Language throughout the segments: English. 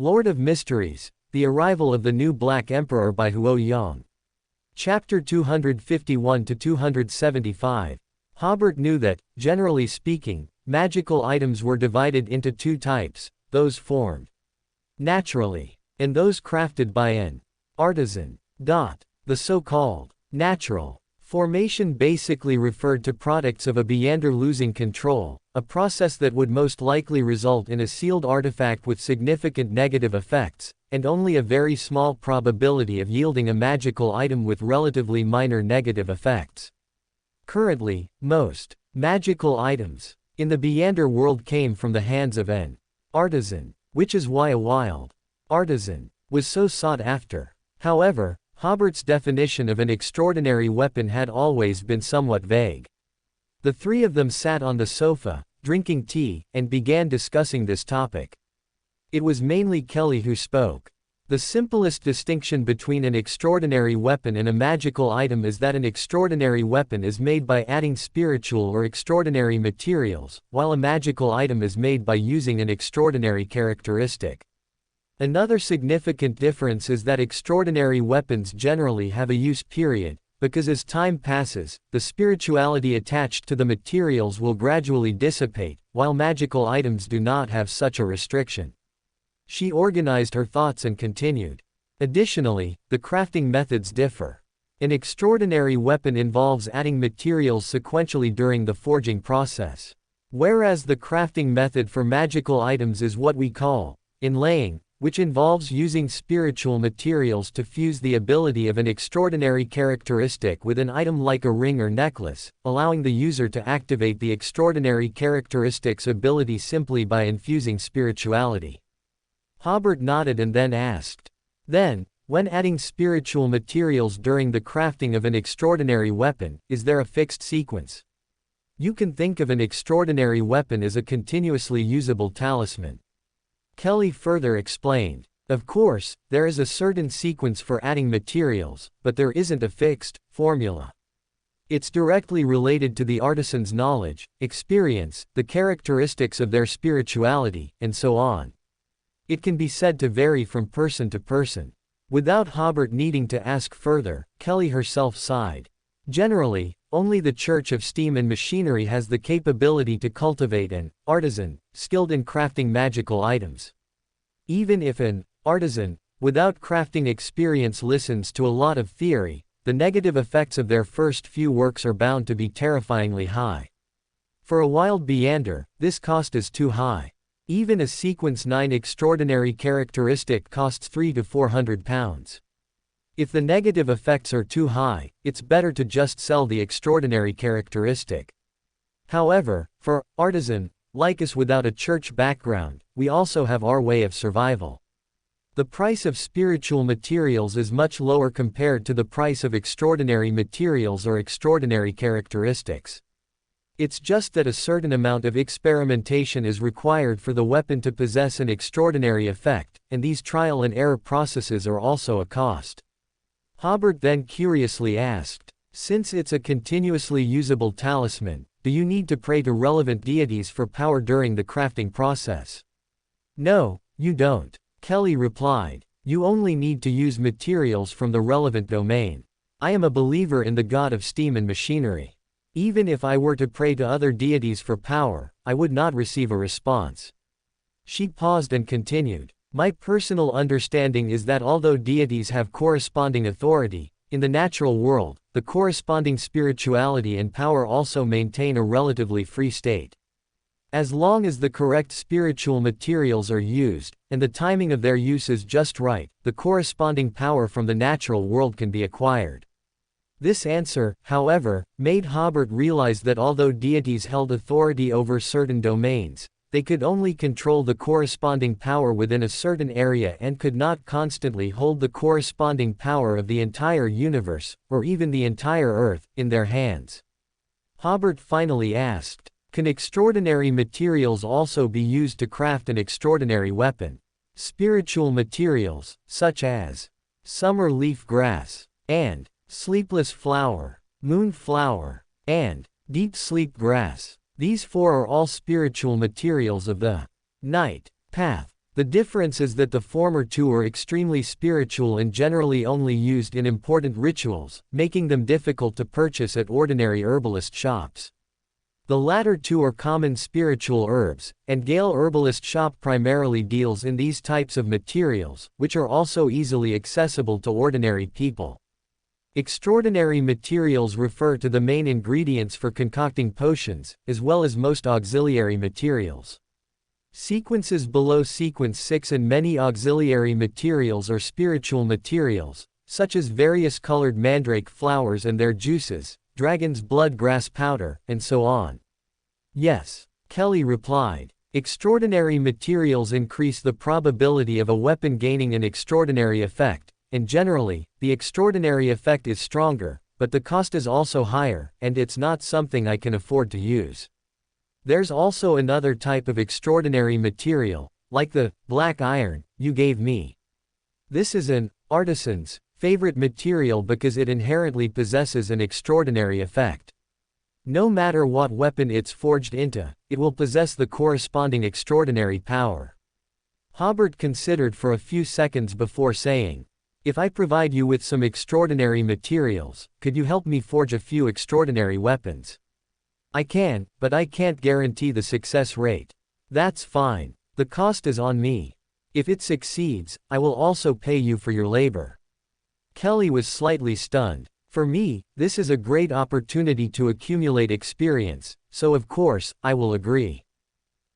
Lord of Mysteries, The Arrival of the New Black Emperor by Huo Yang. Chapter 251-275. Hobert knew that, generally speaking, magical items were divided into two types, those formed naturally, and those crafted by an artisan. The so-called natural formation basically referred to products of a Beyonder losing control, a process that would most likely result in a sealed artifact with significant negative effects, and only a very small probability of yielding a magical item with relatively minor negative effects. Currently, most magical items in the Beyonder world came from the hands of an artisan, which is why a wild artisan was so sought after. However, Hobert's definition of an extraordinary weapon had always been somewhat vague. The three of them sat on the sofa, drinking tea, and began discussing this topic. It was mainly Kelly who spoke. The simplest distinction between an extraordinary weapon and a magical item is that an extraordinary weapon is made by adding spiritual or extraordinary materials, while a magical item is made by using an extraordinary characteristic. Another significant difference is that extraordinary weapons generally have a use period, because as time passes, the spirituality attached to the materials will gradually dissipate, while magical items do not have such a restriction. She organized her thoughts and continued. Additionally, the crafting methods differ. An extraordinary weapon involves adding materials sequentially during the forging process, whereas the crafting method for magical items is what we call inlaying, which involves using spiritual materials to fuse the ability of an extraordinary characteristic with an item like a ring or necklace, allowing the user to activate the extraordinary characteristic's ability simply by infusing spirituality. Hobert nodded and then asked, "Then, when adding spiritual materials during the crafting of an extraordinary weapon, is there a fixed sequence?" You can think of an extraordinary weapon as a continuously usable talisman. Kelly further explained, "Of course, there is a certain sequence for adding materials, but there isn't a fixed formula. It's directly related to the artisan's knowledge, experience, the characteristics of their spirituality, and so on. It can be said to vary from person to person." Without Hobert needing to ask further, Kelly herself sighed. Generally, only the Church of Steam and Machinery has the capability to cultivate an artisan skilled in crafting magical items. Even if an artisan without crafting experience listens to a lot of theory, the negative effects of their first few works are bound to be terrifyingly high. For a wild Beyonder, this cost is too high. Even a Sequence 9 extraordinary characteristic costs £300 to £400. If the negative effects are too high, it's better to just sell the extraordinary characteristic. However, for artisan, like us without a church background, we also have our way of survival. The price of spiritual materials is much lower compared to the price of extraordinary materials or extraordinary characteristics. It's just that a certain amount of experimentation is required for the weapon to possess an extraordinary effect, and these trial and error processes are also a cost. Hobert then curiously asked, "Since it's a continuously usable talisman, do you need to pray to relevant deities for power during the crafting process?" "No, you don't," Kelly replied. "You only need to use materials from the relevant domain. I am a believer in the God of Steam and Machinery. Even if I were to pray to other deities for power, I would not receive a response." She paused and continued, "My personal understanding is that although deities have corresponding authority, in the natural world, the corresponding spirituality and power also maintain a relatively free state. As long as the correct spiritual materials are used, and the timing of their use is just right, the corresponding power from the natural world can be acquired." This answer, however, made Hobert realize that although deities held authority over certain domains, they could only control the corresponding power within a certain area and could not constantly hold the corresponding power of the entire universe, or even the entire Earth, in their hands. Hobert finally asked, "Can extraordinary materials also be used to craft an extraordinary weapon? Spiritual materials, such as summer leaf grass, and sleepless flower, moon flower, and deep sleep grass. These four are all spiritual materials of the night path. The difference is that the former two are extremely spiritual and generally only used in important rituals, making them difficult to purchase at ordinary herbalist shops. The latter two are common spiritual herbs, and Gale Herbalist Shop primarily deals in these types of materials, which are also easily accessible to ordinary people. Extraordinary materials refer to the main ingredients for concocting potions, as well as most auxiliary materials. Sequences below sequence 6 and many auxiliary materials are spiritual materials, such as various colored mandrake flowers and their juices, dragon's blood grass powder, and so on. Yes, Kelly replied. Extraordinary materials increase the probability of a weapon gaining an extraordinary effect, and generally, the extraordinary effect is stronger, but the cost is also higher, and it's not something I can afford to use. There's also another type of extraordinary material, like the black iron you gave me. This is an artisan's favorite material because it inherently possesses an extraordinary effect. No matter what weapon it's forged into, it will possess the corresponding extraordinary power. Hobert considered for a few seconds before saying, "If I provide you with some extraordinary materials, could you help me forge a few extraordinary weapons?" "I can, but I can't guarantee the success rate." "That's fine. The cost is on me. If it succeeds, I will also pay you for your labor." Kelly was slightly stunned. "For me, this is a great opportunity to accumulate experience, so of course, I will agree.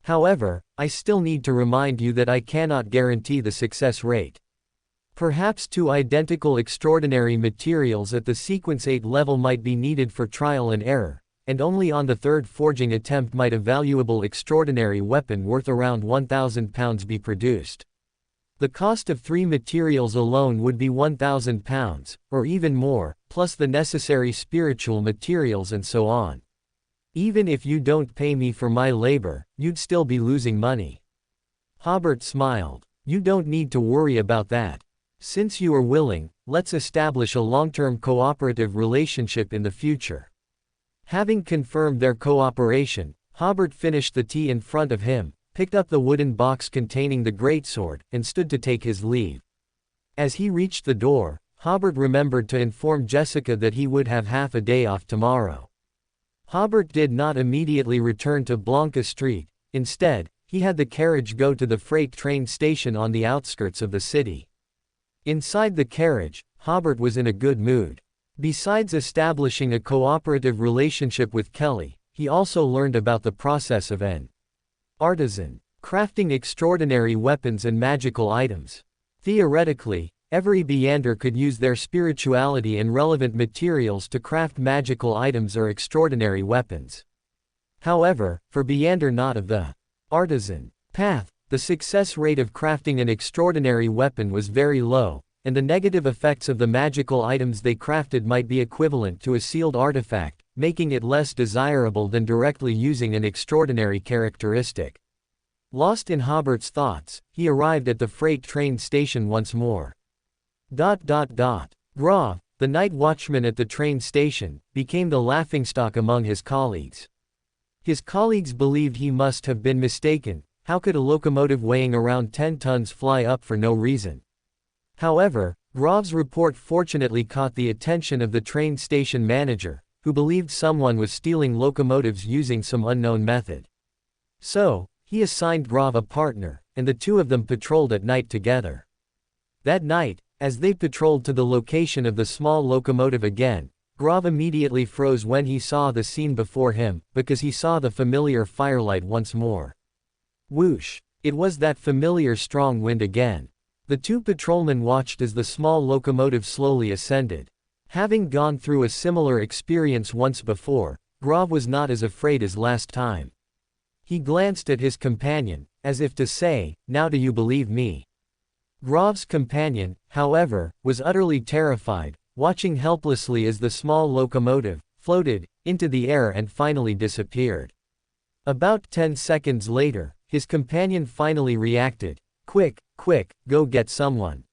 However, I still need to remind you that I cannot guarantee the success rate. Perhaps 2 identical extraordinary materials at the sequence 8 level might be needed for trial and error, and only on the 3rd forging attempt might a valuable extraordinary weapon worth around £1,000 be produced. The cost of 3 materials alone would be £1,000, or even more, plus the necessary spiritual materials and so on. Even if you don't pay me for my labor, you'd still be losing money." Hobert smiled. "You don't need to worry about that. Since you are willing, let's establish a long-term cooperative relationship in the future." Having confirmed their cooperation, Hobert finished the tea in front of him, picked up the wooden box containing the greatsword, and stood to take his leave. As he reached the door, Hobert remembered to inform Jessica that he would have half a day off tomorrow. Hobert did not immediately return to Blanca Street. Instead, he had the carriage go to the freight train station on the outskirts of the city. Inside the carriage, Hobert was in a good mood. Besides establishing a cooperative relationship with Kelly, he also learned about the process of an artisan crafting extraordinary weapons and magical items. Theoretically, every Beander could use their spirituality and relevant materials to craft magical items or extraordinary weapons. However, for Beander not of the artisan path, the success rate of crafting an extraordinary weapon was very low, and the negative effects of the magical items they crafted might be equivalent to a sealed artifact, making it less desirable than directly using an extraordinary characteristic. Lost in Hobert's thoughts, he arrived at the freight train station once more. Grov, the night watchman at the train station, became the laughingstock among his colleagues. His colleagues believed he must have been mistaken. How could a locomotive weighing around 10 tons fly up for no reason? However, Grov's report fortunately caught the attention of the train station manager, who believed someone was stealing locomotives using some unknown method. So, he assigned Grov a partner, and the two of them patrolled at night together. That night, as they patrolled to the location of the small locomotive again, Grov immediately froze when he saw the scene before him, because he saw the familiar firelight once more. Whoosh! It was that familiar strong wind again. The two patrolmen watched as the small locomotive slowly ascended. Having gone through a similar experience once before, Grov was not as afraid as last time. He glanced at his companion, as if to say, "Now do you believe me?" Grov's companion, however, was utterly terrified, watching helplessly as the small locomotive floated into the air and finally disappeared. About 10 seconds later, his companion finally reacted. Quick, go get someone."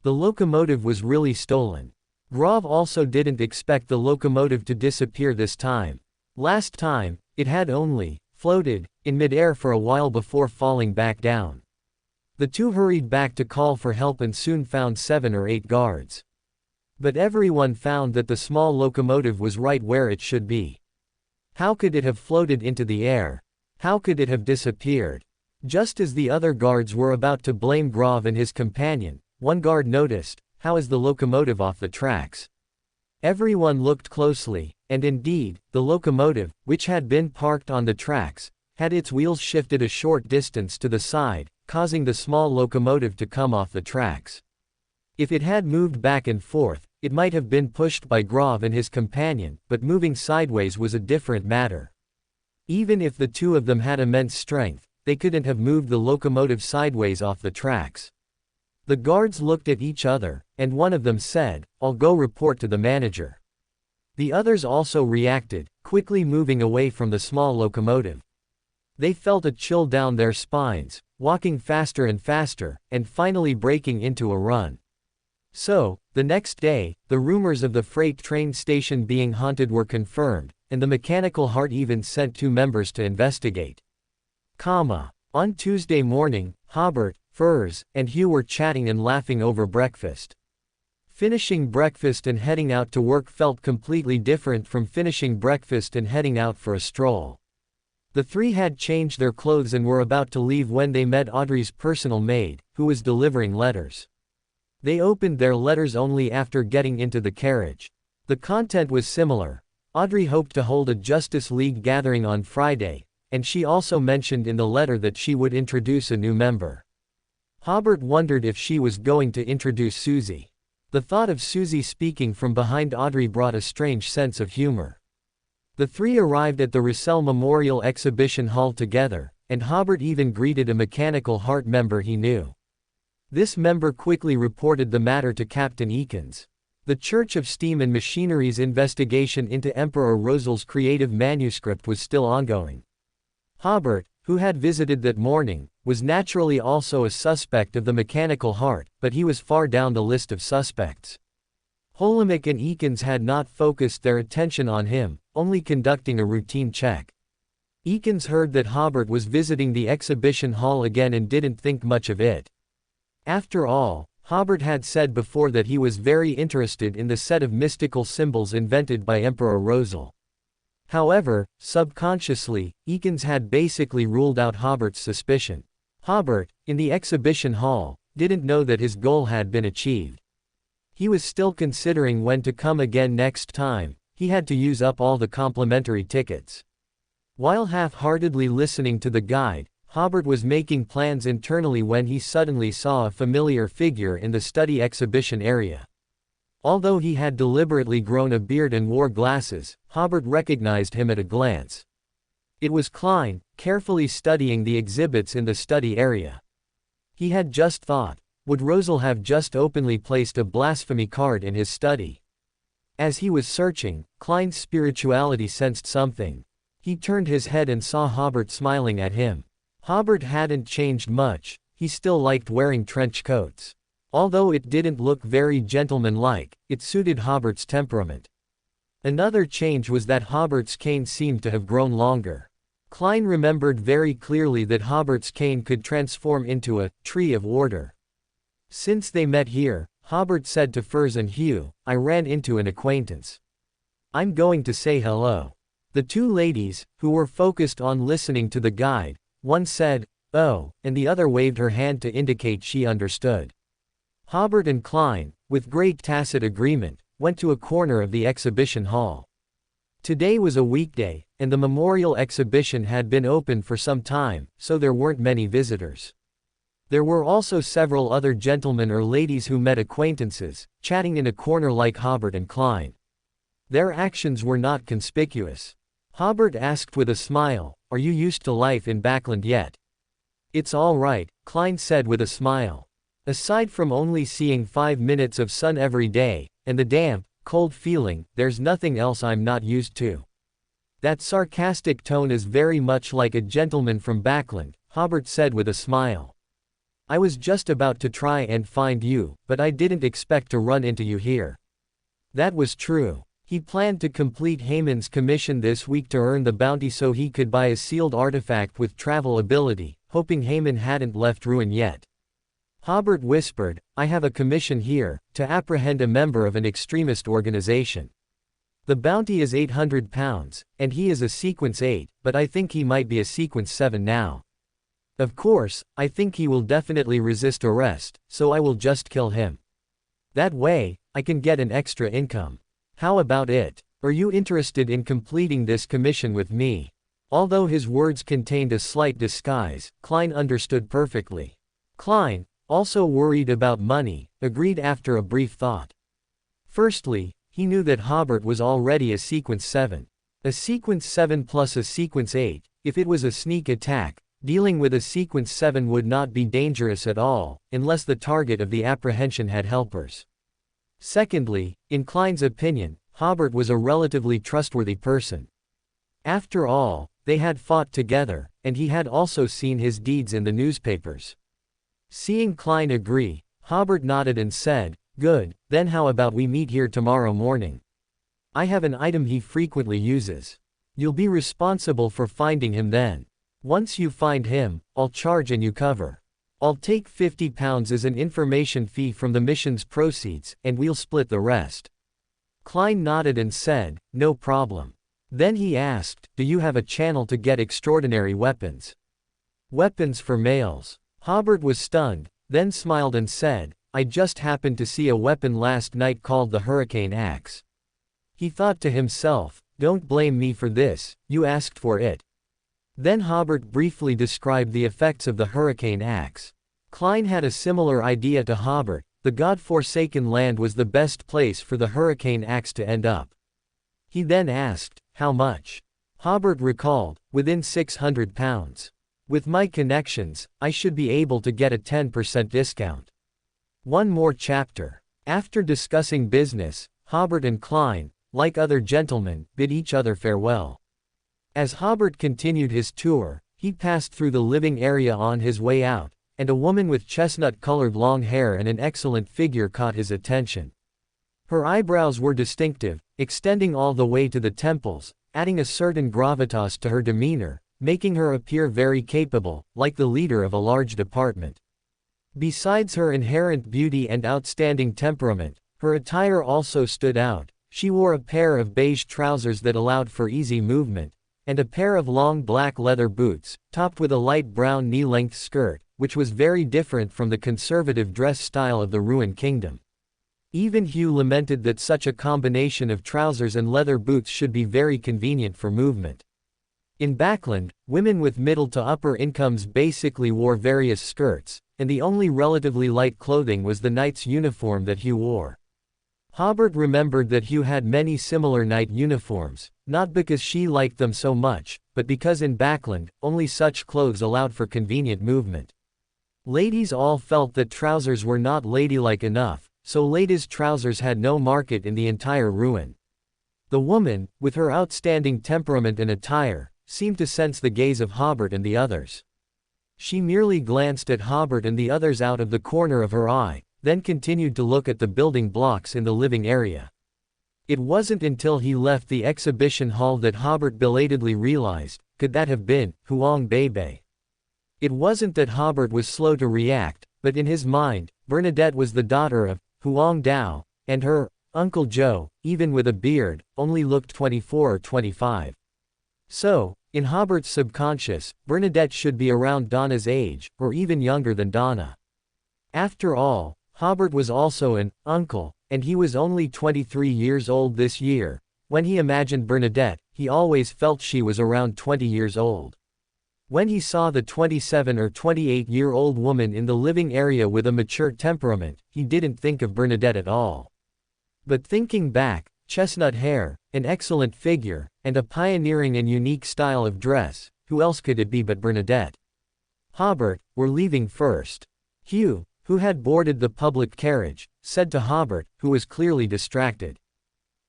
The locomotive was really stolen. Grov also didn't expect the locomotive to disappear this time. Last time, it had only floated in midair for a while before falling back down. The two hurried back to call for help and soon found 7 or 8 guards. But everyone found that the small locomotive was right where it should be. How could it have floated into the air? How could it have disappeared? Just as the other guards were about to blame Grov and his companion, one guard noticed, "How is the locomotive off the tracks?" Everyone looked closely, and indeed, the locomotive, which had been parked on the tracks, had its wheels shifted a short distance to the side, causing the small locomotive to come off the tracks. If it had moved back and forth, it might have been pushed by Grov and his companion, but moving sideways was a different matter. Even if the two of them had immense strength, they couldn't have moved the locomotive sideways off the tracks. The guards looked at each other, and one of them said, "I'll go report to the manager." The others also reacted, quickly moving away from the small locomotive. They felt a chill down their spines, walking faster and faster, and finally breaking into a run. So, the next day, the rumors of the freight train station being haunted were confirmed, and the Mechanical Heart even sent 2 members to investigate. On Tuesday morning, Hobert, Furs, and Hugh were chatting and laughing over breakfast. Finishing breakfast and heading out to work felt completely different from finishing breakfast and heading out for a stroll. The three had changed their clothes and were about to leave when they met Audrey's personal maid, who was delivering letters. They opened their letters only after getting into the carriage. The content was similar. Audrey hoped to hold a Justice League gathering on Friday, and she also mentioned in the letter that she would introduce a new member. Hobert wondered if she was going to introduce Susie. The thought of Susie speaking from behind Audrey brought a strange sense of humor. The three arrived at the Russell Memorial Exhibition Hall together, and Hobert even greeted a Mechanical Heart member he knew. This member quickly reported the matter to Captain Eakins. The Church of Steam and Machinery's investigation into Emperor Rosel's creative manuscript was still ongoing. Hobert, who had visited that morning, was naturally also a suspect of the Mechanical Heart, but he was far down the list of suspects. Holomic and Eakins had not focused their attention on him, only conducting a routine check. Eakins heard that Hobert was visiting the exhibition hall again and didn't think much of it. After all, Hobert had said before that he was very interested in the set of mystical symbols invented by Emperor Rosel. However, subconsciously, Eakins had basically ruled out Hobert's suspicion. Hobert, in the exhibition hall, didn't know that his goal had been achieved. He was still considering when to come again next time. He had to use up all the complimentary tickets. While half-heartedly listening to the guide, Hobert was making plans internally when he suddenly saw a familiar figure in the study exhibition area. Although he had deliberately grown a beard and wore glasses, Hobert recognized him at a glance. It was Klein, carefully studying the exhibits in the study area. He had just thought, would Rosel have just openly placed a blasphemy card in his study? As he was searching, Klein's spirituality sensed something. He turned his head and saw Hobert smiling at him. Hobert hadn't changed much, he still liked wearing trench coats. Although it didn't look very gentlemanlike, it suited Hobert's temperament. Another change was that Hobert's cane seemed to have grown longer. Klein remembered very clearly that Hobert's cane could transform into a tree of order. Since they met here, Hobert said to Furs and Hugh, I ran into an acquaintance. I'm going to say hello. The two ladies, who were focused on listening to the guide, one said, oh, and the other waved her hand to indicate she understood. Hobert and Klein, with great tacit agreement, went to a corner of the exhibition hall. Today was a weekday, and the memorial exhibition had been open for some time, so there weren't many visitors. There were also several other gentlemen or ladies who met acquaintances, chatting in a corner like Hobert and Klein. Their actions were not conspicuous. Hobert asked with a smile, are you used to life in Backland yet? It's all right, Klein said with a smile. Aside from only seeing 5 minutes of sun every day, and the damp, cold feeling, there's nothing else I'm not used to. That sarcastic tone is very much like a gentleman from Backland, Hobert said with a smile. I was just about to try and find you, but I didn't expect to run into you here. That was true. He planned to complete Heyman's commission this week to earn the bounty so he could buy a sealed artifact with travel ability, hoping Heyman hadn't left Ruin yet. Hobert whispered, I have a commission here, to apprehend a member of an extremist organization. The bounty is £800, and he is a sequence 8, but I think he might be a sequence 7 now. Of course, I think he will definitely resist arrest, so I will just kill him. That way, I can get an extra income. How about it? Are you interested in completing this commission with me? Although his words contained a slight disguise, Klein understood perfectly. Klein, also worried about money, agreed after a brief thought. Firstly, he knew that Hobert was already a sequence 7. A sequence 7 plus a sequence 8, if it was a sneak attack, dealing with a sequence 7 would not be dangerous at all, unless the target of the apprehension had helpers. Secondly, in Klein's opinion, Hobert was a relatively trustworthy person. After all, they had fought together, and he had also seen his deeds in the newspapers. Seeing Klein agree, Hobert nodded and said, Good, then how about we meet here tomorrow morning? I have an item he frequently uses. You'll be responsible for finding him then. Once you find him, I'll charge and you cover. I'll take £50 as an information fee from the mission's proceeds, and we'll split the rest. Klein nodded and said, No problem. Then he asked, Do you have a channel to get extraordinary weapons? Weapons for males. Hobert was stunned, then smiled and said, I just happened to see a weapon last night called the hurricane axe. He thought to himself, Don't blame me for this, you asked for it. Then Hobert briefly described the effects of the hurricane axe. Klein had a similar idea to Hobert. The God-forsaken land was the best place for the hurricane axe to end up. He then asked, How much? Hobert recalled, Within £600. With my connections, I should be able to get a 10% discount. One more chapter. After discussing business, Hobert and Klein, like other gentlemen, bid each other farewell. As Hobert continued his tour, he passed through the living area on his way out, and a woman with chestnut-colored long hair and an excellent figure caught his attention. Her eyebrows were distinctive, extending all the way to the temples, adding a certain gravitas to her demeanor, making her appear very capable, like the leader of a large department. Besides her inherent beauty and outstanding temperament, her attire also stood out. She wore a pair of beige trousers that allowed for easy movement, and a pair of long black leather boots, topped with a light brown knee-length skirt, which was very different from the conservative dress style of the ruined kingdom. Even Hugh lamented that such a combination of trousers and leather boots should be very convenient for movement. In Backland, women with middle to upper incomes basically wore various skirts, and the only relatively light clothing was the knight's uniform that Hugh wore. Hobert remembered that Hugh had many similar knight uniforms, not because she liked them so much, but because in Backland, only such clothes allowed for convenient movement. Ladies all felt that trousers were not ladylike enough, so ladies' trousers had no market in the entire ruin. The woman, with her outstanding temperament and attire, seemed to sense the gaze of Hobert and the others. She merely glanced at Hobert and the others out of the corner of her eye, then continued to look at the building blocks in the living area. It wasn't until he left the exhibition hall that Hobert belatedly realized, could that have been Huang Beibei? It wasn't that Hobert was slow to react, but in his mind, Bernadette was the daughter of Huang Dao, and her Uncle Joe, even with a beard, only looked 24 or 25. So, in Hobert's subconscious, Bernadette should be around Donna's age, or even younger than Donna. After all, Hobert was also an uncle, and he was only 23 years old this year. When he imagined Bernadette, he always felt she was around 20 years old. When he saw the 27 or 28-year-old woman in the living area with a mature temperament, he didn't think of Bernadette at all. But thinking back, chestnut hair, an excellent figure, and a pioneering and unique style of dress, who else could it be but Bernadette? Hobert, we're leaving first. Hugh, who had boarded the public carriage, said to Hobert, who was clearly distracted.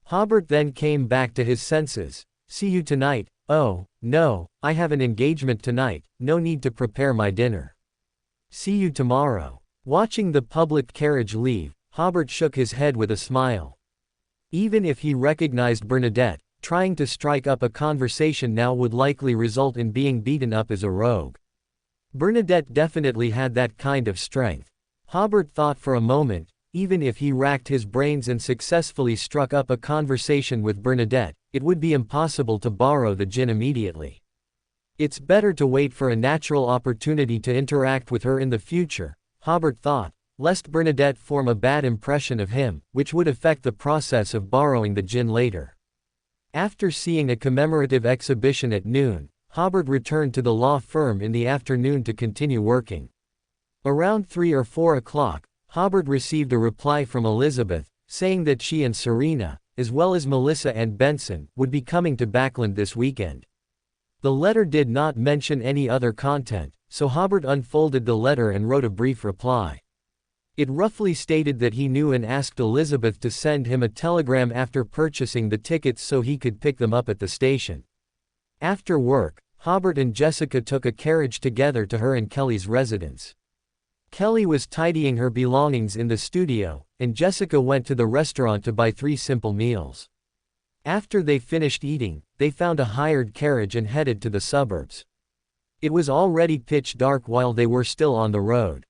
Hobert then came back to his senses. See you tonight. Oh, no, I have an engagement tonight, no need to prepare my dinner. See you tomorrow. Watching the public carriage leave, Hobert shook his head with a smile. Even if he recognized Bernadette, trying to strike up a conversation now would likely result in being beaten up as a rogue. Bernadette definitely had that kind of strength. Hobert thought for a moment. Even if he racked his brains and successfully struck up a conversation with Bernadette, it would be impossible to borrow the djinn immediately. It's better to wait for a natural opportunity to interact with her in the future, Hobert thought, lest Bernadette form a bad impression of him, which would affect the process of borrowing the djinn later. After seeing a commemorative exhibition at noon, Hobert returned to the law firm in the afternoon to continue working. Around 3 or 4 o'clock, Hobert received a reply from Elizabeth, saying that she and Serena, as well as Melissa and Benson, would be coming to Backland this weekend. The letter did not mention any other content, so Hobert unfolded the letter and wrote a brief reply. It roughly stated that he knew and asked Elizabeth to send him a telegram after purchasing the tickets so he could pick them up at the station. After work, Hobert and Jessica took a carriage together to her and Kelly's residence. Kelly was tidying her belongings in the studio, and Jessica went to the restaurant to buy 3 simple meals. After they finished eating, they found a hired carriage and headed to the suburbs. It was already pitch dark while they were still on the road.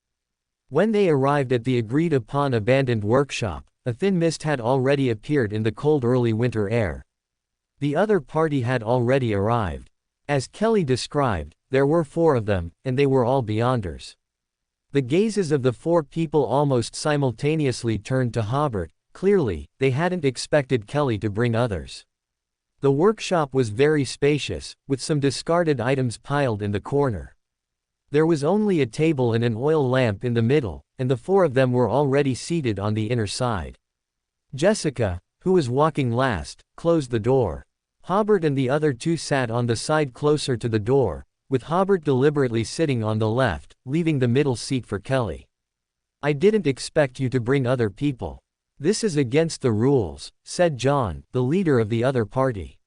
When they arrived at the agreed-upon abandoned workshop, a thin mist had already appeared in the cold early winter air. The other party had already arrived. As Kelly described, there were 4 of them, and they were all Beyonders. The gazes of the 4 people almost simultaneously turned to Hobert. Clearly, they hadn't expected Kelly to bring others. The workshop was very spacious, with some discarded items piled in the corner. There was only a table and an oil lamp in the middle, and the 4 of them were already seated on the inner side. Jessica, who was walking last, closed the door. Hobert and the other 2 sat on the side closer to the door, with Hobert deliberately sitting on the left, leaving the middle seat for Kelly. "I didn't expect you to bring other people. This is against the rules," said John, the leader of the other party.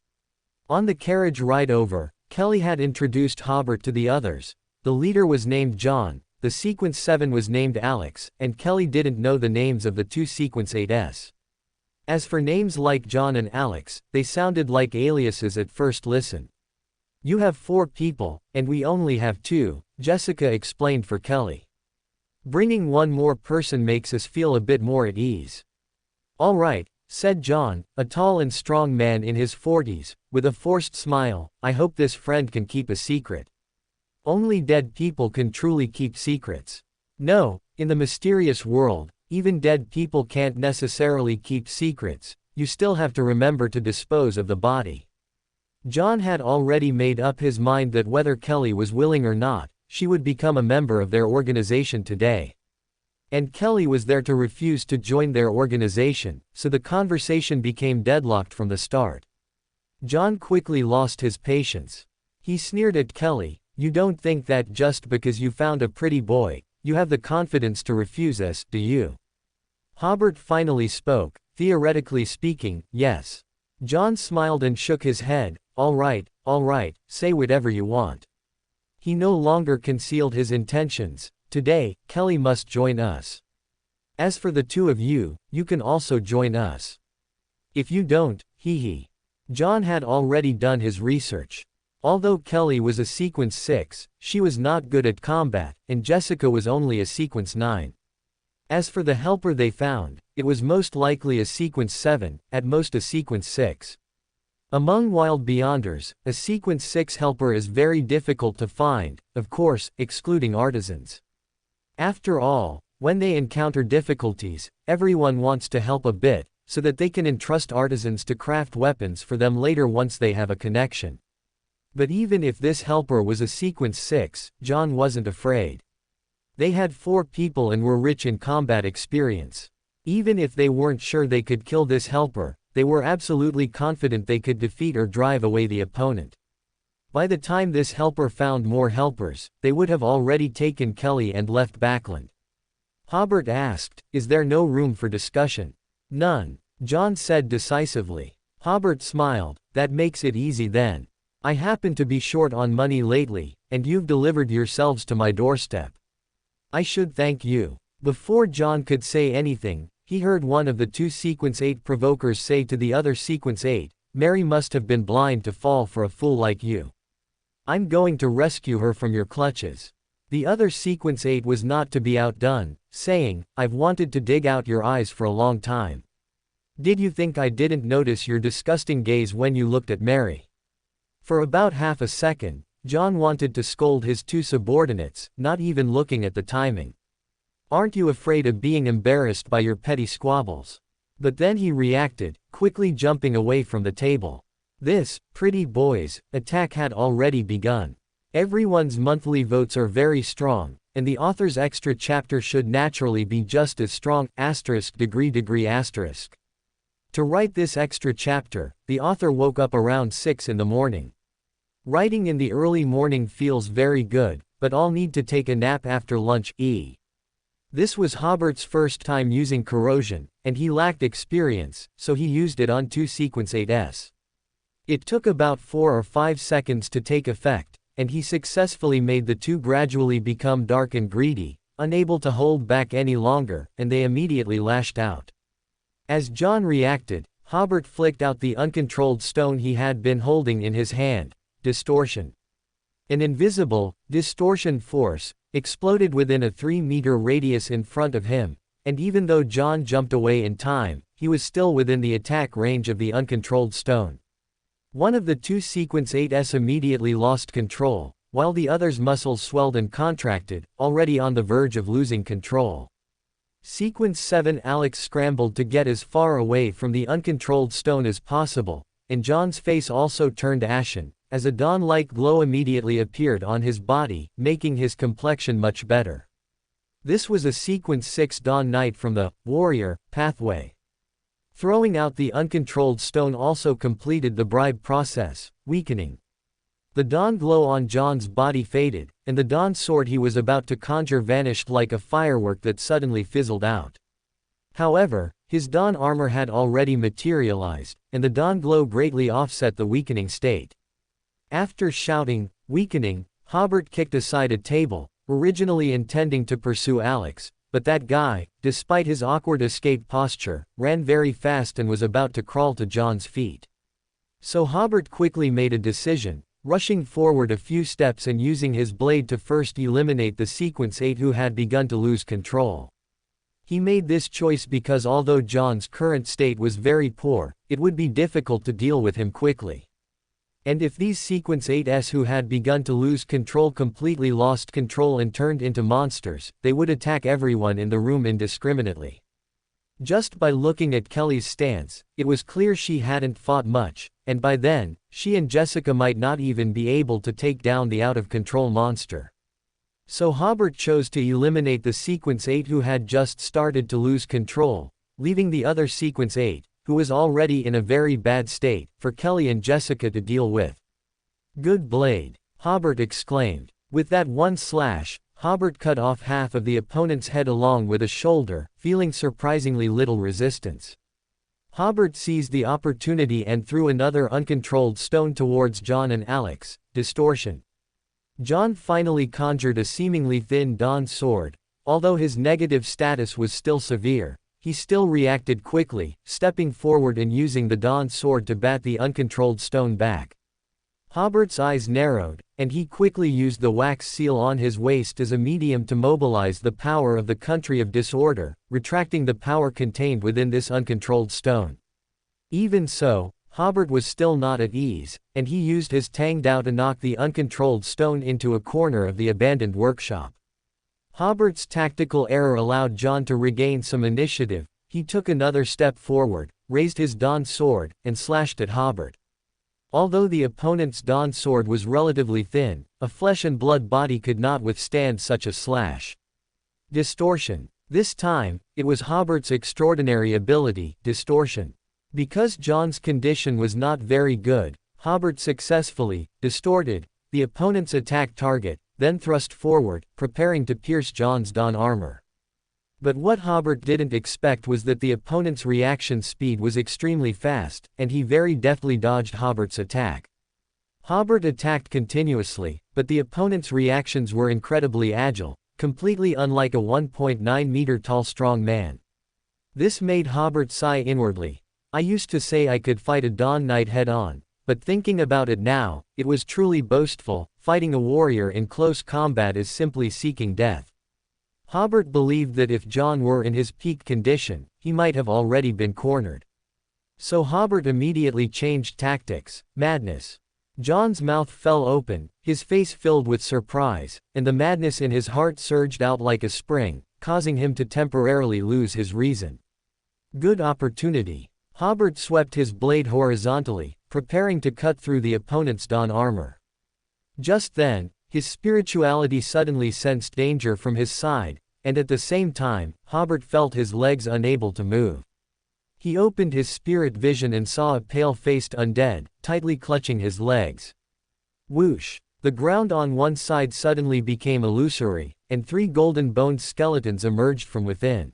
On the carriage ride over, Kelly had introduced Hobert to the others. The leader was named John, the Sequence 7 was named Alex, and Kelly didn't know the names of the 2 Sequence 8s. As for names like John and Alex, they sounded like aliases at first listen. "You have 4 people, and we only have 2, Jessica explained for Kelly. "Bringing one more person makes us feel a bit more at ease." "All right," said John, a tall and strong man in his 40s, with a forced smile. "I hope this friend can keep a secret. Only dead people can truly keep secrets." "No, in the mysterious world, even dead people can't necessarily keep secrets. You still have to remember to dispose of the body." John had already made up his mind that whether Kelly was willing or not, she would become a member of their organization today. And Kelly was there to refuse to join their organization, so the conversation became deadlocked from the start. John quickly lost his patience. He sneered at Kelly. "You don't think that just because you found a pretty boy, you have the confidence to refuse us, do you?" Hobert finally spoke. "Theoretically speaking, yes." John smiled and shook his head. All right, say whatever you want." He no longer concealed his intentions. "Today, Kelly must join us. As for the 2 of you, you can also join us. If you don't, hee." John had already done his research. Although Kelly was a Sequence 6, she was not good at combat, and Jessica was only a Sequence 9. As for the helper they found, it was most likely a Sequence 7, at most a Sequence 6. Among Wild Beyonders, a Sequence 6 helper is very difficult to find, of course, excluding artisans. After all, when they encounter difficulties, everyone wants to help a bit, so that they can entrust artisans to craft weapons for them later once they have a connection. But even if this helper was a Sequence 6, John wasn't afraid. They had 4 people and were rich in combat experience. Even if they weren't sure they could kill this helper, they were absolutely confident they could defeat or drive away the opponent. By the time this helper found more helpers, they would have already taken Kelly and left Backland. Hobert asked, "Is there no room for discussion?" "None," John said decisively. Hobert smiled. "That makes it easy then. I happen to be short on money lately, and you've delivered yourselves to my doorstep. I should thank you." Before John could say anything, he heard one of the 2 Sequence 8 provokers say to the other Sequence 8, "Mary must have been blind to fall for a fool like you. I'm going to rescue her from your clutches." The other Sequence 8 was not to be outdone, saying, "I've wanted to dig out your eyes for a long time. Did you think I didn't notice your disgusting gaze when you looked at Mary?" For about half a second, John wanted to scold his two subordinates, not even looking at the timing. "Aren't you afraid of being embarrassed by your petty squabbles?" But then he reacted, quickly jumping away from the table. This, pretty boys, attack had already begun. Everyone's monthly votes are very strong, and the author's extra chapter should naturally be just as strong, ******. To write this extra chapter, the author woke up around 6 in the morning. Writing in the early morning feels very good, but all need to take a nap after lunch. This was Hobert's first time using corrosion, and he lacked experience, so he used it on 2 Sequence 8s. It took about 4 or 5 seconds to take effect, and he successfully made the two gradually become dark and greedy, unable to hold back any longer, and they immediately lashed out. As John reacted, Hobert flicked out the uncontrolled stone he had been holding in his hand. Distortion. An invisible, distortion force exploded within a 3-meter radius in front of him, and even though John jumped away in time, he was still within the attack range of the uncontrolled stone. One of the 2 Sequence 8s immediately lost control, while the other's muscles swelled and contracted, already on the verge of losing control. Sequence 7 Alex scrambled to get as far away from the uncontrolled stone as possible, and John's face also turned ashen, as a dawn-like glow immediately appeared on his body, making his complexion much better. This was a Sequence 6 Dawn Knight from the Warrior pathway. Throwing out the uncontrolled stone also completed the bribe process, weakening. The dawn glow on John's body faded, and the dawn sword he was about to conjure vanished like a firework that suddenly fizzled out. However, his dawn armor had already materialized, and the dawn glow greatly offset the weakening state. After shouting, "Weakening," Hobert kicked aside a table, originally intending to pursue Alex, but that guy, despite his awkward escape posture, ran very fast and was about to crawl to John's feet. So Hobert quickly made a decision, rushing forward a few steps and using his blade to first eliminate the Sequence 8 who had begun to lose control. He made this choice because although John's current state was very poor, it would be difficult to deal with him quickly. And if these Sequence 8s who had begun to lose control completely lost control and turned into monsters, they would attack everyone in the room indiscriminately. Just by looking at Kelly's stance, it was clear she hadn't fought much, and by then, she and Jessica might not even be able to take down the out-of-control monster. So Hobert chose to eliminate the Sequence 8 who had just started to lose control, leaving the other Sequence 8, who was already in a very bad state, for Kelly and Jessica to deal with. "Good blade," Hobert exclaimed. With that one slash, Hobert cut off half of the opponent's head along with a shoulder, feeling surprisingly little resistance. Hobert seized the opportunity and threw another uncontrolled stone towards John and Alex. Distortion. John finally conjured a seemingly thin dawn sword. Although his negative status was still severe, he still reacted quickly, stepping forward and using the dawn sword to bat the uncontrolled stone back. Hobert's eyes narrowed, and he quickly used the wax seal on his waist as a medium to mobilize the power of the Country of Disorder, retracting the power contained within this uncontrolled stone. Even so, Hobert was still not at ease, and he used his Tang Dao to knock the uncontrolled stone into a corner of the abandoned workshop. Hobert's tactical error allowed John to regain some initiative. He took another step forward, raised his dawn sword, and slashed at Hobert. Although the opponent's dawn sword was relatively thin, a flesh and blood body could not withstand such a slash. Distortion. This time, it was Hobert's extraordinary ability, distortion. Because John's condition was not very good, Hobert successfully distorted the opponent's attack target, then thrust forward, preparing to pierce John's dawn armor. But what Hobert didn't expect was that the opponent's reaction speed was extremely fast, and he very deftly dodged Hobert's attack. Hobert attacked continuously, but the opponent's reactions were incredibly agile, completely unlike a 1.9-meter tall strong man. This made Hobert sigh inwardly. "I used to say I could fight a Dawn Knight head-on, but thinking about it now, it was truly boastful. Fighting a warrior in close combat is simply seeking death. Hobert believed that if John were in his peak condition, he might have already been cornered. So Hobert immediately changed tactics. Madness. John's mouth fell open, his face filled with surprise, and the madness in his heart surged out like a spring, causing him to temporarily lose his reason. Good opportunity. Hobert swept his blade horizontally, preparing to cut through the opponent's dawn armor. Just then, his spirituality suddenly sensed danger from his side, and at the same time, Hobert felt his legs unable to move. He opened his spirit vision and saw a pale-faced undead, tightly clutching his legs. Whoosh! The ground on one side suddenly became illusory, and 3 golden-boned skeletons emerged from within.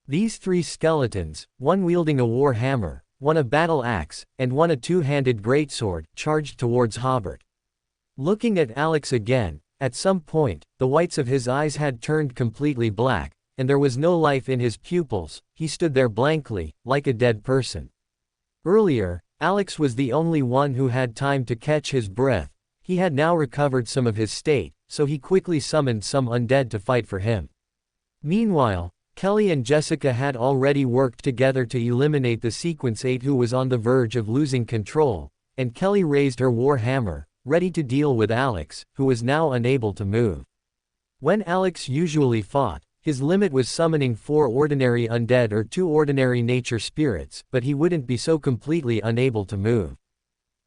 These 3 skeletons, one wielding a war hammer, one a battle axe, and one a 2-handed greatsword, charged towards Hobert. Looking at Alex again, at some point, the whites of his eyes had turned completely black, and there was no life in his pupils. He stood there blankly, like a dead person. Earlier, Alex was the only one who had time to catch his breath. He had now recovered some of his state, so he quickly summoned some undead to fight for him. Meanwhile, Kelly and Jessica had already worked together to eliminate the Sequence 8 who was on the verge of losing control, and Kelly raised her war hammer, ready to deal with Alex, who was now unable to move. When Alex usually fought, his limit was summoning 4 ordinary undead or 2 ordinary nature spirits, but he wouldn't be so completely unable to move.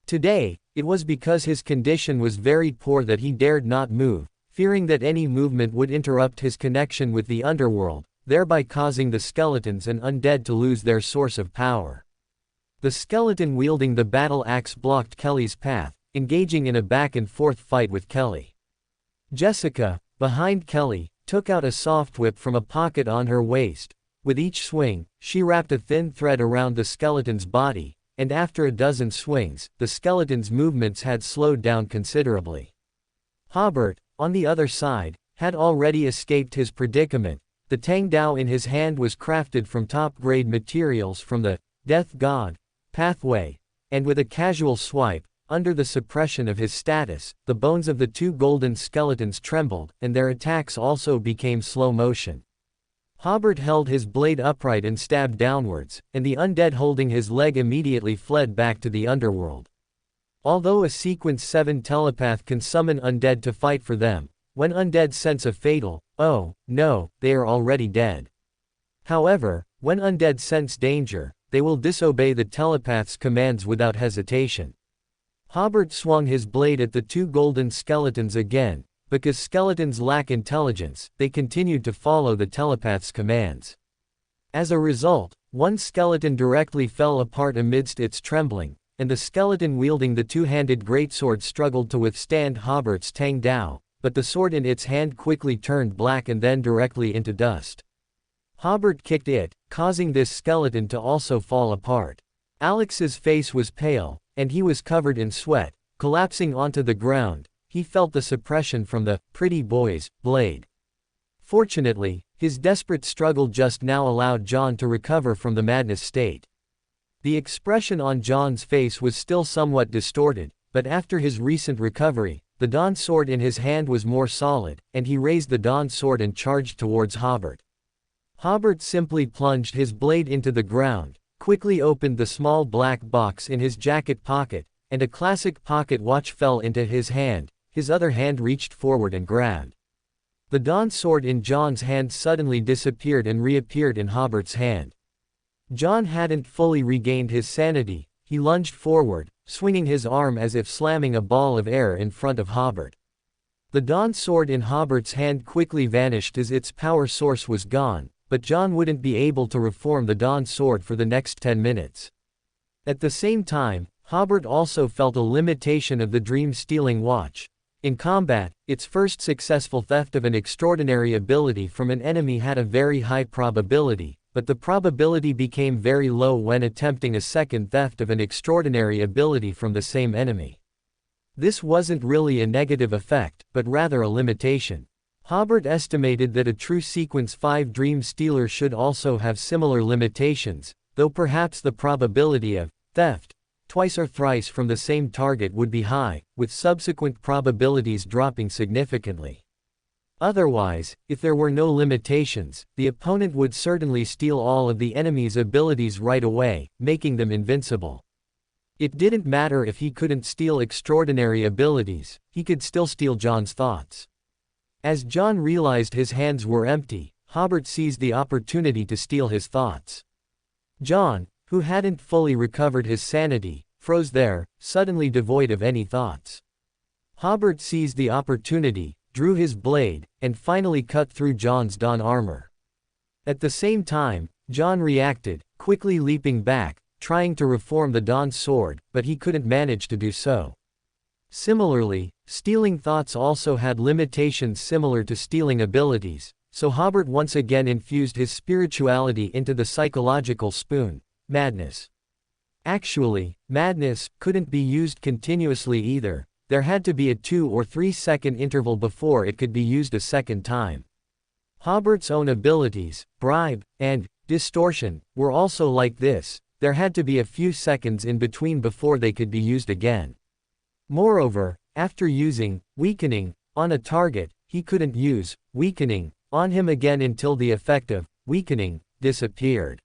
Today, it was because his condition was very poor that he dared not move, fearing that any movement would interrupt his connection with the underworld, thereby causing the skeletons and undead to lose their source of power. The skeleton wielding the battle axe blocked Kelly's path, engaging in a back-and-forth fight with Kelly. Jessica, behind Kelly, took out a soft whip from a pocket on her waist. With each swing, she wrapped a thin thread around the skeleton's body, and after a dozen swings, the skeleton's movements had slowed down considerably. Hobert, on the other side, had already escaped his predicament. The Tang Dao in his hand was crafted from top-grade materials from the Death God pathway, and with a casual swipe, under the suppression of his status, the bones of the 2 golden skeletons trembled, and their attacks also became slow motion. Hobert held his blade upright and stabbed downwards, and the undead holding his leg immediately fled back to the underworld. Although a Sequence 7 telepath can summon undead to fight for them, when undead sense a fatal, oh, no, they are already dead. However, when undead sense danger, they will disobey the telepath's commands without hesitation. Hobert swung his blade at the 2 golden skeletons again. Because skeletons lack intelligence, they continued to follow the telepath's commands. As a result, one skeleton directly fell apart amidst its trembling, and the skeleton wielding the 2-handed greatsword struggled to withstand Hobert's Tang Dao, but the sword in its hand quickly turned black and then directly into dust. Hobert kicked it, causing this skeleton to also fall apart. Alex's face was pale, and he was covered in sweat. Collapsing onto the ground, he felt the suppression from the pretty boy's blade. Fortunately, his desperate struggle just now allowed John to recover from the madness state. The expression on John's face was still somewhat distorted, but after his recent recovery, the Dawn sword in his hand was more solid, and he raised the Dawn sword and charged towards Hobert. Hobert simply plunged his blade into the ground, quickly opened the small black box in his jacket pocket, and a classic pocket watch fell into his hand. His other hand reached forward and grabbed. The Dawn sword in John's hand suddenly disappeared and reappeared in Hobert's hand. John hadn't fully regained his sanity. He lunged forward, swinging his arm as if slamming a ball of air in front of Hobert. The Dawn sword in Hobert's hand quickly vanished as its power source was gone, but John wouldn't be able to reform the Dawn sword for the next 10 minutes. At the same time, Hobert also felt a limitation of the dream-stealing watch. In combat, its first successful theft of an extraordinary ability from an enemy had a very high probability, but the probability became very low when attempting a second theft of an extraordinary ability from the same enemy. This wasn't really a negative effect, but rather a limitation. Hobert estimated that a true Sequence 5 Dream Stealer should also have similar limitations, though perhaps the probability of theft twice or thrice from the same target would be high, with subsequent probabilities dropping significantly. Otherwise, if there were no limitations, the opponent would certainly steal all of the enemy's abilities right away, making them invincible. It didn't matter if he couldn't steal extraordinary abilities, he could still steal John's thoughts. As John realized his hands were empty, Hobert seized the opportunity to steal his thoughts. John, who hadn't fully recovered his sanity, froze there, suddenly devoid of any thoughts. Hobert seized the opportunity, drew his blade, and finally cut through John's dawn armor. At the same time, John reacted, quickly leaping back, trying to reform the dawn sword, but he couldn't manage to do so. Similarly, stealing thoughts also had limitations similar to stealing abilities, so Hobert once again infused his spirituality into the psychological spoon, madness. Actually, madness couldn't be used continuously either. There had to be a 2 or 3 second interval before it could be used a second time. Hobert's own abilities, bribe, and distortion, were also like this. There had to be a few seconds in between before they could be used again. Moreover, after using weakening on a target, he couldn't use weakening on him again until the effect of weakening disappeared.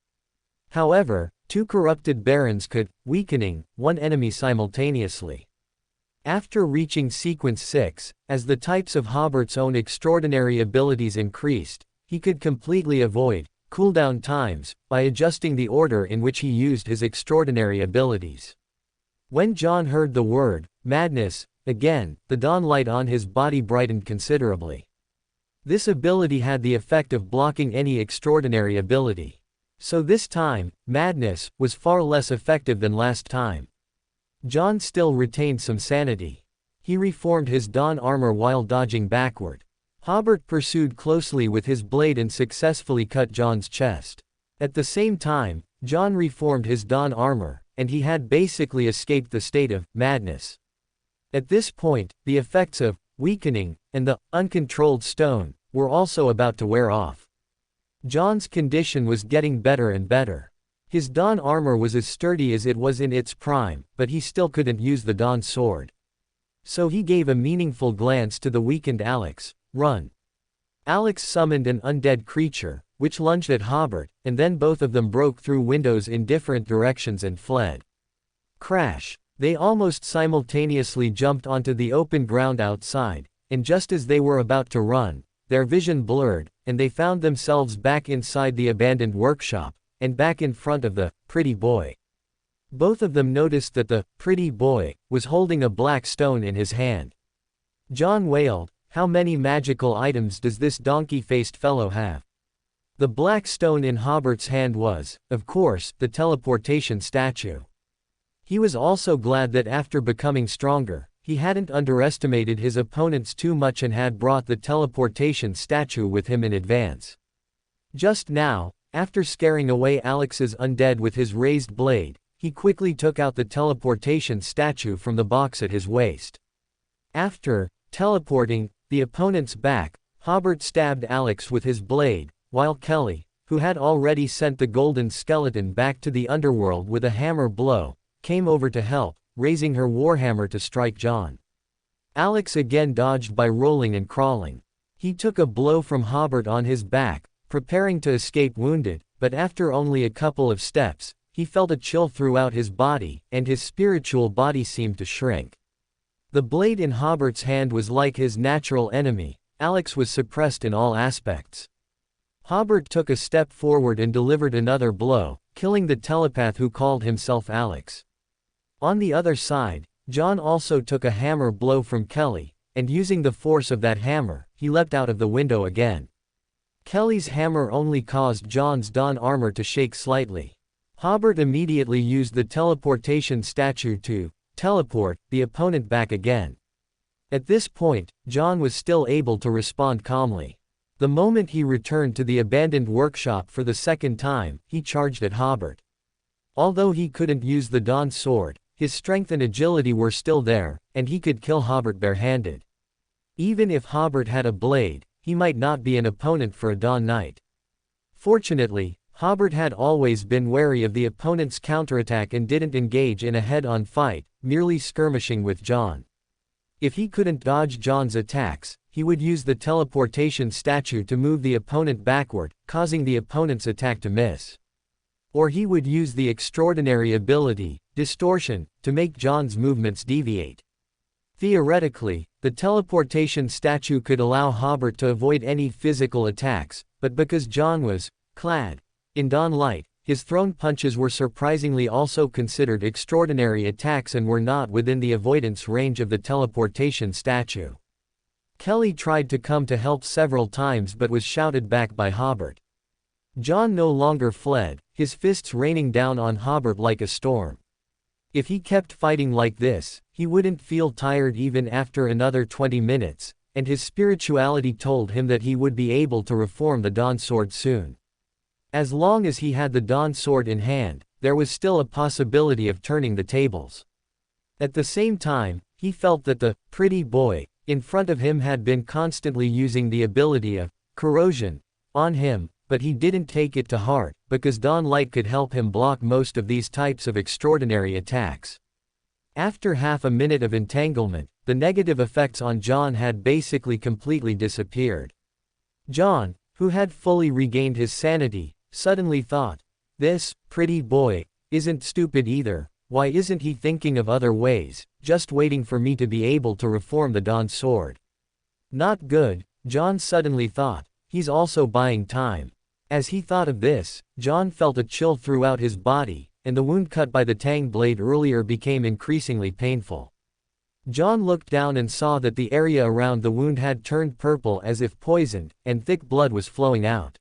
However, 2 corrupted barons could weakening one enemy simultaneously. After reaching sequence 6, as the types of Hobert's own extraordinary abilities increased, he could completely avoid cooldown times by adjusting the order in which he used his extraordinary abilities. When John heard the word madness again, the dawn light on his body brightened considerably. This ability had the effect of blocking any extraordinary ability. So this time, madness was far less effective than last time. John still retained some sanity. He reformed his dawn armor while dodging backward. Hobert pursued closely with his blade and successfully cut John's chest. At the same time, John reformed his dawn armor, and he had basically escaped the state of madness. At this point, the effects of weakening and the uncontrolled stone were also about to wear off. John's condition was getting better and better. His dawn armor was as sturdy as it was in its prime, but he still couldn't use the dawn sword. So he gave a meaningful glance to the weakened Alex. Run. Alex summoned an undead creature, which lunged at Hobert, and then both of them broke through windows in different directions and fled. Crash. They almost simultaneously jumped onto the open ground outside, and just as they were about to run, their vision blurred, and they found themselves back inside the abandoned workshop, and back in front of the pretty boy. Both of them noticed that the pretty boy was holding a black stone in his hand. John wailed, "How many magical items does this donkey-faced fellow have?" The black stone in Hobert's hand was, of course, the teleportation statue. He was also glad that after becoming stronger, he hadn't underestimated his opponents too much and had brought the teleportation statue with him in advance. Just now, after scaring away Alex's undead with his raised blade, he quickly took out the teleportation statue from the box at his waist. After teleporting the opponent's back, Hobert stabbed Alex with his blade, while Kelly, who had already sent the golden skeleton back to the underworld with a hammer blow, came over to help, raising her warhammer to strike John. Alex again dodged by rolling and crawling. He took a blow from Hobert on his back, preparing to escape wounded, but after only a couple of steps, he felt a chill throughout his body, and his spiritual body seemed to shrink. The blade in Hobert's hand was like his natural enemy. Alex was suppressed in all aspects. Hobert took a step forward and delivered another blow, killing the telepath who called himself Alex. On the other side, John also took a hammer blow from Kelly, and using the force of that hammer, he leapt out of the window again. Kelly's hammer only caused John's dawn armor to shake slightly. Hobert immediately used the teleportation statue to teleport the opponent back again. At this point, John was still able to respond calmly. The moment he returned to the abandoned workshop for the second time, he charged at Hobert. Although he couldn't use the dawn sword, his strength and agility were still there, and he could kill Hobert barehanded. Even if Hobert had a blade, he might not be an opponent for a Dawn Knight. Fortunately, Hobert had always been wary of the opponent's counterattack and didn't engage in a head-on fight, merely skirmishing with John. If he couldn't dodge John's attacks, he would use the teleportation statue to move the opponent backward, causing the opponent's attack to miss. Or he would use the extraordinary ability, distortion, to make John's movements deviate. Theoretically, the teleportation statue could allow Hobert to avoid any physical attacks, but because John was clad in dawn light, his thrown punches were surprisingly also considered extraordinary attacks and were not within the avoidance range of the teleportation statue. Kelly tried to come to help several times but was shouted back by Hobert. John no longer fled, his fists raining down on Hobert like a storm. If he kept fighting like this, he wouldn't feel tired even after another 20 minutes, and his spirituality told him that he would be able to reform the Dawn Sword soon. As long as he had the Dawn Sword in hand, there was still a possibility of turning the tables. At the same time, he felt that the pretty boy in front of him had been constantly using the ability of corrosion on him, but he didn't take it to heart, because Dawn Light could help him block most of these types of extraordinary attacks. After half a minute of entanglement, the negative effects on John had basically completely disappeared. John, who had fully regained his sanity, suddenly thought, "This pretty boy isn't stupid either. Why isn't he thinking of other ways, just waiting for me to be able to reform the Dawn Sword?" Not good, John suddenly thought. He's also buying time. As he thought of this, John felt a chill throughout his body, and the wound cut by the tang blade earlier became increasingly painful. John looked down and saw that the area around the wound had turned purple as if poisoned, and thick blood was flowing out.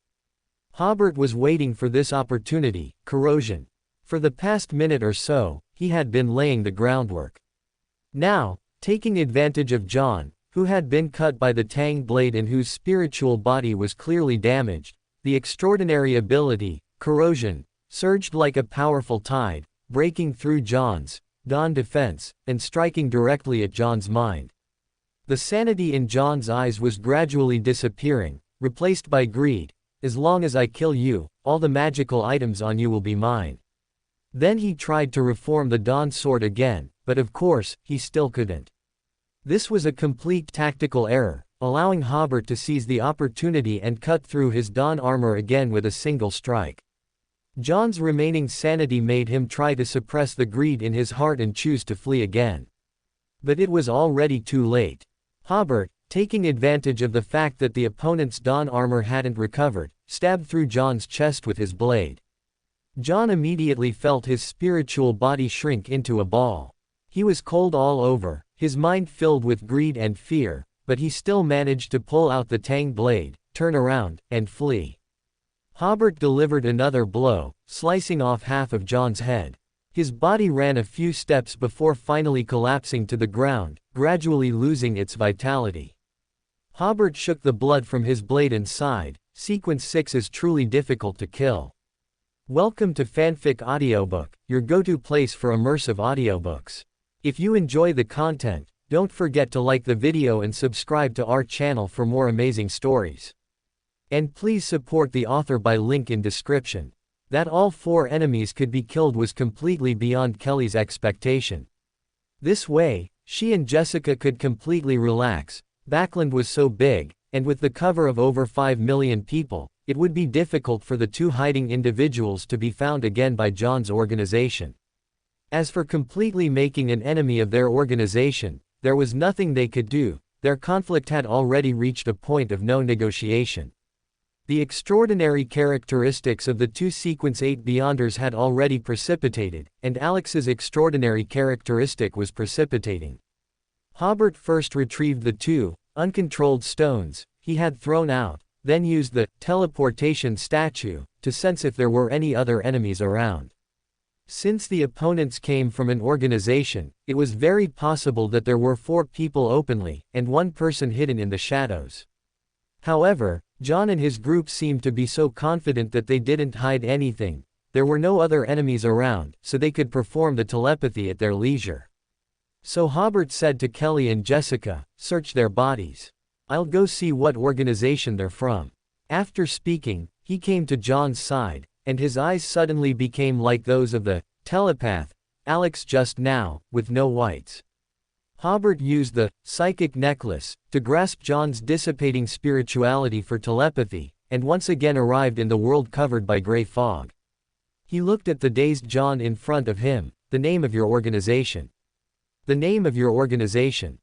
Hobert was waiting for this opportunity, corrosion. For the past minute or so, he had been laying the groundwork. Now, taking advantage of John, who had been cut by the tang blade and whose spiritual body was clearly damaged, the extraordinary ability, corrosion, surged like a powerful tide, breaking through John's dawn defense, and striking directly at John's mind. The sanity in John's eyes was gradually disappearing, replaced by greed. "As long as I kill you, all the magical items on you will be mine." Then he tried to reform the Dawn Sword again, but of course, he still couldn't. This was a complete tactical error, allowing Hobert to seize the opportunity and cut through his Dawn armor again with a single strike. John's remaining sanity made him try to suppress the greed in his heart and choose to flee again. But it was already too late. Hobert, taking advantage of the fact that the opponent's Dawn armor hadn't recovered, stabbed through John's chest with his blade. John immediately felt his spiritual body shrink into a ball. He was cold all over, his mind filled with greed and fear, but he still managed to pull out the tang blade, turn around, and flee. Hobert delivered another blow, slicing off half of John's head. His body ran a few steps before finally collapsing to the ground, gradually losing its vitality. Hobert shook the blood from his blade and sighed. Sequence 6 is truly difficult to kill. Welcome to Fanfic Audiobook, your go-to place for immersive audiobooks. If you enjoy the content, don't forget to like the video and subscribe to our channel for more amazing stories. And please support the author by link in description. That all 4 enemies could be killed was completely beyond Kelly's expectation. This way, she and Jessica could completely relax. Backland was so big, and with the cover of over 5 million people, it would be difficult for the 2 hiding individuals to be found again by John's organization. As for completely making an enemy of their organization, there was nothing they could do. Their conflict had already reached a point of no negotiation. The extraordinary characteristics of the 2 Sequence 8 Beyonders had already precipitated, and Alex's extraordinary characteristic was precipitating. Hobert first retrieved the 2 uncontrolled stones he had thrown out, then used the teleportation statue to sense if there were any other enemies around. Since the opponents came from an organization, it was very possible that there were 4 people openly, and 1 person hidden in the shadows. However, John and his group seemed to be so confident that they didn't hide anything. There were no other enemies around, so they could perform the telepathy at their leisure. So Hobert said to Kelly and Jessica, "Search their bodies. I'll go see what organization they're from." After speaking, he came to John's side, and his eyes suddenly became like those of the telepath, Alex just now, with no whites. Hobert used the psychic necklace to grasp John's dissipating spirituality for telepathy, and once again arrived in the world covered by gray fog. He looked at the dazed John in front of him. The name of your organization. The name of your organization. ...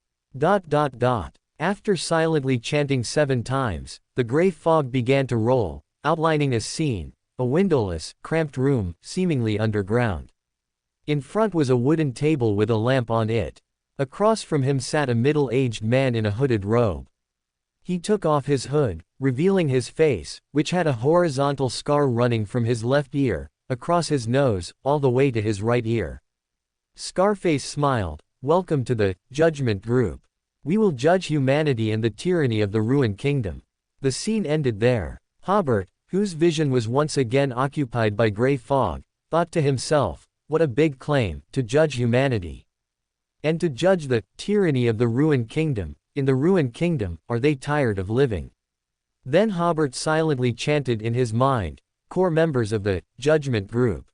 After silently chanting 7 times, the gray fog began to roll, outlining a scene, a windowless, cramped room, seemingly underground. In front was a wooden table with a lamp on it. Across from him sat a middle-aged man in a hooded robe. He took off his hood, revealing his face, which had a horizontal scar running from his left ear, across his nose, all the way to his right ear. Scarface smiled. Welcome to the Judgment Group. We will judge humanity and the tyranny of the ruined kingdom. The scene ended there. Hobert, whose vision was once again occupied by gray fog, thought to himself, what a big claim, to judge humanity. And to judge the tyranny of the ruined kingdom. In the ruined kingdom, are they tired of living? Then Hobert silently chanted in his mind, core members of the Judgment Group.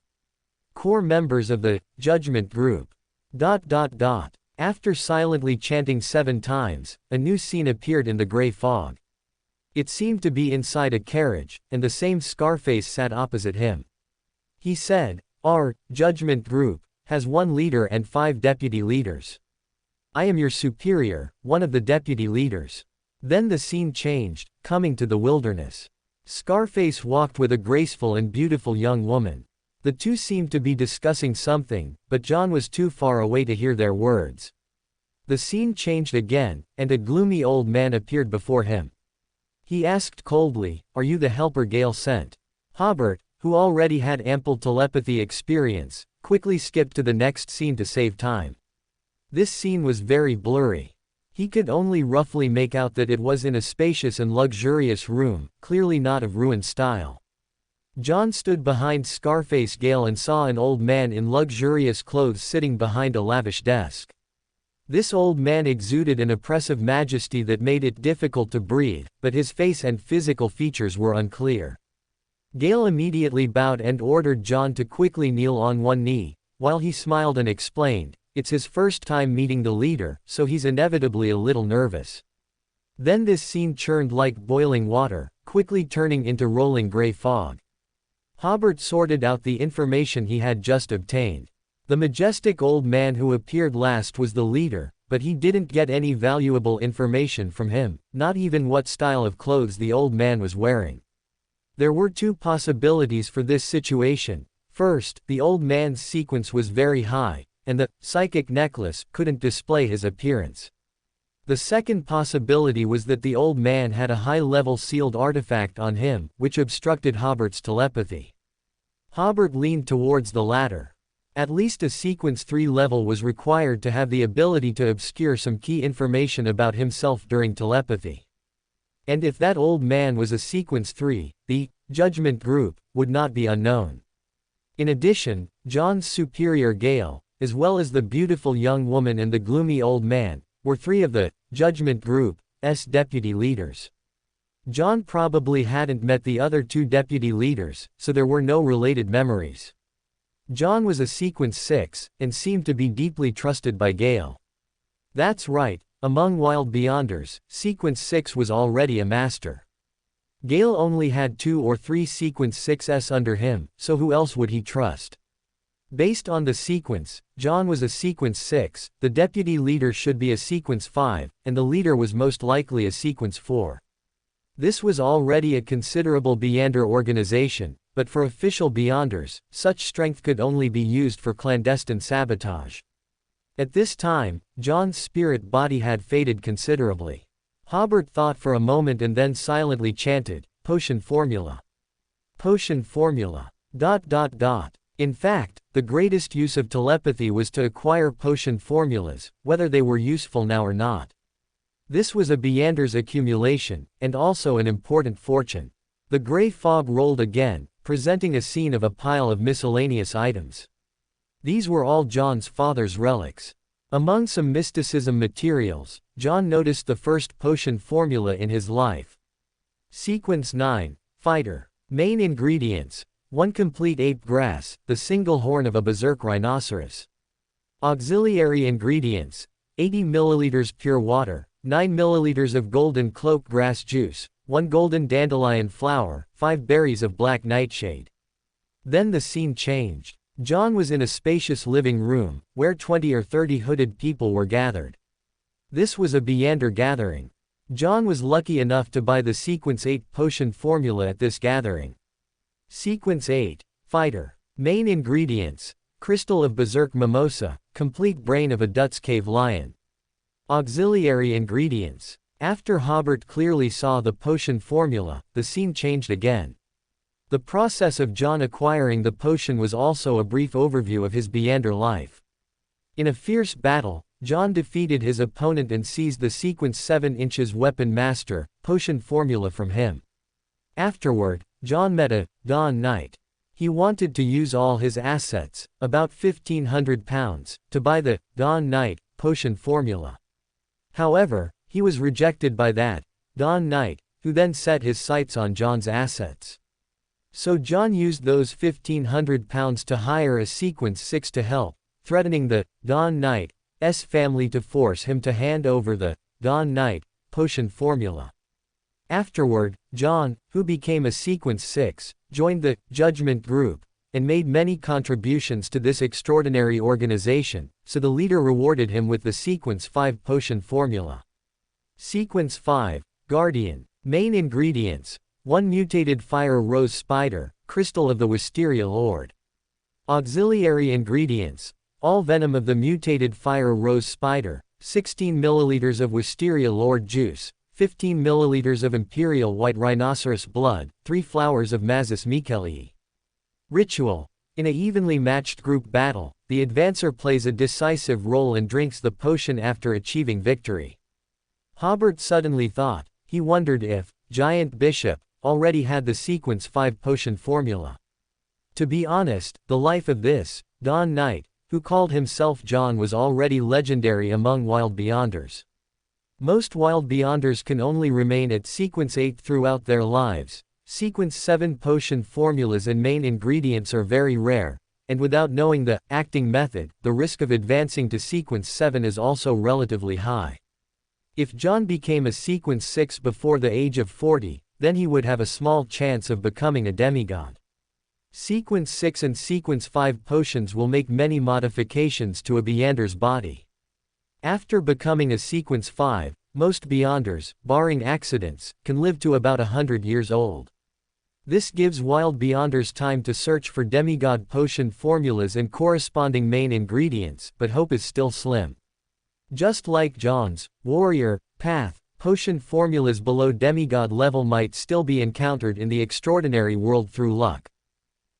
Core members of the Judgment Group. ... After silently chanting 7 times, a new scene appeared in the gray fog. It seemed to be inside a carriage, and the same Scarface sat opposite him. He said, our Judgment Group has 1 leader and 5 deputy leaders. I am your superior, one of the deputy leaders. Then the scene changed, coming to the wilderness. Scarface walked with a graceful and beautiful young woman. The two seemed to be discussing something, but John was too far away to hear their words. The scene changed again, and a gloomy old man appeared before him. He asked coldly, are you the helper Gale sent? Hobert, who already had ample telepathy experience, quickly skipped to the next scene to save time. This scene was very blurry. He could only roughly make out that it was in a spacious and luxurious room, clearly not of ruined style. John stood behind Scarface Gale and saw an old man in luxurious clothes sitting behind a lavish desk. This old man exuded an oppressive majesty that made it difficult to breathe, but his face and physical features were unclear. Gale immediately bowed and ordered John to quickly kneel on one knee, while he smiled and explained, it's his first time meeting the leader, so he's inevitably a little nervous. Then this scene churned like boiling water, quickly turning into rolling gray fog. Hobert sorted out the information he had just obtained. The majestic old man who appeared last was the leader, but he didn't get any valuable information from him, not even what style of clothes the old man was wearing. There were 2 possibilities for this situation. First, the old man's sequence was very high, and the psychic necklace couldn't display his appearance. The second possibility was that the old man had a high-level sealed artifact on him, which obstructed Hobert's telepathy. Hobert leaned towards the latter. At least a sequence 3 level was required to have the ability to obscure some key information about himself during telepathy. And if that old man was a sequence 3, the Judgment Group would not be unknown. In addition, John's superior Gale, as well as the beautiful young woman and the gloomy old man, were 3 of the Judgment Group's deputy leaders. John probably hadn't met the other 2 deputy leaders, so there were no related memories. John was a sequence 6, and seemed to be deeply trusted by Gale. That's right, among Wild Beyonders, sequence 6 was already a master. Gale only had 2 or 3 sequence 6s under him, so who else would he trust? Based on the sequence, John was a sequence 6, the deputy leader should be a sequence 5, and the leader was most likely a sequence 4. This was already a considerable Beyonder organization, but for official Beyonders, such strength could only be used for clandestine sabotage. At this time, John's spirit body had faded considerably. Hobert thought for a moment and then silently chanted, "Potion formula. Potion formula. ... In fact, the greatest use of telepathy was to acquire potion formulas, whether they were useful now or not. This was a Beyonder's accumulation, and also an important fortune. The gray fog rolled again, presenting a scene of a pile of miscellaneous items. These were all John's father's relics. Among some mysticism materials, John noticed the first potion formula in his life. Sequence 9, Fighter. Main ingredients: 1 complete ape grass, the single horn of a berserk rhinoceros. Auxiliary ingredients: 80 ml pure water, 9 ml of golden cloak grass juice, 1 golden dandelion flower, 5 berries of black nightshade. Then the scene changed. John was in a spacious living room, where 20 or 30 hooded people were gathered. This was a Beander gathering. John was lucky enough to buy the Sequence 8 potion formula at this gathering. Sequence 8. Fighter. Main ingredients: crystal of berserk mimosa, complete brain of a Dutz cave lion. Auxiliary ingredients. After Hobert clearly saw the potion formula, the scene changed again. The process of John acquiring the potion was also a brief overview of his Beander life. In a fierce battle, John defeated his opponent and seized the Sequence 7 inches weapon master potion formula from him. Afterward, John met a Dawn Knight. He wanted to use all his assets, about £1,500, to buy the Dawn Knight potion formula. However, he was rejected by that Dawn Knight, who then set his sights on John's assets. So John used those £1,500 to hire a Sequence 6 to help, threatening the Dawn Knight's family to force him to hand over the Dawn Knight potion formula. Afterward, John, who became a Sequence 6, joined the Judgment Group, and made many contributions to this extraordinary organization, so the leader rewarded him with the Sequence 5 potion formula. Sequence 5, Guardian. Main ingredients: 1 mutated fire rose spider, crystal of the Wisteria Lord. Auxiliary ingredients: all venom of the mutated fire rose spider, 16 ml of Wisteria Lord juice, 15 ml of imperial white rhinoceros blood, 3 flowers of Mazis Michelii. Ritual. In a evenly matched group battle, the advancer plays a decisive role and drinks the potion after achieving victory. Hobert suddenly thought, he wondered if Giant Bishop already had the Sequence 5 potion formula. To be honest, the life of this Dawn Knight, who called himself John, was already legendary among Wild Beyonders. Most Wild Beyonders can only remain at Sequence 8 throughout their lives. Sequence 7 potion formulas and main ingredients are very rare, and without knowing the acting method, the risk of advancing to Sequence 7 is also relatively high. If John became a Sequence 6 before the age of 40, then he would have a small chance of becoming a demigod. Sequence 6 and Sequence 5 potions will make many modifications to a Beander's body. After becoming a Sequence 5, most Beyonders, barring accidents, can live to about 100 years old. This gives Wild Beyonders time to search for demigod potion formulas and corresponding main ingredients, but hope is still slim. Just like John's warrior path, potion formulas below demigod level might still be encountered in the extraordinary world through luck.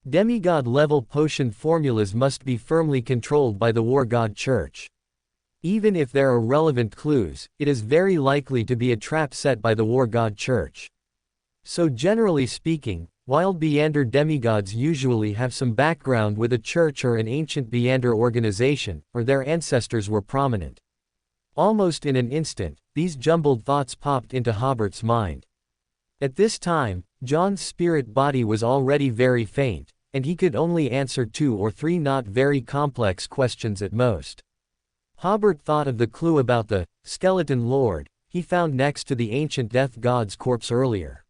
Demigod level potion formulas must be firmly controlled by the War God Church. Even if there are relevant clues, it is very likely to be a trap set by the War God Church. So generally speaking, Wild Beander demigods usually have some background with a church or an ancient Beander organization, or their ancestors were prominent. Almost in an instant, these jumbled thoughts popped into Hobert's mind. At this time, John's spirit body was already very faint, and he could only answer 2 or 3 not very complex questions at most. Hobert thought of the clue about the skeleton lord he found next to the ancient death god's corpse earlier.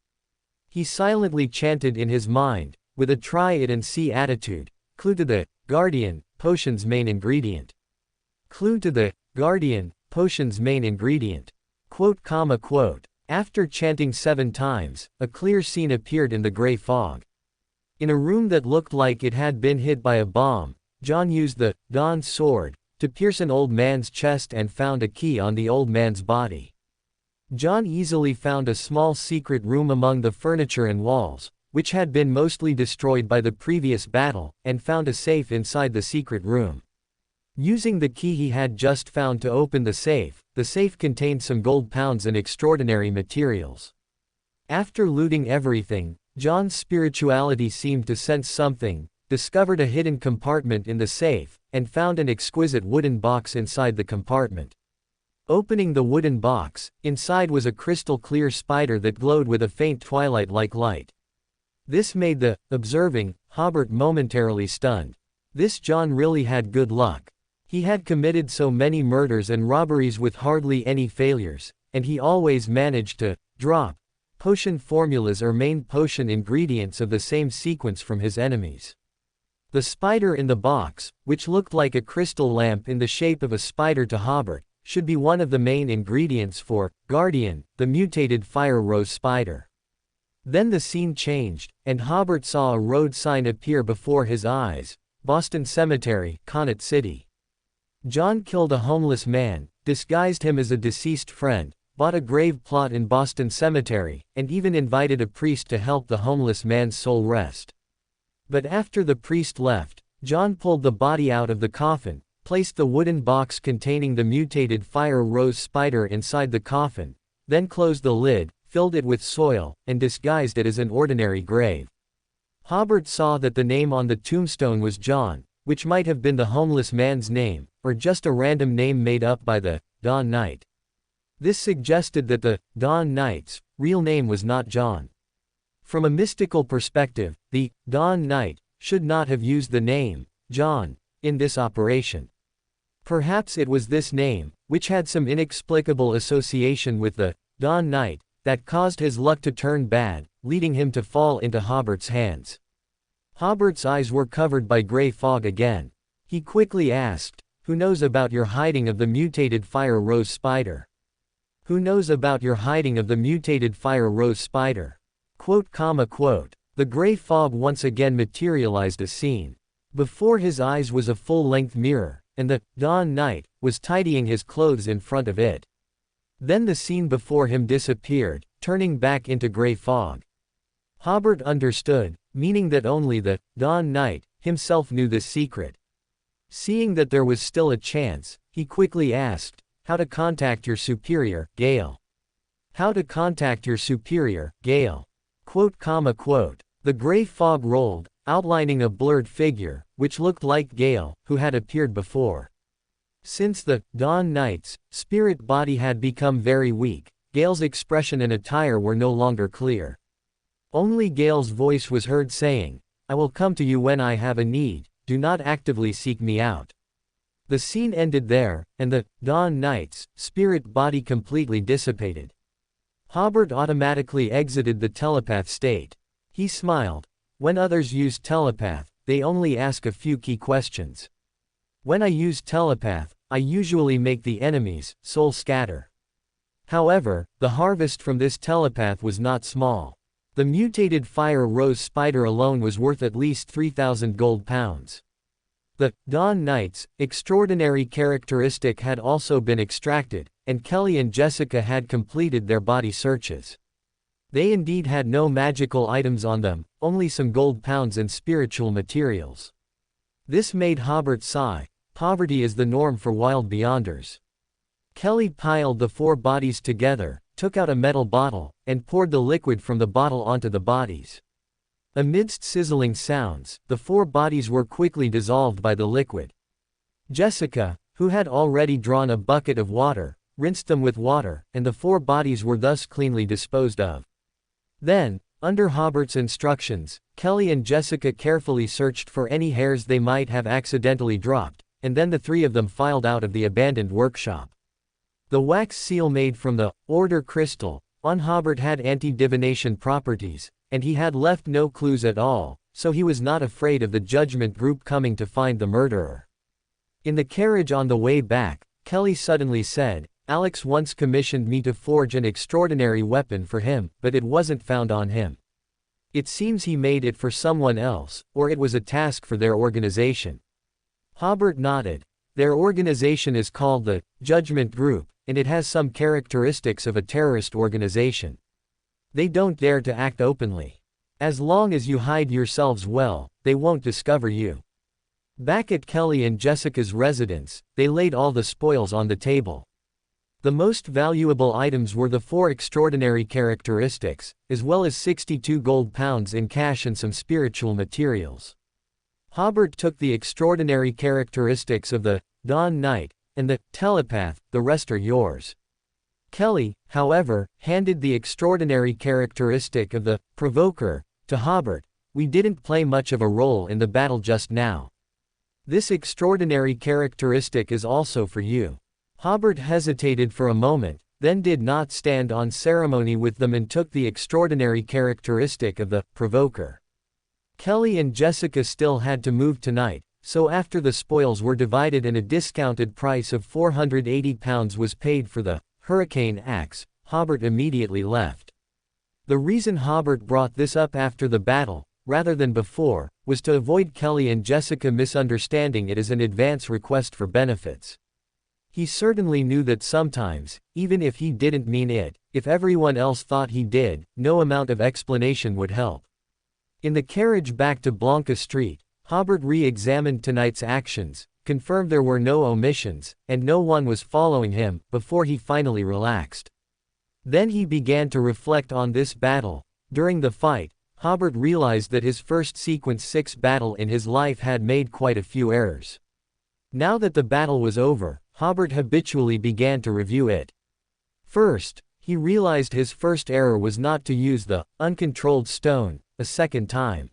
He silently chanted in his mind, with a try it and see attitude, clue to the guardian potion's main ingredient. Clue to the guardian potion's main ingredient. Quote, comma, quote. After chanting 7 times, a clear scene appeared in the gray fog. In a room that looked like it had been hit by a bomb, John used the Dawn sword to pierce an old man's chest and found a key on the old man's body. John easily found a small secret room among the furniture and walls, which had been mostly destroyed by the previous battle, and found a safe inside the secret room. Using the key he had just found to open the safe contained some gold pounds and extraordinary materials. After looting everything, John's spirituality seemed to sense something, discovered a hidden compartment in the safe, and found an exquisite wooden box inside the compartment. Opening the wooden box, inside was a crystal clear spider that glowed with a faint twilight-like light. This made the observing Hobert momentarily stunned. This John really had good luck. He had committed so many murders and robberies with hardly any failures, and he always managed to drop potion formulas or main potion ingredients of the same sequence from his enemies. The spider in the box, which looked like a crystal lamp in the shape of a spider to Hobert, should be one of the main ingredients for Guardian, the mutated fire rose spider. Then the scene changed, and Hobert saw a road sign appear before his eyes. Boston Cemetery, Connaught City. John killed a homeless man, disguised him as a deceased friend, bought a grave plot in Boston Cemetery, and even invited a priest to help the homeless man's soul rest. But after the priest left, John pulled the body out of the coffin, placed the wooden box containing the mutated fire rose spider inside the coffin, then closed the lid, filled it with soil, and disguised it as an ordinary grave. Hobert saw that the name on the tombstone was John, which might have been the homeless man's name, or just a random name made up by the Dawn Knight. This suggested that the Dawn Knight's real name was not John. From a mystical perspective, the Dawn Knight should not have used the name John in this operation. Perhaps it was this name, which had some inexplicable association with the Dawn Knight, that caused his luck to turn bad, leading him to fall into Hobert's hands. Hobert's eyes were covered by gray fog again. He quickly asked, "Who knows about your hiding of the mutated fire rose spider? Who knows about your hiding of the mutated fire rose spider?" The gray fog once again materialized a scene. Before his eyes was a full-length mirror, and the Dawn Knight was tidying his clothes in front of it. Then the scene before him disappeared, turning back into gray fog. Hobert understood, meaning that only the Dawn Knight himself knew this secret. Seeing that there was still a chance, he quickly asked, "How to contact your superior, Gale? How to contact your superior, Gale?" The gray fog rolled, outlining a blurred figure, which looked like Gale, who had appeared before. Since the Dawn Knight's spirit body had become very weak, Gale's expression and attire were no longer clear. Only Gale's voice was heard saying, "I will come to you when I have a need, do not actively seek me out." The scene ended there, and the Dawn Knight's spirit body completely dissipated. Hobert automatically exited the telepath state. He smiled. When others use telepath, they only ask a few key questions. When I use telepath, I usually make the enemy's soul scatter. However, the harvest from this telepath was not small. The mutated fire rose spider alone was worth at least 3,000 gold pounds. The Dawn Knight's extraordinary characteristic had also been extracted, and Kelly and Jessica had completed their body searches. They indeed had no magical items on them, only some gold pounds and spiritual materials. This made Hobert sigh. Poverty is the norm for wild beyonders. Kelly piled the 4 bodies together, took out a metal bottle, and poured the liquid from the bottle onto the bodies. Amidst sizzling sounds, the 4 bodies were quickly dissolved by the liquid. Jessica, who had already drawn a bucket of water, rinsed them with water, and the 4 bodies were thus cleanly disposed of. Then, under Hobert's instructions, Kelly and Jessica carefully searched for any hairs they might have accidentally dropped, and then the 3 of them filed out of the abandoned workshop. The wax seal made from the Order crystal on Hobert had anti-divination properties, and he had left no clues at all, so he was not afraid of the judgment group coming to find the murderer. In the carriage on the way back, Kelly suddenly said, "Alex once commissioned me to forge an extraordinary weapon for him, but it wasn't found on him. It seems he made it for someone else, or it was a task for their organization." Hobert nodded. Their organization is called the Judgment Group, and it has some characteristics of a terrorist organization. They don't dare to act openly. As long as you hide yourselves well, they won't discover you. Back at Kelly and Jessica's residence, they laid all the spoils on the table. The most valuable items were the 4 extraordinary characteristics, as well as 62 gold pounds in cash and some spiritual materials. Hobert took the extraordinary characteristics of the Dawn Knight and the telepath, the rest are yours. Kelly, however, handed the extraordinary characteristic of the provoker To Hobert, we didn't play much of a role in the battle just now. This extraordinary characteristic is also for you. Hobert hesitated for a moment, then did not stand on ceremony with them and took the extraordinary characteristic of the provoker. Kelly and Jessica still had to move tonight, so after the spoils were divided and a discounted price of £480 was paid for the hurricane axe, Hobert immediately left. The reason Hobert brought this up after the battle, rather than before, was to avoid Kelly and Jessica misunderstanding it as an advance request for benefits. He certainly knew that sometimes, even if he didn't mean it, if everyone else thought he did, no amount of explanation would help. In the carriage back to Blanca Street, Hobert re-examined tonight's actions, confirmed there were no omissions, and no one was following him, before he finally relaxed. Then he began to reflect on this battle. During the fight, Hobert realized that his first Sequence 6 battle in his life had made quite a few errors. Now that the battle was over, Hobert habitually began to review it. First, he realized his first error was not to use the uncontrolled stone a second time.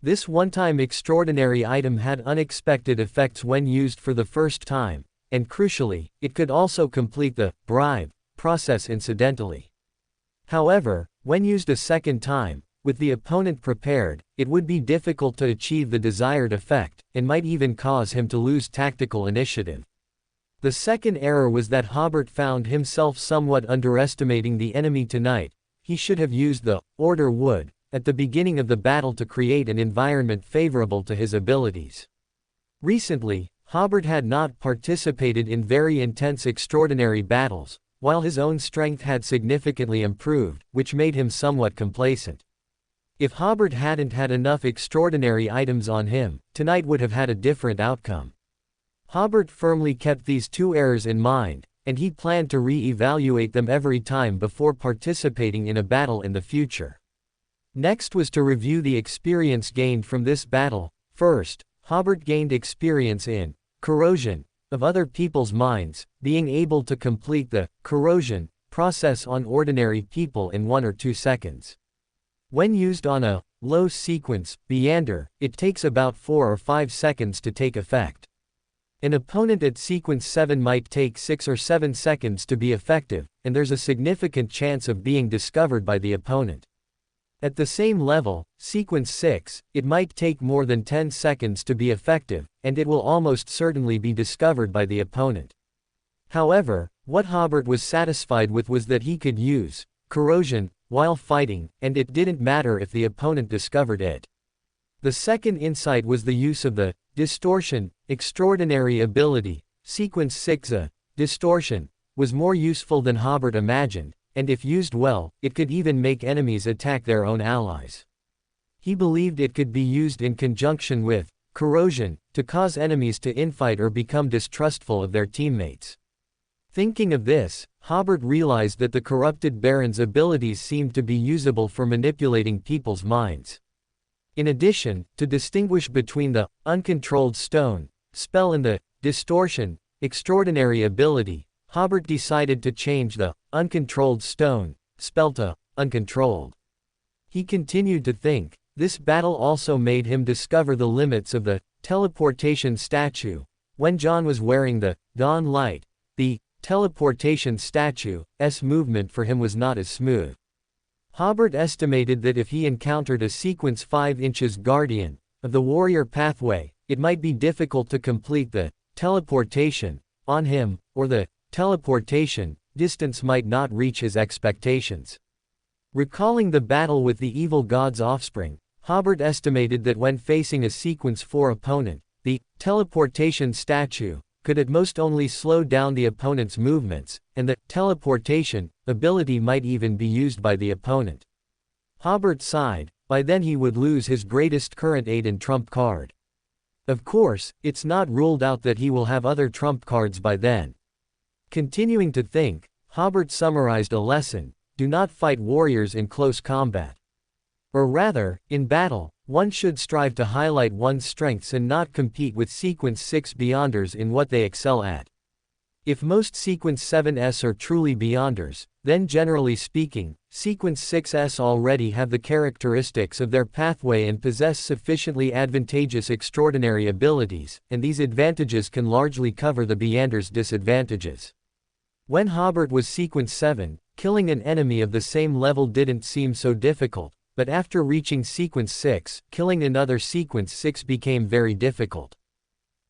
This one-time extraordinary item had unexpected effects when used for the first time, and crucially, it could also complete the bribe process incidentally. However, when used a second time, with the opponent prepared, it would be difficult to achieve the desired effect, and might even cause him to lose tactical initiative. The second error was that Hobert found himself somewhat underestimating the enemy tonight. He should have used the order wood at the beginning of the battle to create an environment favorable to his abilities. Recently, Hobert had not participated in very intense extraordinary battles, while his own strength had significantly improved, which made him somewhat complacent. If Hobert hadn't had enough extraordinary items on him, tonight would have had a different outcome. Hobert firmly kept these two errors in mind, and he planned to re-evaluate them every time before participating in a battle in the future. Next was to review the experience gained from this battle. First, Hobert gained experience in corrosion of other people's minds, being able to complete the corrosion process on ordinary people in 1 or 2 seconds. When used on a low sequence meander, it takes about 4 or 5 seconds to take effect. An opponent at sequence 7 might take 6 or 7 seconds to be effective, and there's a significant chance of being discovered by the opponent. At the same level, sequence 6, it might take more than 10 seconds to be effective, and it will almost certainly be discovered by the opponent. However, what Hobert was satisfied with was that he could use corrosion while fighting, and it didn't matter if the opponent discovered it. The second insight was the use of the distortion extraordinary ability. Sequence 6 distortion was more useful than Hobert imagined, and if used well, it could even make enemies attack their own allies. He believed it could be used in conjunction with corrosion to cause enemies to infight or become distrustful of their teammates. Thinking of this, Hobert realized that the corrupted Baron's abilities seemed to be usable for manipulating people's minds. In addition, to distinguish between the uncontrolled stone spell and the distortion extraordinary ability, Hobert decided to change the uncontrolled stone spell to uncontrolled. He continued to think. This battle also made him discover the limits of the teleportation statue. When John was wearing the dawn light, the teleportation statue's movement for him was not as smooth. Hobert estimated that if he encountered a sequence 5 inches guardian of the warrior pathway, it might be difficult to complete the teleportation on him, or the teleportation distance might not reach his expectations. Recalling the battle with the evil god's offspring, Hobert estimated that when facing a sequence 4 opponent, the teleportation statue could at most only slow down the opponent's movements, and the teleportation ability might even be used by the opponent. Hobert sighed. By then he would lose his greatest current 8 and trump card. Of course, it's not ruled out that he will have other trump cards by then. Continuing to think, Hobert summarized a lesson: do not fight warriors in close combat. Or rather, in battle, one should strive to highlight one's strengths and not compete with Sequence 6 Beyonders in what they excel at. If most Sequence 7s are truly Beyonders, Then generally speaking, Sequence 6s already have the characteristics of their pathway and possess sufficiently advantageous extraordinary abilities, and these advantages can largely cover the Beander's disadvantages. When Hobert was Sequence 7, killing an enemy of the same level didn't seem so difficult, but after reaching Sequence 6, killing another Sequence 6 became very difficult.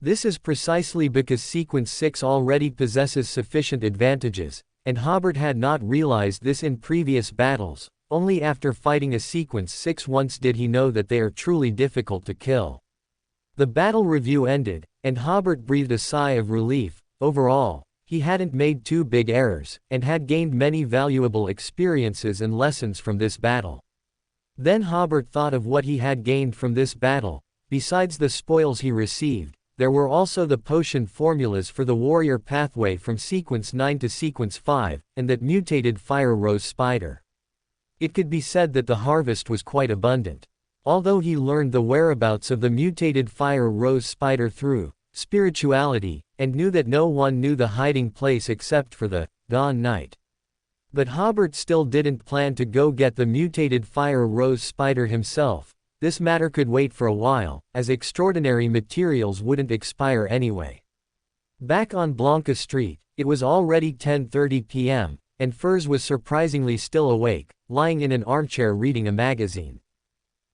This is precisely because Sequence 6 already possesses sufficient advantages, and Hobert had not realized this in previous battles. Only after fighting a Sequence 6 once did he know that they are truly difficult to kill. The battle review ended, and Hobert breathed a sigh of relief. Overall, he hadn't made two big errors, and had gained many valuable experiences and lessons from this battle. Then Hobert thought of what he had gained from this battle. Besides the spoils he received, there were also the potion formulas for the warrior pathway from Sequence 9 to Sequence 5, and that mutated fire rose spider. It could be said that the harvest was quite abundant. Although he learned the whereabouts of the mutated fire rose spider through spirituality, and knew that no one knew the hiding place except for the Dawn Knight. But Hobert still didn't plan to go get the mutated fire rose spider himself. This matter could wait for a while, as extraordinary materials wouldn't expire anyway. Back on Blanca Street, it was already 10:30 p.m., and Furs was surprisingly still awake, lying in an armchair reading a magazine.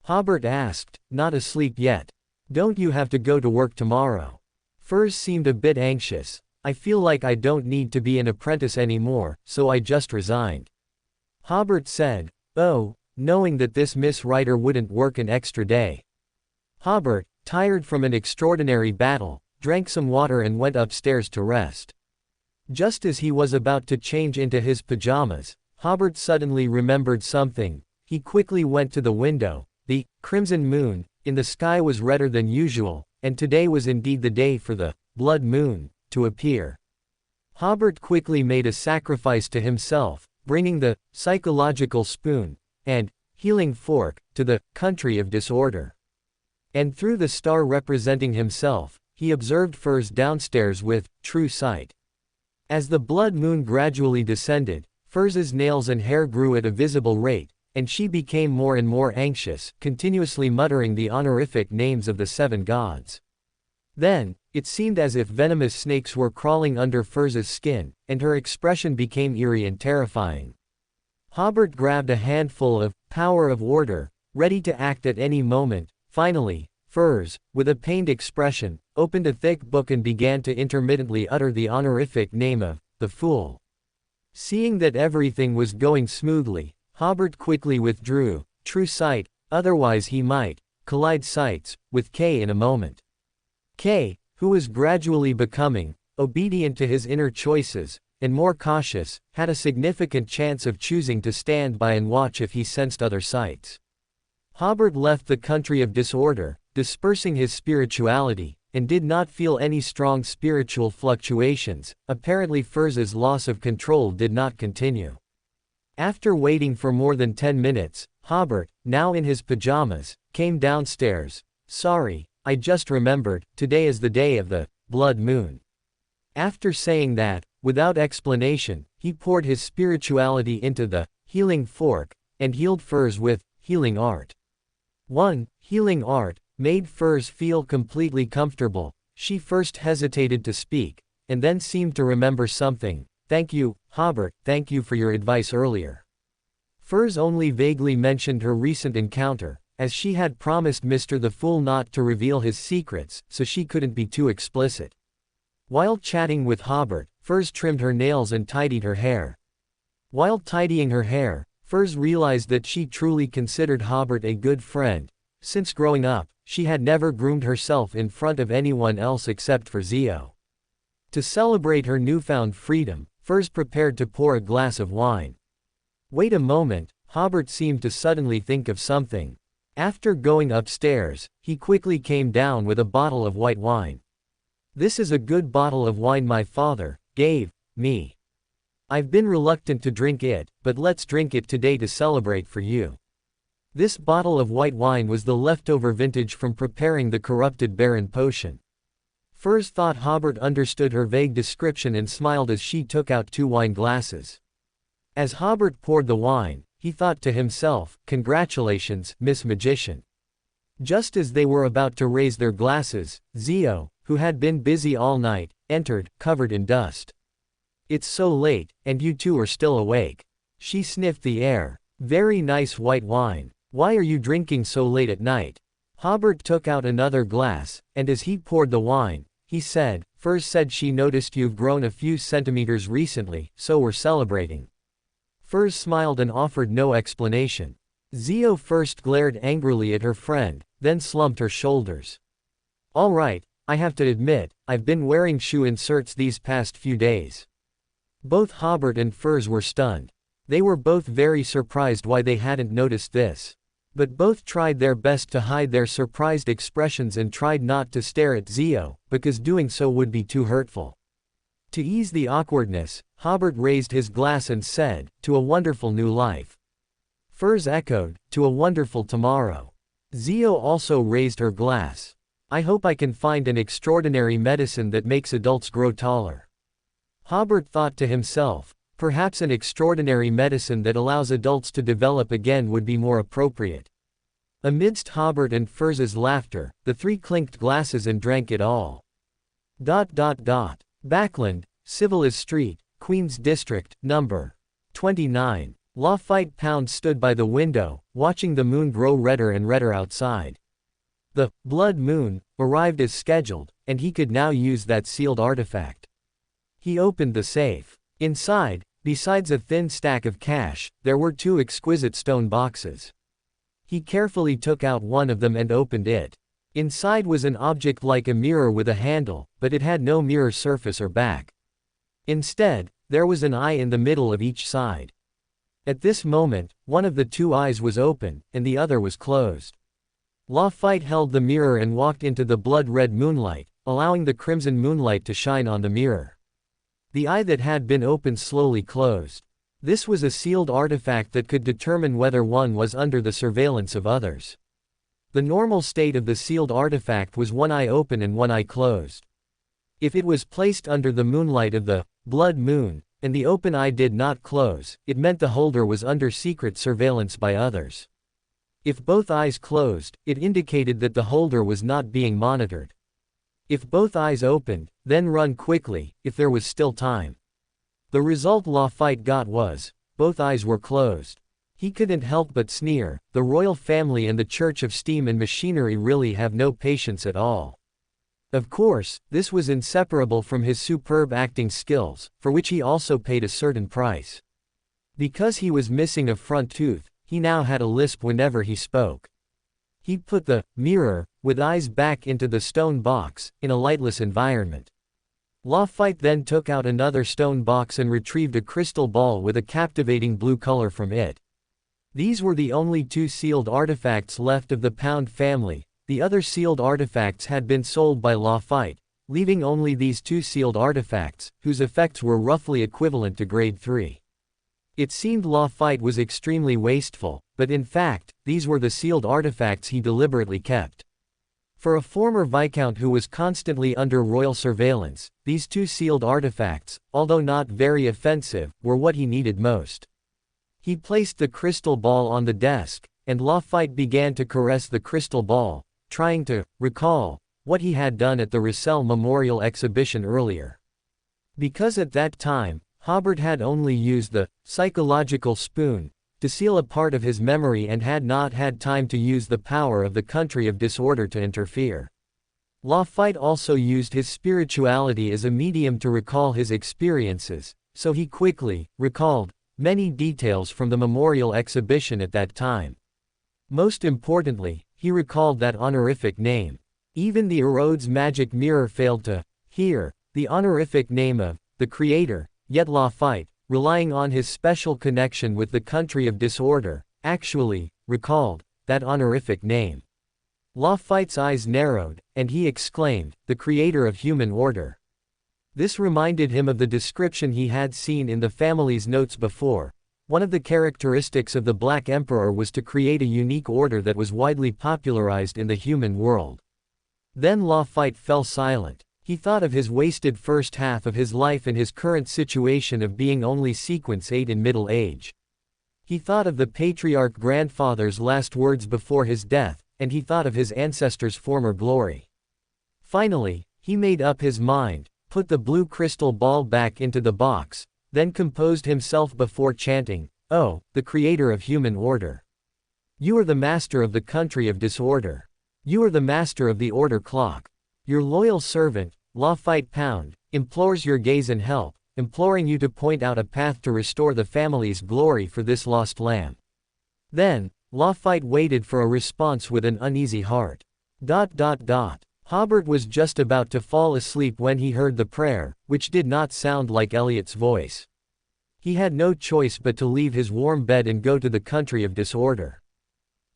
Hobert asked, "Not asleep yet? Don't you have to go to work tomorrow?" Furs seemed a bit anxious. "I feel like I don't need to be an apprentice anymore, so I just resigned." Hobert said, "Oh," knowing that this Miss Writer wouldn't work an extra day. Hobert, tired from an extraordinary battle, drank some water and went upstairs to rest. Just as he was about to change into his pajamas, Hobert suddenly remembered something. He quickly went to the window. The crimson moon in the sky was redder than usual, and today was indeed the day for the blood moon to appear. Hobert quickly made a sacrifice to himself, bringing the psychological spoon and healing fork to the country of disorder. And through the star representing himself, he observed Furs downstairs with true sight. As the blood moon gradually descended, Furs's nails and hair grew at a visible rate, and she became more and more anxious, continuously muttering the honorific names of the 7 gods. Then, it seemed as if venomous snakes were crawling under Furs's skin, and her expression became eerie and terrifying. Hobert grabbed a handful of power of order, ready to act at any moment. Finally, Furs, with a pained expression, opened a thick book and began to intermittently utter the honorific name of the Fool. Seeing that everything was going smoothly, Hobert quickly withdrew. True sight, otherwise he might collide sights with K in a moment. K, who was gradually becoming obedient to his inner choices, and more cautious, had a significant chance of choosing to stand by and watch if he sensed other sights. Hobert left the country of disorder, dispersing his spirituality, and did not feel any strong spiritual fluctuations. Apparently Furs's loss of control did not continue. After waiting for more than 10 minutes, Hobert, now in his pajamas, came downstairs. "Sorry, I just remembered, today is the day of the blood moon." After saying that, without explanation, he poured his spirituality into the healing fork, and healed Furs with healing art. Healing art made Furs feel completely comfortable. She first hesitated to speak, and then seemed to remember something. "Thank you, Hobert, thank you for your advice earlier." Furs only vaguely mentioned her recent encounter, as she had promised Mr. the Fool not to reveal his secrets, so she couldn't be too explicit. While chatting with Hobert, Furs trimmed her nails and tidied her hair. While tidying her hair, Furs realized that she truly considered Hobert a good friend. Since growing up, she had never groomed herself in front of anyone else except for Zio. To celebrate her newfound freedom, Furs prepared to pour a glass of wine. "Wait a moment," Hobert seemed to suddenly think of something. After going upstairs, he quickly came down with a bottle of white wine. "This is a good bottle of wine my father gave me. I've been reluctant to drink it, but let's drink it today to celebrate for you." This bottle of white wine was the leftover vintage from preparing the corrupted Baron potion. Furs thought Hobert understood her vague description and smiled as she took out 2 wine glasses. As Hobert poured the wine, he thought to himself, "Congratulations, Miss Magician." Just as they were about to raise their glasses, Zio, who had been busy all night, entered, covered in dust. "It's so late, and you two are still awake." She sniffed the air. "Very nice white wine. Why are you drinking so late at night?" Hobert took out another glass, and as he poured the wine, he said, "Furs said she noticed you've grown a few centimeters recently, so we're celebrating." Furs smiled and offered no explanation. Zio first glared angrily at her friend, then slumped her shoulders. "All right, I have to admit, I've been wearing shoe inserts these past few days." Both Hobert and Furs were stunned. They were both very surprised why they hadn't noticed this. But both tried their best to hide their surprised expressions and tried not to stare at Zio, because doing so would be too hurtful. To ease the awkwardness, Hobert raised his glass and said, "To a wonderful new life." Furs echoed, "To a wonderful tomorrow." Zio also raised her glass. "I hope I can find an extraordinary medicine that makes adults grow taller." Hobert thought to himself, perhaps an extraordinary medicine that allows adults to develop again would be more appropriate. Amidst Hobert and Furs's laughter, the three clinked glasses and drank it all. Backland, Civilis Street, Queens District, No. 29. Lafayette Pound stood by the window, watching the moon grow redder and redder outside. The blood moon arrived as scheduled, and he could now use that sealed artifact. He opened the safe. Inside, besides a thin stack of cash, there were two exquisite stone boxes. He carefully took out one of them and opened it. Inside was an object like a mirror with a handle, but it had no mirror surface or back. Instead, there was an eye in the middle of each side. At this moment, one of the two eyes was open, and the other was closed. Lafayette held the mirror and walked into the blood-red moonlight, allowing the crimson moonlight to shine on the mirror. The eye that had been opened slowly closed. This was a sealed artifact that could determine whether one was under the surveillance of others. The normal state of the sealed artifact was one eye open and one eye closed. If it was placed under the moonlight of the blood moon, and the open eye did not close, it meant the holder was under secret surveillance by others. If both eyes closed, it indicated that the holder was not being monitored. If both eyes opened, then run quickly, if there was still time. The result Lafayette got was, both eyes were closed. He couldn't help but sneer, the royal family and the Church of Steam and Machinery really have no patience at all. Of course, this was inseparable from his superb acting skills, for which he also paid a certain price. Because he was missing a front tooth, he now had a lisp whenever he spoke. He put the mirror, with eyes back into the stone box, in a lightless environment. Lafayette then took out another stone box and retrieved a crystal ball with a captivating blue color from it. These were the only two sealed artifacts left of the Pound family. The other sealed artifacts had been sold by Lafayette, leaving only these two sealed artifacts, whose effects were roughly equivalent to grade 3. It seemed Lafayette was extremely wasteful, but in fact, these were the sealed artifacts he deliberately kept. For a former Viscount who was constantly under royal surveillance, these two sealed artifacts, although not very offensive, were what he needed most. He placed the crystal ball on the desk, and Lafayette began to caress the crystal ball, trying to recall what he had done at the Russell Memorial Exhibition earlier. Because at that time, Hobert had only used the psychological spoon to seal a part of his memory and had not had time to use the power of the country of disorder to interfere. Lafayette also used his spirituality as a medium to recall his experiences, so he quickly recalled many details from the memorial exhibition at that time. Most importantly, he recalled that honorific name. Even the Erode's magic mirror failed to hear the honorific name of the creator, yet Lafayette, relying on his special connection with the country of disorder, actually recalled that honorific name. Lafayette's eyes narrowed, and he exclaimed, "The creator of human order." This reminded him of the description he had seen in the family's notes before. One of the characteristics of the Black Emperor was to create a unique order that was widely popularized in the human world. Then Lafayette fell silent. He thought of his wasted first half of his life and his current situation of being only sequence 8 in middle age. He thought of the patriarch grandfather's last words before his death, and he thought of his ancestors' former glory. Finally, he made up his mind, put the blue crystal ball back into the box, then composed himself before chanting, "Oh, the creator of human order. You are the master of the country of disorder. You are the master of the order clock. Your loyal servant, LotM Pound, implores your gaze and help, imploring you to point out a path to restore the family's glory for this lost lamb." Then, LotM waited for a response with an uneasy heart. Hobert was just about to fall asleep when he heard the prayer, which did not sound like Eliot's voice. He had no choice but to leave his warm bed and go to the country of disorder.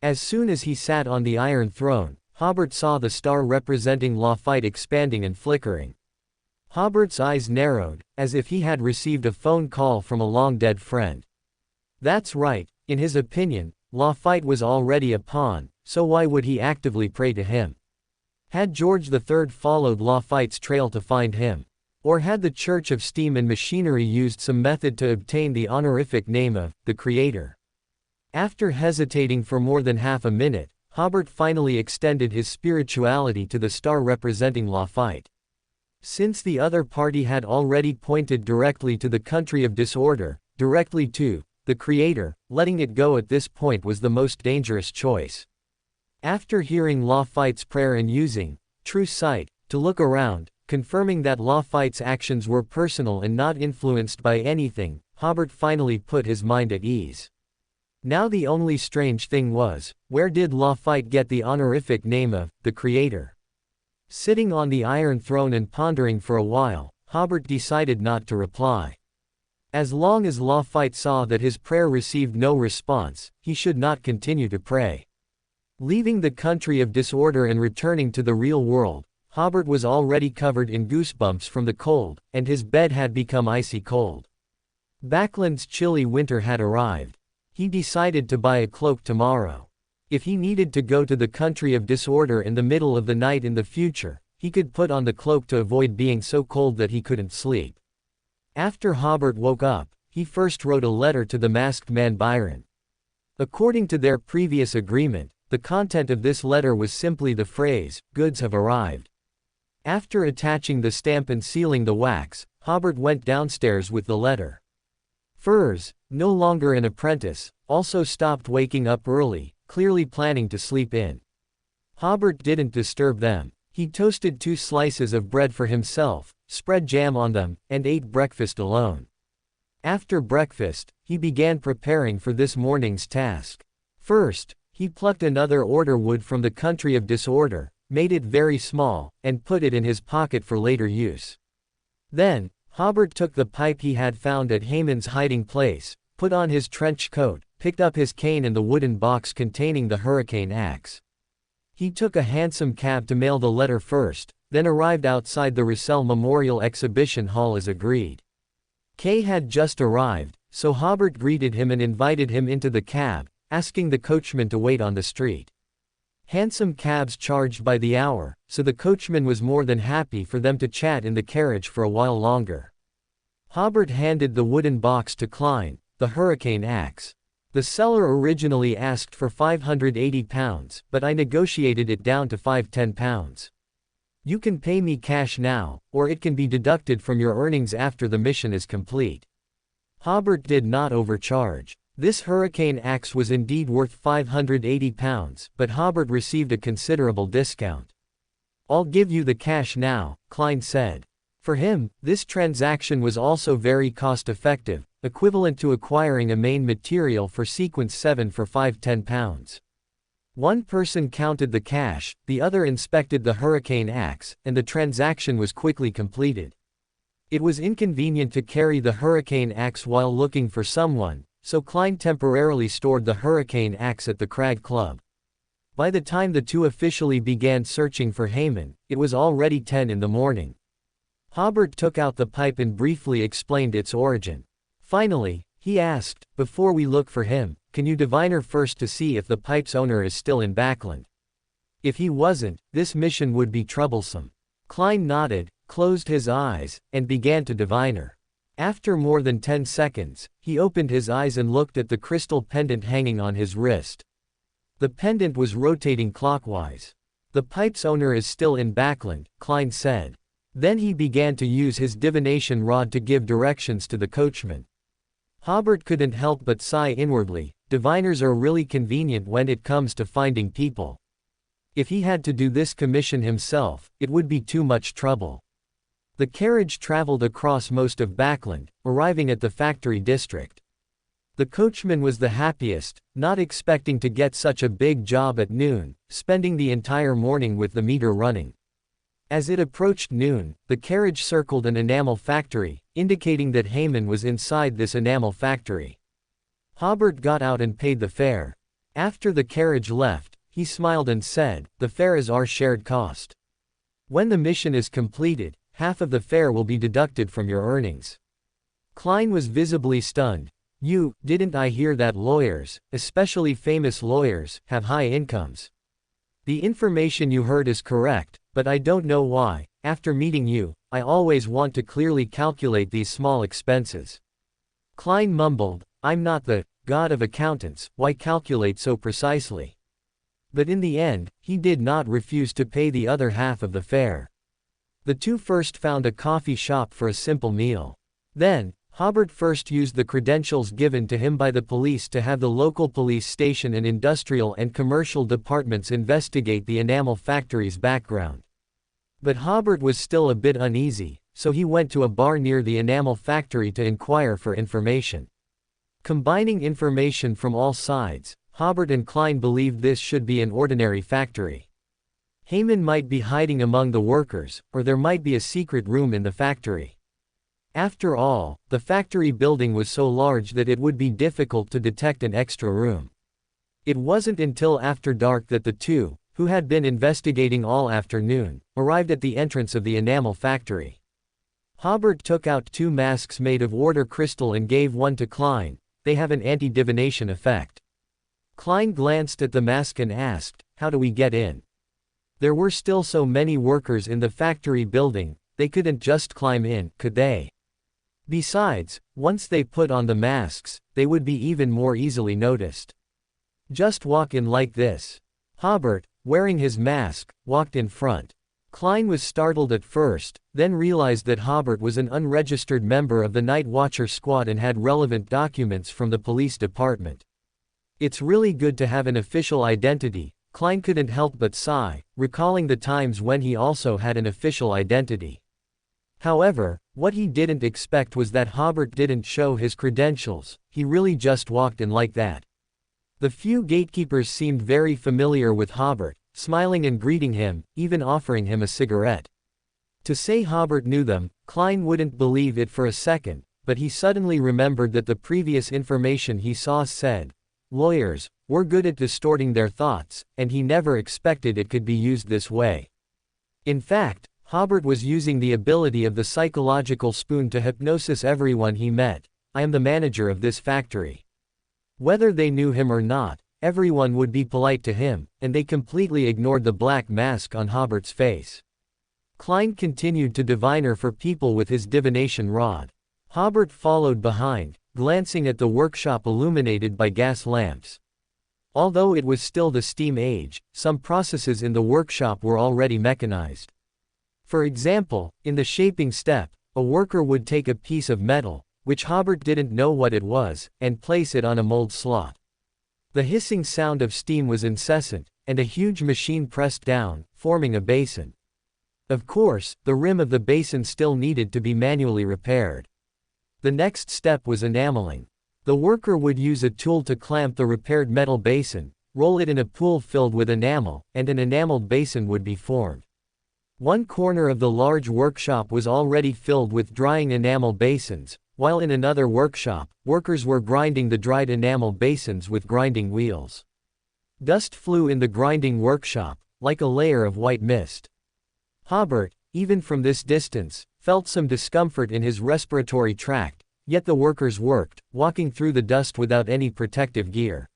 As soon as he sat on the Iron Throne, Hobert saw the star representing LotM expanding and flickering. Hobert's eyes narrowed, as if he had received a phone call from a long-dead friend. That's right, in his opinion, LotM was already a pawn, so why would he actively pray to him? Had George III followed LotM's trail to find him? Or had the Church of Steam and Machinery used some method to obtain the honorific name of the Creator? After hesitating for more than half a minute, Hobert finally extended his spirituality to the star representing LotM. Since the other party had already pointed directly to the country of disorder, directly to the Creator, letting it go at this point was the most dangerous choice. After hearing LotM's prayer and using true sight to look around, confirming that LotM's actions were personal and not influenced by anything, Hobert finally put his mind at ease. Now the only strange thing was, where did LotM get the honorific name of the Creator? Sitting on the Iron Throne and pondering for a while, Hobert decided not to reply. As long as LotM saw that his prayer received no response, he should not continue to pray. Leaving the country of disorder and returning to the real world, Hobert was already covered in goosebumps from the cold, and his bed had become icy cold. Backland's chilly winter had arrived. He decided to buy a cloak tomorrow. If he needed to go to the country of disorder in the middle of the night in the future, he could put on the cloak to avoid being so cold that he couldn't sleep. After Hobert woke up, he first wrote a letter to the masked man Byron. According to their previous agreement, the content of this letter was simply the phrase, "Goods have arrived." After attaching the stamp and sealing the wax, Hobert went downstairs with the letter. Furs, no longer an apprentice, also stopped waking up early, clearly planning to sleep in. Hobert didn't disturb them. He toasted 2 slices of bread for himself, spread jam on them, and ate breakfast alone. After breakfast, he began preparing for this morning's task. First, he plucked another order wood from the country of disorder, made it very small, and put it in his pocket for later use. Then, Hobert took the pipe he had found at Haman's hiding place, put on his trench coat, picked up his cane and the wooden box containing the hurricane axe. He took a hansom cab to mail the letter first, then arrived outside the Russell Memorial Exhibition Hall as agreed. Kay had just arrived, so Hobert greeted him and invited him into the cab, asking the coachman to wait on the street. Hansom cabs charged by the hour, so the coachman was more than happy for them to chat in the carriage for a while longer. Hobert handed the wooden box to Klein, the hurricane axe. The seller originally asked for £580, but I negotiated it down to £510. You can pay me cash now, or it can be deducted from your earnings after the mission is complete. Hobert did not overcharge. This hurricane axe was indeed worth £580, but Hobert received a considerable discount. I'll give you the cash now, Klein said. For him, this transaction was also very cost-effective, equivalent to acquiring a main material for Sequence 7 for £510. One person counted the cash, the other inspected the hurricane axe, and the transaction was quickly completed. It was inconvenient to carry the hurricane axe while looking for someone, so Klein temporarily stored the hurricane axe at the Crag Club. By the time the two officially began searching for Haman, it was already 10 in the morning. Hobert took out the pipe and briefly explained its origin. Finally, he asked, "Before we look for him, can you diviner first to see if the pipe's owner is still in Backland? If he wasn't, this mission would be troublesome." Klein nodded, closed his eyes, and began to diviner. After more than 10 seconds, he opened his eyes and looked at the crystal pendant hanging on his wrist. The pendant was rotating clockwise. The pipe's owner is still in Backland, Klein said. Then he began to use his divination rod to give directions to the coachman. Hobert couldn't help but sigh inwardly. Diviners are really convenient when it comes to finding people. If he had to do this commission himself, it would be too much trouble. The carriage traveled across most of Backland, arriving at the factory district. The coachman was the happiest, not expecting to get such a big job at noon, spending the entire morning with the meter running. As it approached noon, the carriage circled an enamel factory, indicating that Heyman was inside this enamel factory. Hobert got out and paid the fare. After the carriage left, he smiled and said, "The fare is our shared cost. When the mission is completed, half of the fare will be deducted from your earnings." Klein was visibly stunned. Didn't I hear that lawyers, especially famous lawyers, have high incomes? The information you heard is correct, but I don't know why. After meeting you, I always want to clearly calculate these small expenses." Klein mumbled, "I'm not the god of accountants, why calculate so precisely?" But in the end, he did not refuse to pay the other half of the fare. The two first found a coffee shop for a simple meal. Then, Hobert first used the credentials given to him by the police to have the local police station and industrial and commercial departments investigate the enamel factory's background. But Hobert was still a bit uneasy, so he went to a bar near the enamel factory to inquire for information. Combining information from all sides, Hobert and Klein believed this should be an ordinary factory. Heyman might be hiding among the workers, or there might be a secret room in the factory. After all, the factory building was so large that it would be difficult to detect an extra room. It wasn't until after dark that the two, who had been investigating all afternoon, arrived at the entrance of the enamel factory. Hobert took out 2 masks made of water crystal and gave one to Klein. They have an anti-divination effect. Klein glanced at the mask and asked, "How do we get in?" There were still so many workers in the factory building, they couldn't just climb in, could they? Besides, once they put on the masks, they would be even more easily noticed. "Just walk in like this." Hobert, wearing his mask, walked in front. Klein was startled at first, then realized that Hobert was an unregistered member of the Night Watcher squad and had relevant documents from the police department. It's really good to have an official identity. Klein couldn't help but sigh, recalling the times when he also had an official identity. However, what he didn't expect was that Hobert didn't show his credentials, he really just walked in like that. The few gatekeepers seemed very familiar with Hobert, smiling and greeting him, even offering him a cigarette. To say Hobert knew them, Klein wouldn't believe it for a second, but he suddenly remembered that the previous information he saw said, "Lawyers were good at distorting their thoughts," and he never expected it could be used this way. In fact, Hobert was using the ability of the psychological spoon to hypnosis everyone he met. "I am the manager of this factory." Whether they knew him or not, everyone would be polite to him, and they completely ignored the black mask on Hobert's face. Klein continued to diviner for people with his divination rod. Hobert followed behind, glancing at the workshop illuminated by gas lamps. Although it was still the steam age, some processes in the workshop were already mechanized. For example, in the shaping step, a worker would take a piece of metal, which Hobert didn't know what it was, and place it on a mold slot. The hissing sound of steam was incessant, and a huge machine pressed down, forming a basin. Of course, the rim of the basin still needed to be manually repaired. The next step was enameling. The worker would use a tool to clamp the repaired metal basin, roll it in a pool filled with enamel, and an enameled basin would be formed. One corner of the large workshop was already filled with drying enamel basins, while in another workshop, workers were grinding the dried enamel basins with grinding wheels. Dust flew in the grinding workshop, like a layer of white mist. Hobert, even from this distance, felt some discomfort in his respiratory tract, yet the workers worked, walking through the dust without any protective gear.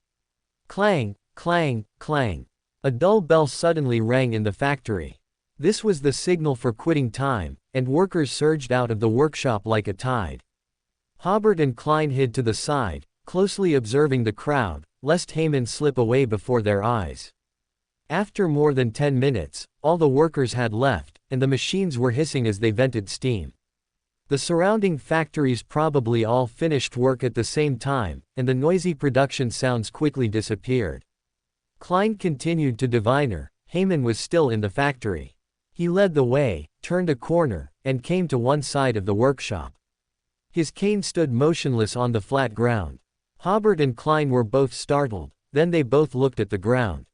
Clang, clang, clang. A dull bell suddenly rang in the factory. This was the signal for quitting time, and workers surged out of the workshop like a tide. Hobert and Klein hid to the side, closely observing the crowd, lest Haman slip away before their eyes. After more than 10 minutes, all the workers had left, and the machines were hissing as they vented steam. The surrounding factories probably all finished work at the same time, and the noisy production sounds quickly disappeared. Klein continued to diviner. Haman was still in the factory. He led the way, turned a corner, and came to one side of the workshop. His cane stood motionless on the flat ground. Hobert and Klein were both startled, then they both looked at the ground.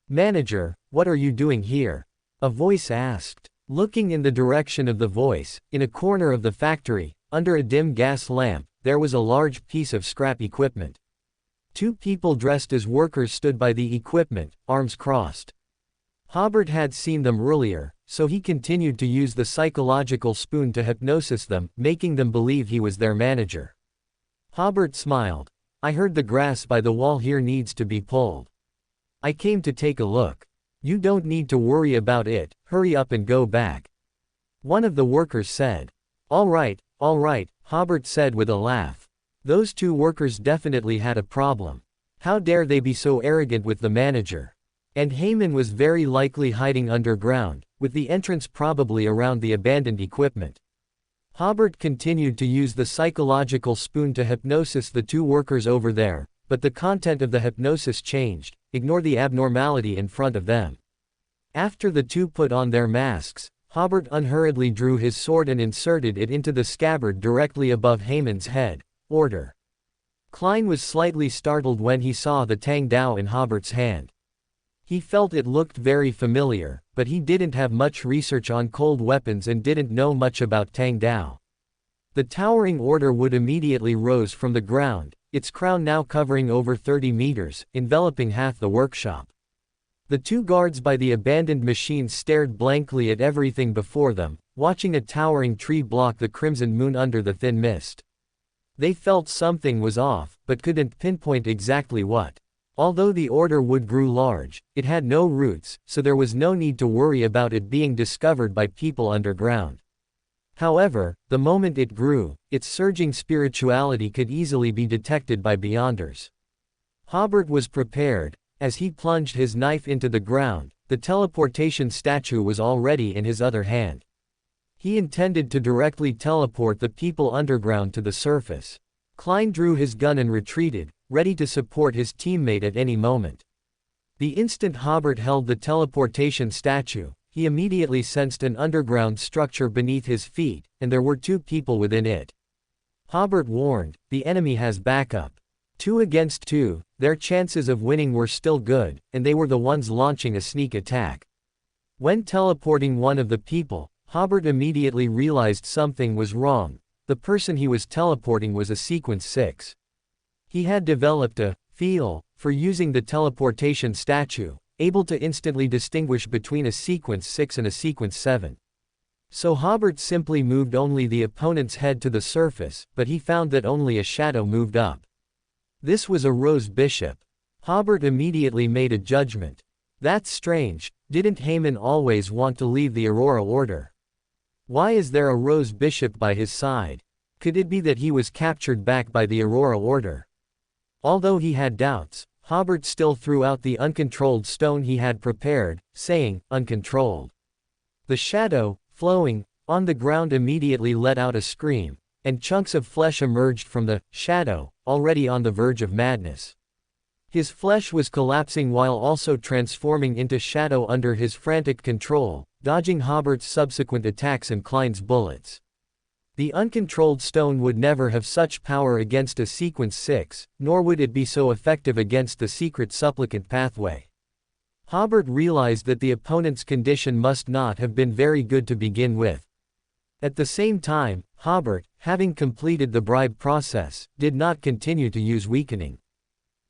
"Manager, what are you doing here?" a voice asked. Looking in the direction of the voice, in a corner of the factory, under a dim gas lamp, there was a large piece of scrap equipment. Two people dressed as workers stood by the equipment, arms crossed. Hobert had seen them earlier, so he continued to use the psychological spoon to hypnosis them, making them believe he was their manager. Hobert smiled. "I heard the grass by the wall here needs to be pulled. I came to take a look. You don't need to worry about it, hurry up and go back," one of the workers said. All right," Hobert said with a laugh. Those two workers definitely had a problem. How dare they be so arrogant with the manager? And Haman was very likely hiding underground, with the entrance probably around the abandoned equipment. Hobert continued to use the psychological spoon to hypnosis the two workers over there, but the content of the hypnosis changed. Ignore the abnormality in front of them. After the two put on their masks, Hobert unhurriedly drew his sword and inserted it into the scabbard directly above Haman's head. Order. Klein was slightly startled when he saw the Tang Dao in Hobert's hand. He felt it looked very familiar, but he didn't have much research on cold weapons and didn't know much about Tang Dao. The towering order wood immediately rose from the ground, its crown now covering over 30 meters, enveloping half the workshop. The two guards by the abandoned machines stared blankly at everything before them, watching a towering tree block the crimson moon under the thin mist. They felt something was off, but couldn't pinpoint exactly what. Although the order wood grew large, it had no roots, so there was no need to worry about it being discovered by people underground. However, the moment it grew, its surging spirituality could easily be detected by beyonders. Hobert was prepared. As he plunged his knife into the ground, the teleportation statue was already in his other hand. He intended to directly teleport the people underground to the surface. Klein drew his gun and retreated, ready to support his teammate at any moment. The instant Hobert held the teleportation statue, he immediately sensed an underground structure beneath his feet, and there were two people within it. Hobert warned, "The enemy has backup." 2 against 2, their chances of winning were still good, and they were the ones launching a sneak attack. When teleporting one of the people, Hobert immediately realized something was wrong. The person he was teleporting was a Sequence 6. He had developed a feel for using the teleportation statue, able to instantly distinguish between a Sequence 6 and a Sequence 7. So Hobert simply moved only the opponent's head to the surface, but he found that only a shadow moved up. This was a Rose Bishop. Hobert immediately made a judgment. That's strange, didn't Haman always want to leave the Aurora Order? Why is there a Rose Bishop by his side? Could it be that he was captured back by the Aurora Order? Although he had doubts, Hobert still threw out the uncontrolled stone he had prepared, saying, "Uncontrolled." The shadow, flowing, on the ground immediately let out a scream, and chunks of flesh emerged from the shadow, already on the verge of madness. His flesh was collapsing while also transforming into shadow under his frantic control, dodging Hobert's subsequent attacks and Klein's bullets. The uncontrolled stone would never have such power against a Sequence 6, nor would it be so effective against the secret supplicant pathway. Hobert realized that the opponent's condition must not have been very good to begin with. At the same time, Hobert, having completed the bribe process, did not continue to use weakening.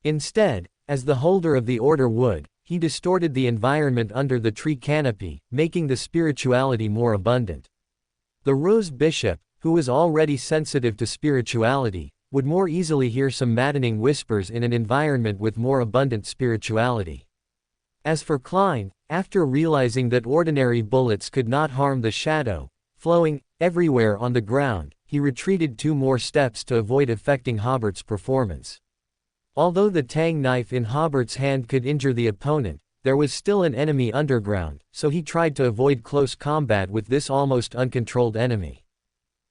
Instead, as the holder of the order would, he distorted the environment under the tree canopy, making the spirituality more abundant. The Rose Bishop, who was already sensitive to spirituality, would more easily hear some maddening whispers in an environment with more abundant spirituality. As for Klein, After realizing that ordinary bullets could not harm the shadow, flowing everywhere on the ground, he retreated 2 more steps to avoid affecting Hobert's performance. Although the tang knife in Hobert's hand could injure the opponent, there was still an enemy underground, so he tried to avoid close combat with this almost uncontrolled enemy.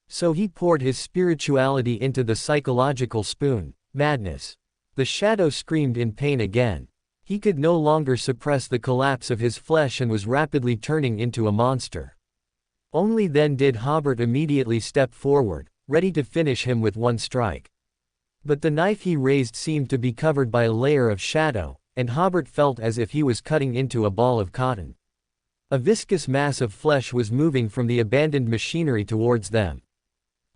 So he poured his spirituality into the psychological spoon, madness. The shadow screamed in pain again. He could no longer suppress the collapse of his flesh and was rapidly turning into a monster. Only then did Hobert immediately step forward, ready to finish him with 1 strike. But the knife he raised seemed to be covered by a layer of shadow, and Hobert felt as if he was cutting into a ball of cotton. A viscous mass of flesh was moving from the abandoned machinery towards them.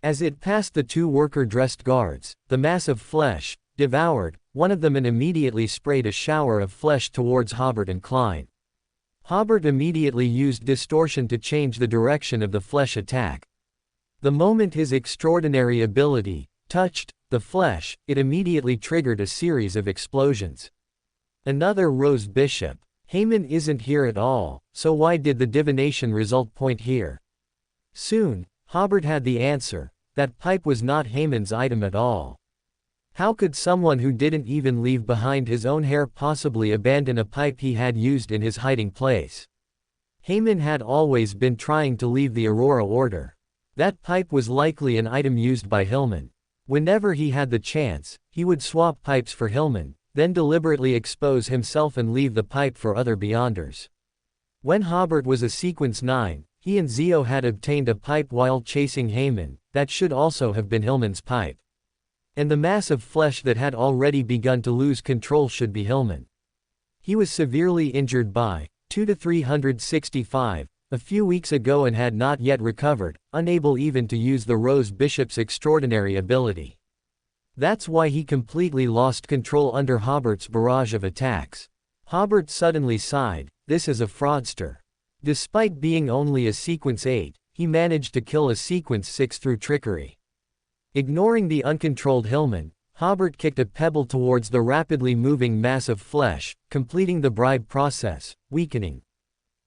As it passed the 2 worker-dressed guards, the mass of flesh devoured one of them and immediately sprayed a shower of flesh towards Hobert and Klein. Hobert immediately used distortion to change the direction of the flesh attack. The moment his extraordinary ability touched the flesh, it immediately triggered a series of explosions. Another rose bishop. Haman isn't here at all, so why did the divination result point here? Soon, Hobert had the answer. That pipe was not Haman's item at all. How could someone who didn't even leave behind his own hair possibly abandon a pipe he had used in his hiding place? Haman had always been trying to leave the Aurora Order. That pipe was likely an item used by Hillman. Whenever he had the chance, he would swap pipes for Hillman, then deliberately expose himself and leave the pipe for other Beyonders. When Hobert was a Sequence 9, he and Zio had obtained a pipe while chasing Haman, that should also have been Hillman's pipe. And the mass of flesh that had already begun to lose control should be Hillman. He was severely injured by 2-365 a few weeks ago and had not yet recovered, unable even to use the Rose Bishop's extraordinary ability. That's why he completely lost control under Hobert's barrage of attacks. Hobert suddenly sighed, this is a fraudster. Despite being only a Sequence 8, he managed to kill a Sequence 6 through trickery. Ignoring the uncontrolled Hillman, Hobert kicked a pebble towards the rapidly moving mass of flesh, completing the bribe process, weakening.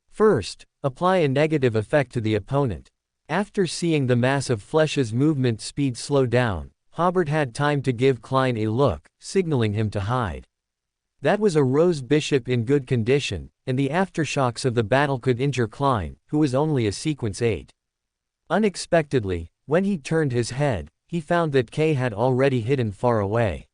First, apply a negative effect to the opponent. After seeing the mass of flesh's movement speed slow down, Hobert had time to give Klein a look, signaling him to hide. That was a Rose Bishop in good condition, and the aftershocks of the battle could injure Klein, who was only a Sequence 8. Unexpectedly, when he turned his head, he found that K had already hidden far away.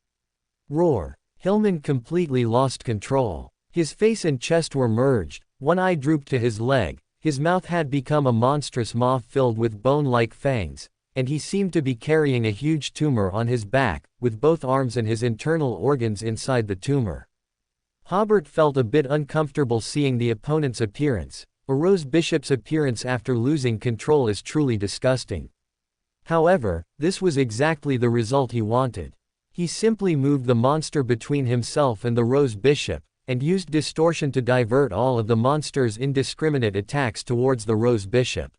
Roar! Hillman completely lost control. His face and chest were merged, one eye drooped to his leg, his mouth had become a monstrous maw filled with bone-like fangs, and he seemed to be carrying a huge tumor on his back, with both arms and his internal organs inside the tumor. Hobert felt a bit uncomfortable seeing the opponent's appearance. A Rose Bishop's appearance after losing control is truly disgusting. However, this was exactly the result he wanted. He simply moved the monster between himself and the Rose Bishop, and used distortion to divert all of the monster's indiscriminate attacks towards the Rose Bishop.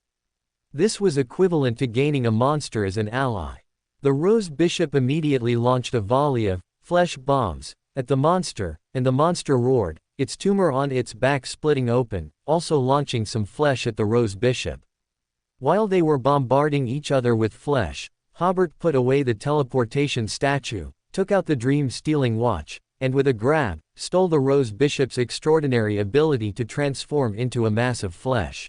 This was equivalent to gaining a monster as an ally. The Rose Bishop immediately launched a volley of flesh bombs at the monster, and the monster roared, its tumor on its back splitting open, also launching some flesh at the Rose Bishop. While they were bombarding each other with flesh, Hobert put away the teleportation statue, took out the dream-stealing watch, and with a grab, stole the Rose Bishop's extraordinary ability to transform into a mass of flesh.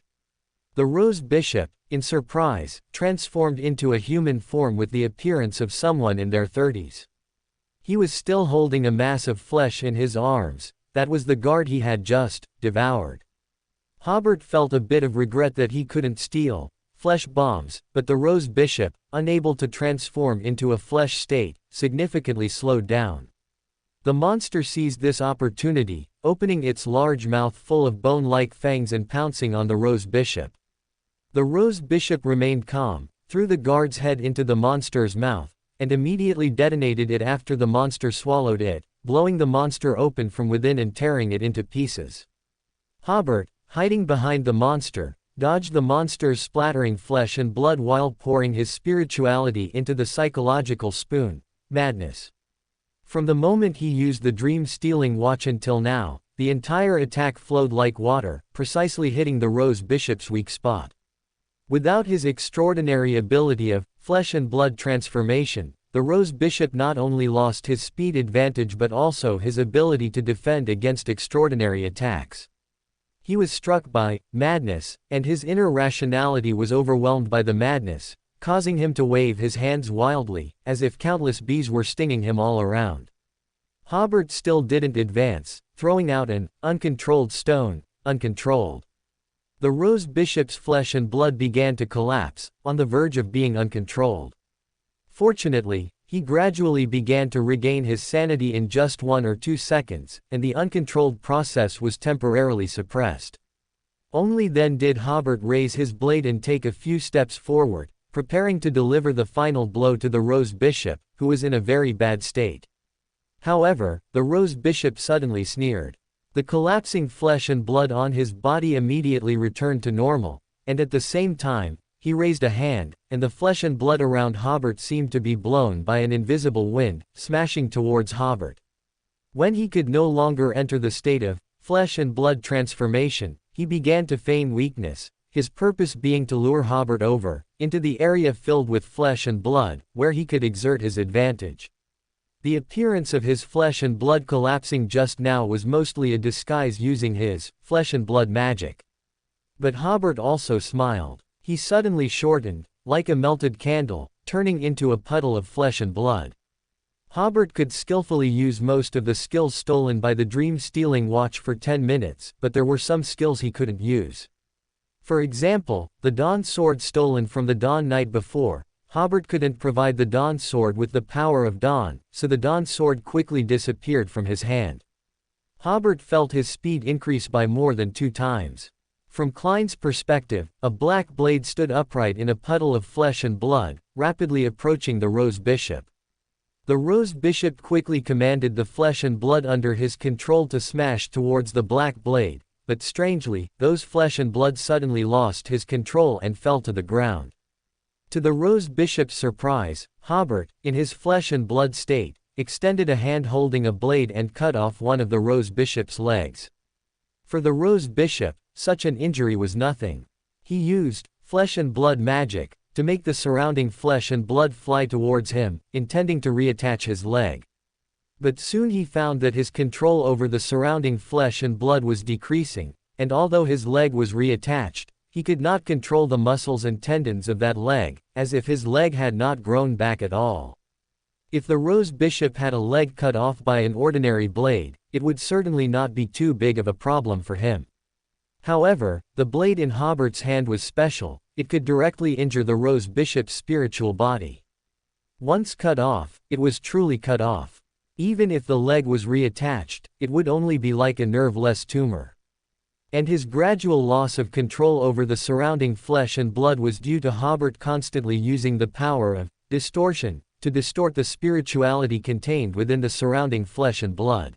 The Rose Bishop, in surprise, transformed into a human form with the appearance of someone in their 30s. He was still holding a mass of flesh in his arms. That was the guard he had just devoured. Hobert felt a bit of regret that he couldn't steal flesh bombs, but the Rose Bishop, unable to transform into a flesh state, significantly slowed down. The monster seized this opportunity, opening its large mouth full of bone-like fangs and pouncing on the Rose Bishop. The Rose Bishop remained calm, threw the guard's head into the monster's mouth, and immediately detonated it after the monster swallowed it, blowing the monster open from within and tearing it into pieces. Hobert, hiding behind the monster, dodged the monster's splattering flesh and blood while pouring his spirituality into the psychological spoon, madness. From the moment he used the dream-stealing watch until now, the entire attack flowed like water, precisely hitting the Rose Bishop's weak spot. Without his extraordinary ability of flesh and blood transformation, the Rose Bishop not only lost his speed advantage but also his ability to defend against extraordinary attacks. He was struck by madness, and his inner rationality was overwhelmed by the madness, causing him to wave his hands wildly, as if countless bees were stinging him all around. Hobert still didn't advance, throwing out an uncontrolled stone, uncontrolled. The Rose Bishop's flesh and blood began to collapse, on the verge of being uncontrolled. Fortunately, he gradually began to regain his sanity in just 1 or 2 seconds, and the uncontrolled process was temporarily suppressed. Only then did Hobert raise his blade and take a few steps forward, preparing to deliver the final blow to the Rose Bishop, who was in a very bad state. However, the Rose Bishop suddenly sneered. The collapsing flesh and blood on his body immediately returned to normal, and at the same time, he raised a hand, and the flesh and blood around Hobert seemed to be blown by an invisible wind, smashing towards Hobert. When he could no longer enter the state of flesh and blood transformation, he began to feign weakness, his purpose being to lure Hobert over into the area filled with flesh and blood, where he could exert his advantage. The appearance of his flesh and blood collapsing just now was mostly a disguise using his flesh and blood magic. But Hobert also smiled. He suddenly shortened, like a melted candle, turning into a puddle of flesh and blood. Hobert could skillfully use most of the skills stolen by the dream-stealing watch for 10 minutes, but there were some skills he couldn't use. For example, the Dawn Sword stolen from the Dawn Night before. Hobert couldn't provide the Dawn Sword with the power of Dawn, so the Dawn Sword quickly disappeared from his hand. Hobert felt his speed increase by more than 2 times. From Klein's perspective, a black blade stood upright in a puddle of flesh and blood, rapidly approaching the Rose Bishop. The Rose Bishop quickly commanded the flesh and blood under his control to smash towards the black blade, but strangely, those flesh and blood suddenly lost his control and fell to the ground. To the Rose Bishop's surprise, Hobert, in his flesh and blood state, extended a hand holding a blade and cut off one of the Rose Bishop's legs. For the Rose Bishop, such an injury was nothing. He used flesh and blood magic to make the surrounding flesh and blood fly towards him, intending to reattach his leg. But soon he found that his control over the surrounding flesh and blood was decreasing, and although his leg was reattached, he could not control the muscles and tendons of that leg, as if his leg had not grown back at all. If the Rose Bishop had a leg cut off by an ordinary blade, it would certainly not be too big of a problem for him. However, the blade in Hobert's hand was special, it could directly injure the Rose Bishop's spiritual body. Once cut off, it was truly cut off. Even if the leg was reattached, it would only be like a nerve-less tumor. And his gradual loss of control over the surrounding flesh and blood was due to Hobert constantly using the power of distortion to distort the spirituality contained within the surrounding flesh and blood.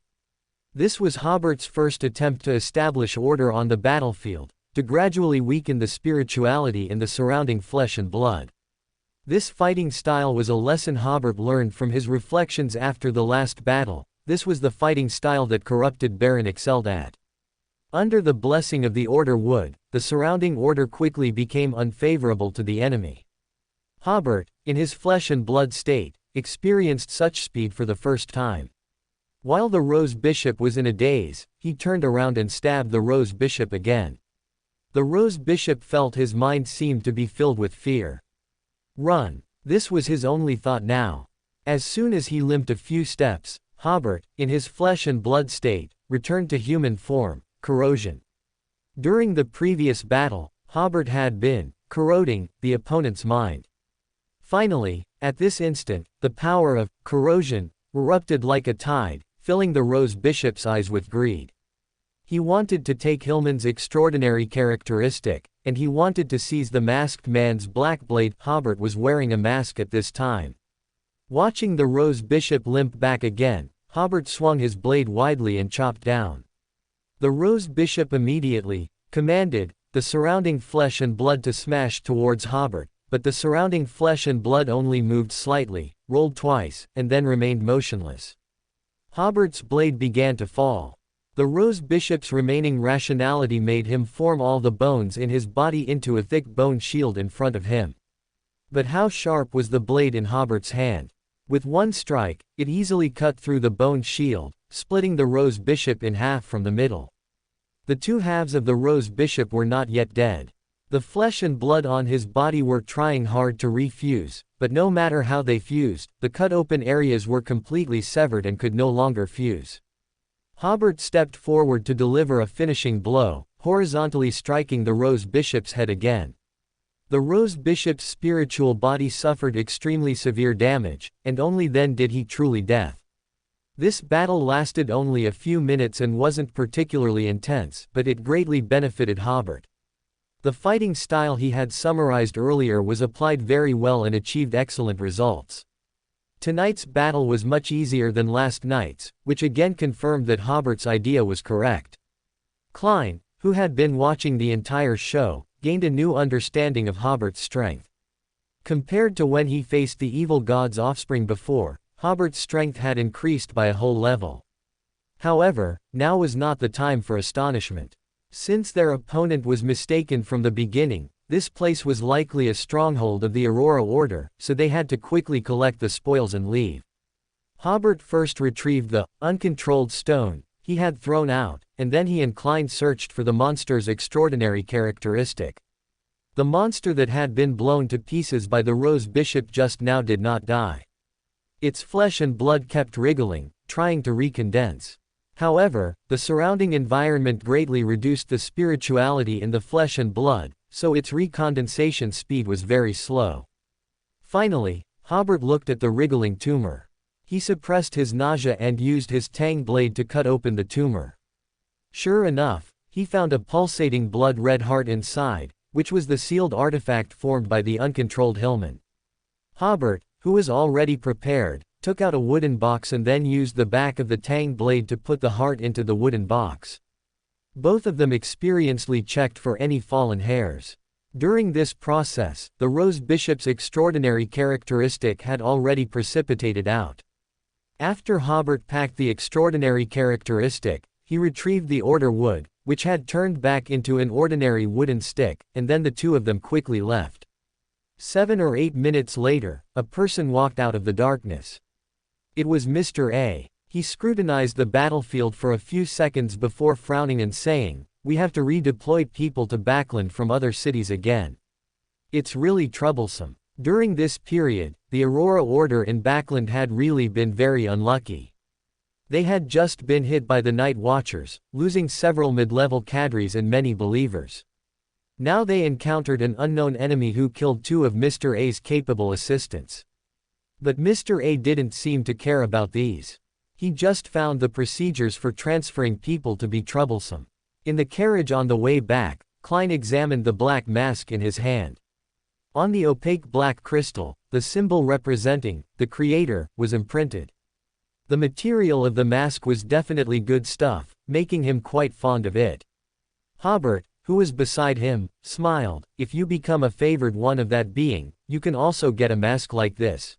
This was Hobert's first attempt to establish order on the battlefield, to gradually weaken the spirituality in the surrounding flesh and blood. This fighting style was a lesson Hobert learned from his reflections after the last battle. This was the fighting style that corrupted Baron excelled at. Under the blessing of the Order Wood, the surrounding order quickly became unfavorable to the enemy. Hobert, in his flesh and blood state, experienced such speed for the first time. While the Rose Bishop was in a daze, he turned around and stabbed the Rose Bishop again. The Rose Bishop felt his mind seemed to be filled with fear. Run. This was his only thought now. As soon as he limped a few steps, Hobert, in his flesh and blood state, returned to human form, corrosion. During the previous battle, Hobert had been corroding the opponent's mind. Finally, at this instant, the power of corrosion erupted like a tide, filling the Rose Bishop's eyes with greed. He wanted to take Hillman's extraordinary characteristic, and he wanted to seize the masked man's black blade. Hobert was wearing a mask at this time. Watching the Rose Bishop limp back again, Hobert swung his blade widely and chopped down. The Rose Bishop immediately commanded the surrounding flesh and blood to smash towards Hobert, but the surrounding flesh and blood only moved slightly, rolled twice, and then remained motionless. Hobert's blade began to fall. The Rose Bishop's remaining rationality made him form all the bones in his body into a thick bone shield in front of him. But how sharp was the blade in Hobert's hand? With one strike, it easily cut through the bone shield, splitting the Rose Bishop in half from the middle. The two halves of the Rose Bishop were not yet dead. The flesh and blood on his body were trying hard to refuse, but no matter how they fused, the cut-open areas were completely severed and could no longer fuse. Hobert stepped forward to deliver a finishing blow, horizontally striking the Rose Bishop's head again. The Rose Bishop's spiritual body suffered extremely severe damage, and only then did he truly death. This battle lasted only a few minutes and wasn't particularly intense, but it greatly benefited Hobert. The fighting style he had summarized earlier was applied very well and achieved excellent results. Tonight's battle was much easier than last night's, which again confirmed that Hobert's idea was correct. Klein, who had been watching the entire show, gained a new understanding of Hobert's strength. Compared to when he faced the evil god's offspring before, Hobert's strength had increased by a whole level. However, now was not the time for astonishment. Since their opponent was mistaken from the beginning, this place was likely a stronghold of the Aurora Order, so they had to quickly collect the spoils and leave. Hobert first retrieved the uncontrolled stone he had thrown out, and then he and Klein searched for the monster's extraordinary characteristic. The monster that had been blown to pieces by the Rose Bishop just now did not die. Its flesh and blood kept wriggling, trying to recondense. However, the surrounding environment greatly reduced the spirituality in the flesh and blood, so its recondensation speed was very slow. Finally, Hobert looked at the wriggling tumor. He suppressed his nausea and used his tang blade to cut open the tumor. Sure enough, he found a pulsating blood-red heart inside, which was the sealed artifact formed by the uncontrolled Hillman. Hobert, who was already prepared, took out a wooden box and then used the back of the tang blade to put the heart into the wooden box. Both of them experiencedly checked for any fallen hairs. During this process, the Rose Bishop's extraordinary characteristic had already precipitated out. After Hobert packed the extraordinary characteristic, he retrieved the order wood, which had turned back into an ordinary wooden stick, and then the two of them quickly left. 7 or 8 minutes later, a person walked out of the darkness. It was Mr. A. He scrutinized the battlefield for a few seconds before frowning and saying, "We have to redeploy people to Backland from other cities again. It's really troublesome." During this period, the Aurora Order in Backland had really been very unlucky. They had just been hit by the Night Watchers, losing several mid-level cadres and many believers. Now they encountered an unknown enemy who killed 2 of Mr. A's capable assistants. But Mr. A didn't seem to care about these. He just found the procedures for transferring people to be troublesome. In the carriage on the way back, Klein examined the black mask in his hand. On the opaque black crystal, the symbol representing the Creator was imprinted. The material of the mask was definitely good stuff, making him quite fond of it. Hobert, who was beside him, smiled. "If you become a favored one of that being, you can also get a mask like this."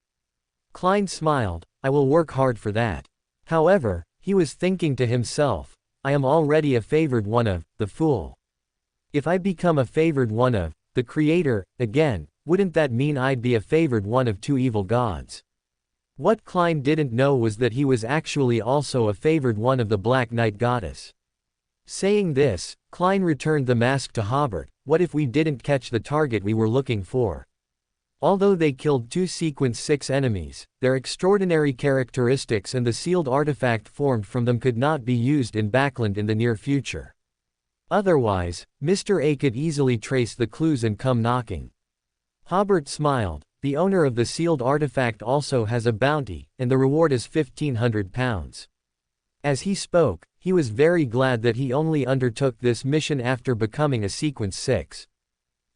Klein smiled. "I will work hard for that." However, he was thinking to himself, "I am already a favored one of the Fool. If I become a favored one of the Creator again, wouldn't that mean I'd be a favored one of 2 evil gods?" What Klein didn't know was that he was actually also a favored one of the Black Knight Goddess. Saying this, Klein returned the mask to Hobert. "What if we didn't catch the target we were looking for?" Although they killed 2 Sequence 6 enemies, their extraordinary characteristics and the sealed artifact formed from them could not be used in Backland in the near future. Otherwise, Mr. A could easily trace the clues and come knocking. Hobert smiled. "The owner of the sealed artifact also has a bounty, and the reward is £1,500. As he spoke, he was very glad that he only undertook this mission after becoming a Sequence 6.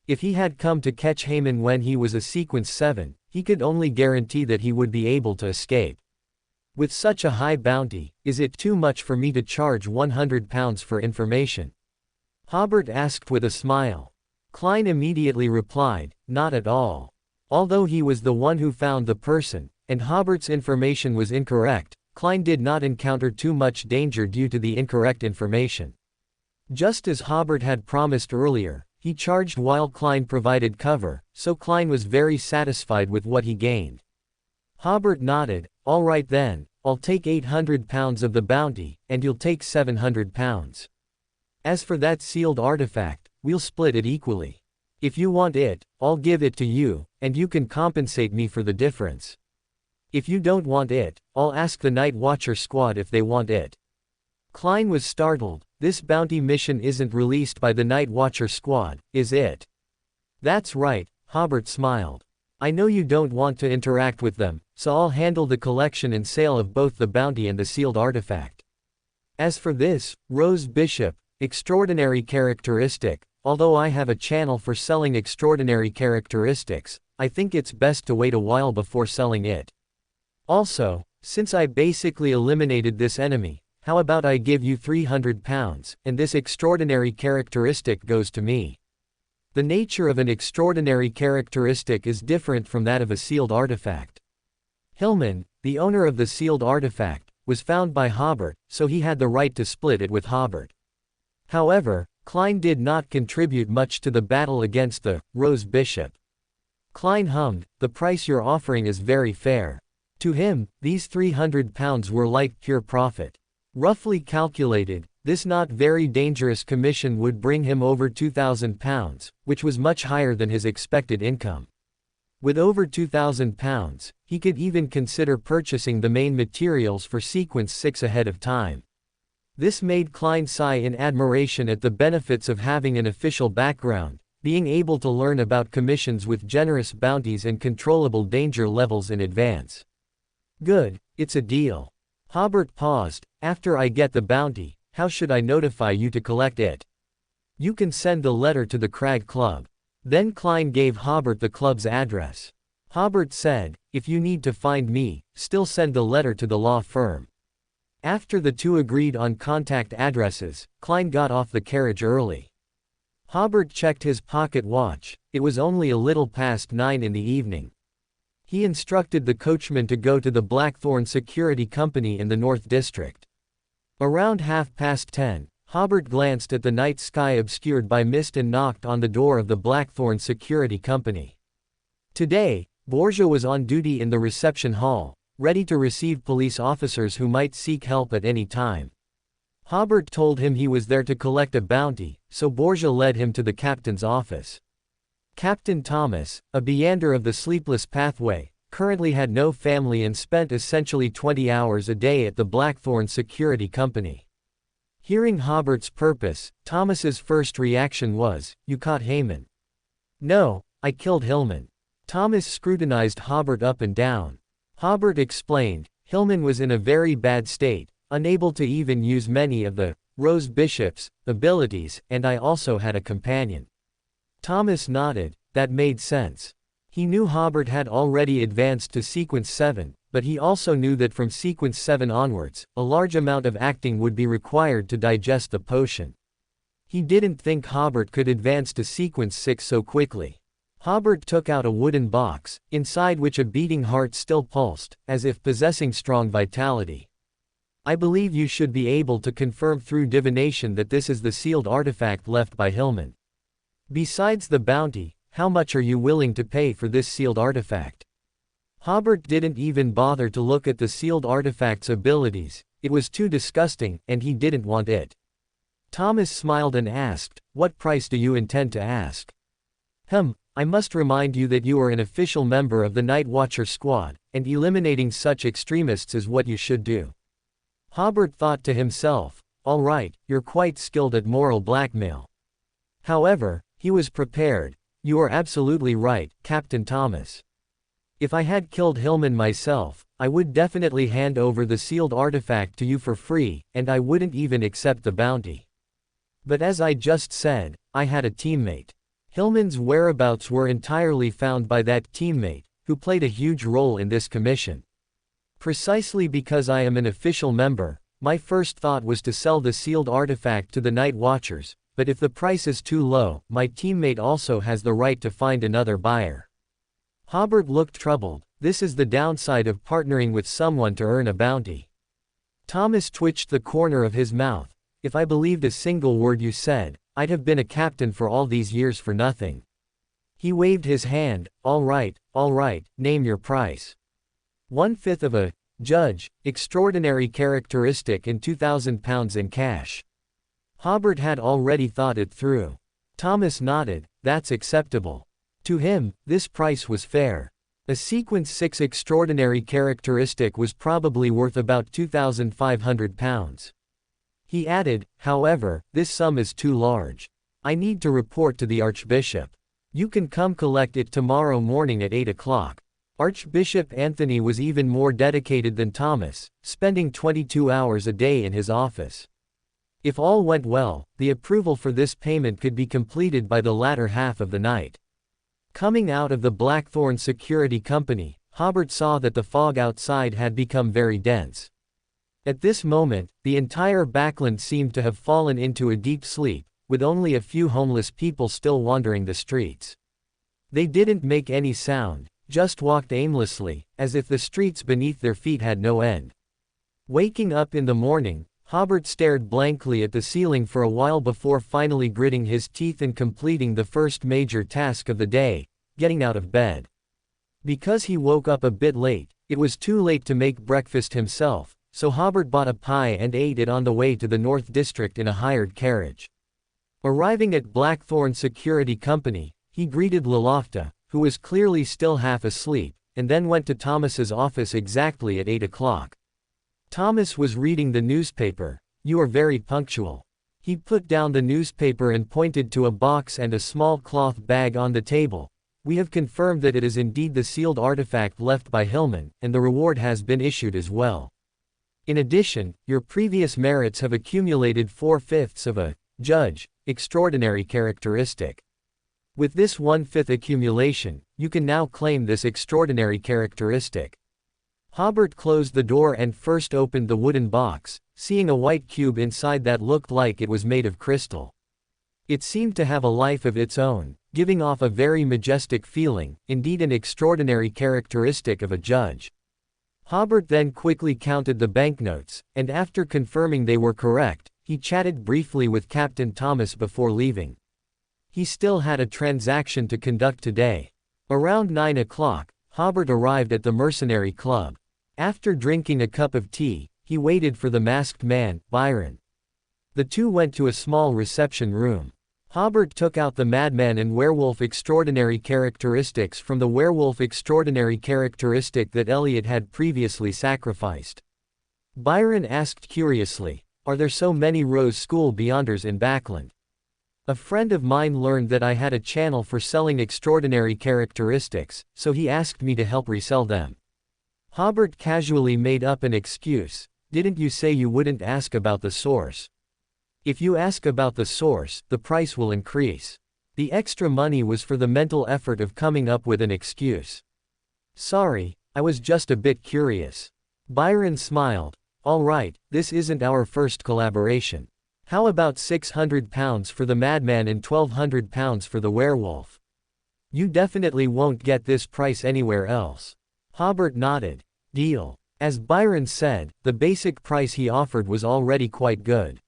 If he had come to catch Heyman when he was a Sequence 7, he could only guarantee that he would be able to escape. With such a high bounty, is it too much for me to charge £100 for information?" Hobert asked with a smile. Klein immediately replied, "Not at all." Although he was the one who found the person, and Hobert's information was incorrect, Klein did not encounter too much danger due to the incorrect information. Just as Hobert had promised earlier, he charged while Klein provided cover, so Klein was very satisfied with what he gained. Hobert nodded. "All right then, I'll take 800 pounds of the bounty, and you'll take 700 pounds. As for that sealed artifact, we'll split it equally. If you want it, I'll give it to you, and you can compensate me for the difference. If you don't want it, I'll ask the Night Watcher squad if they want it." Klein was startled. "This bounty mission isn't released by the Night Watcher squad, is it?" "That's right," Hobert smiled. "I know you don't want to interact with them, so I'll handle the collection and sale of both the bounty and the sealed artifact. As for this, Rose Bishop, extraordinary characteristic, although I have a channel for selling extraordinary characteristics, I think it's best to wait a while before selling it. Also, since I basically eliminated this enemy, how about I give you 300 pounds, and this extraordinary characteristic goes to me." The nature of an extraordinary characteristic is different from that of a sealed artifact. Hillman, the owner of the sealed artifact, was found by Hobert, so he had the right to split it with Hobert. However, Klein did not contribute much to the battle against the Rose Bishop. Klein hummed, "The price you're offering is very fair." To him, these 300 pounds were like pure profit. Roughly calculated, this not very dangerous commission would bring him over 2,000 pounds, which was much higher than his expected income. With over 2,000 pounds, he could even consider purchasing the main materials for Sequence 6 ahead of time. This made Klein sigh in admiration at the benefits of having an official background, being able to learn about commissions with generous bounties and controllable danger levels in advance. "Good, it's a deal." Hobert paused. "After I get the bounty, how should I notify you to collect it?" "You can send the letter to the Crag Club." Then Klein gave Hobert the club's address. Hobert said, "If you need to find me, still send the letter to the law firm." After the two agreed on contact addresses, Klein got off the carriage early. Hobert checked his pocket watch. It was only a little past 9 in the evening. He instructed the coachman to go to the Blackthorn Security Company in the North District. Around 10:30, Hobert glanced at the night sky obscured by mist and knocked on the door of the Blackthorn Security Company. Today, Borgia was on duty in the reception hall, ready to receive police officers who might seek help at any time. Hobert told him he was there to collect a bounty, so Borgia led him to the captain's office. Captain Thomas, a Beander of the Sleepless Pathway, currently had no family and spent essentially 20 hours a day at the Blackthorn Security Company. Hearing Hobert's purpose, Thomas's first reaction was, "You caught Heyman?" "No, I killed Hillman." Thomas scrutinized Hobert up and down. Hobert explained, "Hillman was in a very bad state, unable to even use many of the Rose Bishop's abilities, and I also had a companion." Thomas nodded. That made sense. He knew Hobert had already advanced to Sequence 7, but he also knew that from Sequence 7 onwards, a large amount of acting would be required to digest the potion. He didn't think Hobert could advance to Sequence 6 so quickly. Hobert took out a wooden box, inside which a beating heart still pulsed, as if possessing strong vitality. "I believe you should be able to confirm through divination that this is the sealed artifact left by Hillman. Besides the bounty, how much are you willing to pay for this sealed artifact?" Hobert didn't even bother to look at the sealed artifact's abilities, it was too disgusting, and he didn't want it. Thomas smiled and asked, "What price do you intend to ask?" I must remind you that you are an official member of the Night Watcher squad, and eliminating such extremists is what you should do." Hobert thought to himself, "All right, you're quite skilled at moral blackmail." However, he was prepared. "You are absolutely right, Captain Thomas. If I had killed Hillman myself, I would definitely hand over the sealed artifact to you for free, and I wouldn't even accept the bounty. But as I just said, I had a teammate. Hillman's whereabouts were entirely found by that teammate, who played a huge role in this commission. Precisely because I am an official member, my first thought was to sell the sealed artifact to the Night Watchers, but if the price is too low, my teammate also has the right to find another buyer." Hobert looked troubled. This is the downside of partnering with someone to earn a bounty. Thomas twitched the corner of his mouth. If I believed a single word you said, I'd have been a captain for all these years for nothing. He waved his hand. All right, name your price. 1/5 of a judge, extraordinary characteristic and £2,000 in cash. Hobert had already thought it through. Thomas nodded. That's acceptable. To him, this price was fair. A sequence 6 extraordinary characteristic was probably worth about £2,500. He added, however, this sum is too large. I need to report to the Archbishop. You can come collect it tomorrow morning at 8 o'clock. Archbishop Anthony was even more dedicated than Thomas, spending 22 hours a day in his office. If all went well, the approval for this payment could be completed by the latter half of the night. Coming out of the Blackthorn Security Company, Hobert saw that the fog outside had become very dense. At this moment, the entire backland seemed to have fallen into a deep sleep, with only a few homeless people still wandering the streets. They didn't make any sound, just walked aimlessly, as if the streets beneath their feet had no end. Waking up in the morning, Hobert stared blankly at the ceiling for a while before finally gritting his teeth and completing the first major task of the day, getting out of bed. Because he woke up a bit late, it was too late to make breakfast himself, so Hobert bought a pie and ate it on the way to the North District in a hired carriage. Arriving at Blackthorn Security Company, he greeted Lolofta, who was clearly still half asleep, and then went to Thomas's office exactly at 8 o'clock. Thomas was reading the newspaper. You are very punctual. He put down the newspaper and pointed to a box and a small cloth bag on the table. We have confirmed that it is indeed the sealed artifact left by Hillman, and the reward has been issued as well. In addition, your previous merits have accumulated 4/5 of a judge, extraordinary characteristic. With this 1/5 accumulation, you can now claim this extraordinary characteristic. Hobert closed the door and first opened the wooden box, seeing a white cube inside that looked like it was made of crystal. It seemed to have a life of its own, giving off a very majestic feeling, indeed an extraordinary characteristic of a judge. Hobert then quickly counted the banknotes, and after confirming they were correct, he chatted briefly with Captain Thomas before leaving. He still had a transaction to conduct today. Around 9 o'clock, Hobert arrived at the Mercenary Club. After drinking a cup of tea, he waited for the masked man, Byron. The two went to a small reception room. Hobert took out the madman and werewolf extraordinary characteristics from the werewolf extraordinary characteristic that Elliot had previously sacrificed. Byron asked curiously, are there so many Rose School Beyonders in Backland? A friend of mine learned that I had a channel for selling extraordinary characteristics, so he asked me to help resell them. Hobert casually made up an excuse. Didn't you say you wouldn't ask about the source? If you ask about the source, the price will increase. The extra money was for the mental effort of coming up with an excuse. Sorry, I was just a bit curious. Byron smiled. All right, this isn't our first collaboration. How about £600 for the madman and £1,200 for the werewolf? You definitely won't get this price anywhere else. Hobert nodded. Deal. As Byron said, the basic price he offered was already quite good.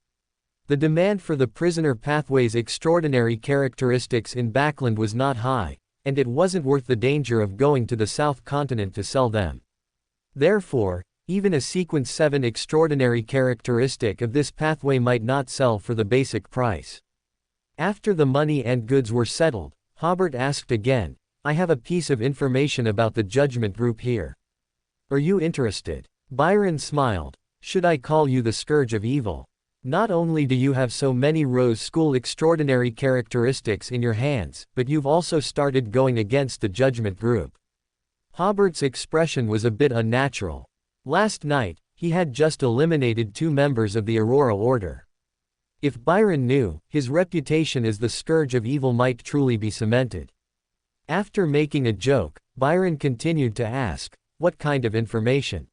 The demand for the prisoner pathway's extraordinary characteristics in Backland was not high, and it wasn't worth the danger of going to the South Continent to sell them. Therefore, even a Sequence 7 extraordinary characteristic of this pathway might not sell for the basic price. After the money and goods were settled, Hobert asked again, I have a piece of information about the judgment group here. Are you interested? Byron smiled. Should I call you the scourge of evil? Not only do you have so many Rose School extraordinary characteristics in your hands, but you've also started going against the judgment group. Hobert's expression was a bit unnatural. Last night, he had just eliminated 2 members of the Aurora Order. If Byron knew, his reputation as the scourge of evil might truly be cemented. After making a joke, Byron continued to ask, what kind of information?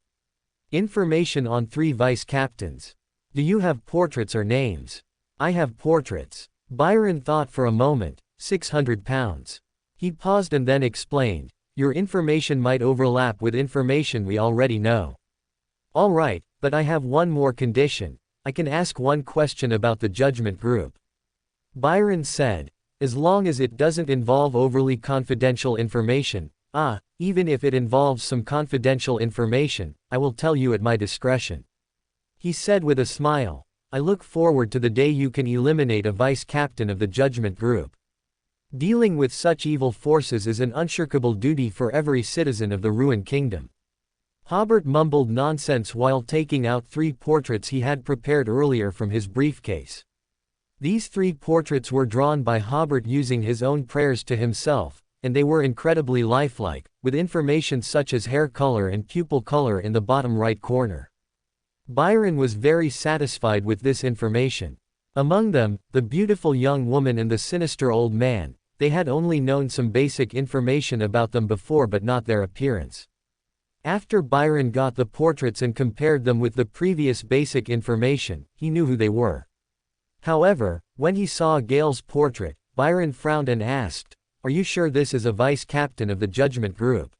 Information on 3 vice captains. Do you have portraits or names? I have portraits. Byron thought for a moment. £600. He paused and then explained, your information might overlap with information we already know. All right, But I have one more condition. I can ask one question about the judgment group. Byron said, as long as it doesn't involve overly confidential information, even if it involves some confidential information, I will tell you at my discretion. He said with a smile, I look forward to the day you can eliminate a vice captain of the judgment group. Dealing with such evil forces is an unshirkable duty for every citizen of the ruined kingdom. Hobert mumbled nonsense while taking out 3 portraits he had prepared earlier from his briefcase. These 3 portraits were drawn by Hobert using his own prayers to himself, and they were incredibly lifelike, with information such as hair color and pupil color in the bottom right corner. Byron was very satisfied with this information. Among them, the beautiful young woman and the sinister old man, they had only known some basic information about them before but not their appearance. After Byron got the portraits and compared them with the previous basic information, he knew who they were. However, when he saw Gale's portrait, Byron frowned and asked, Are you sure this is a vice captain of the judgment group?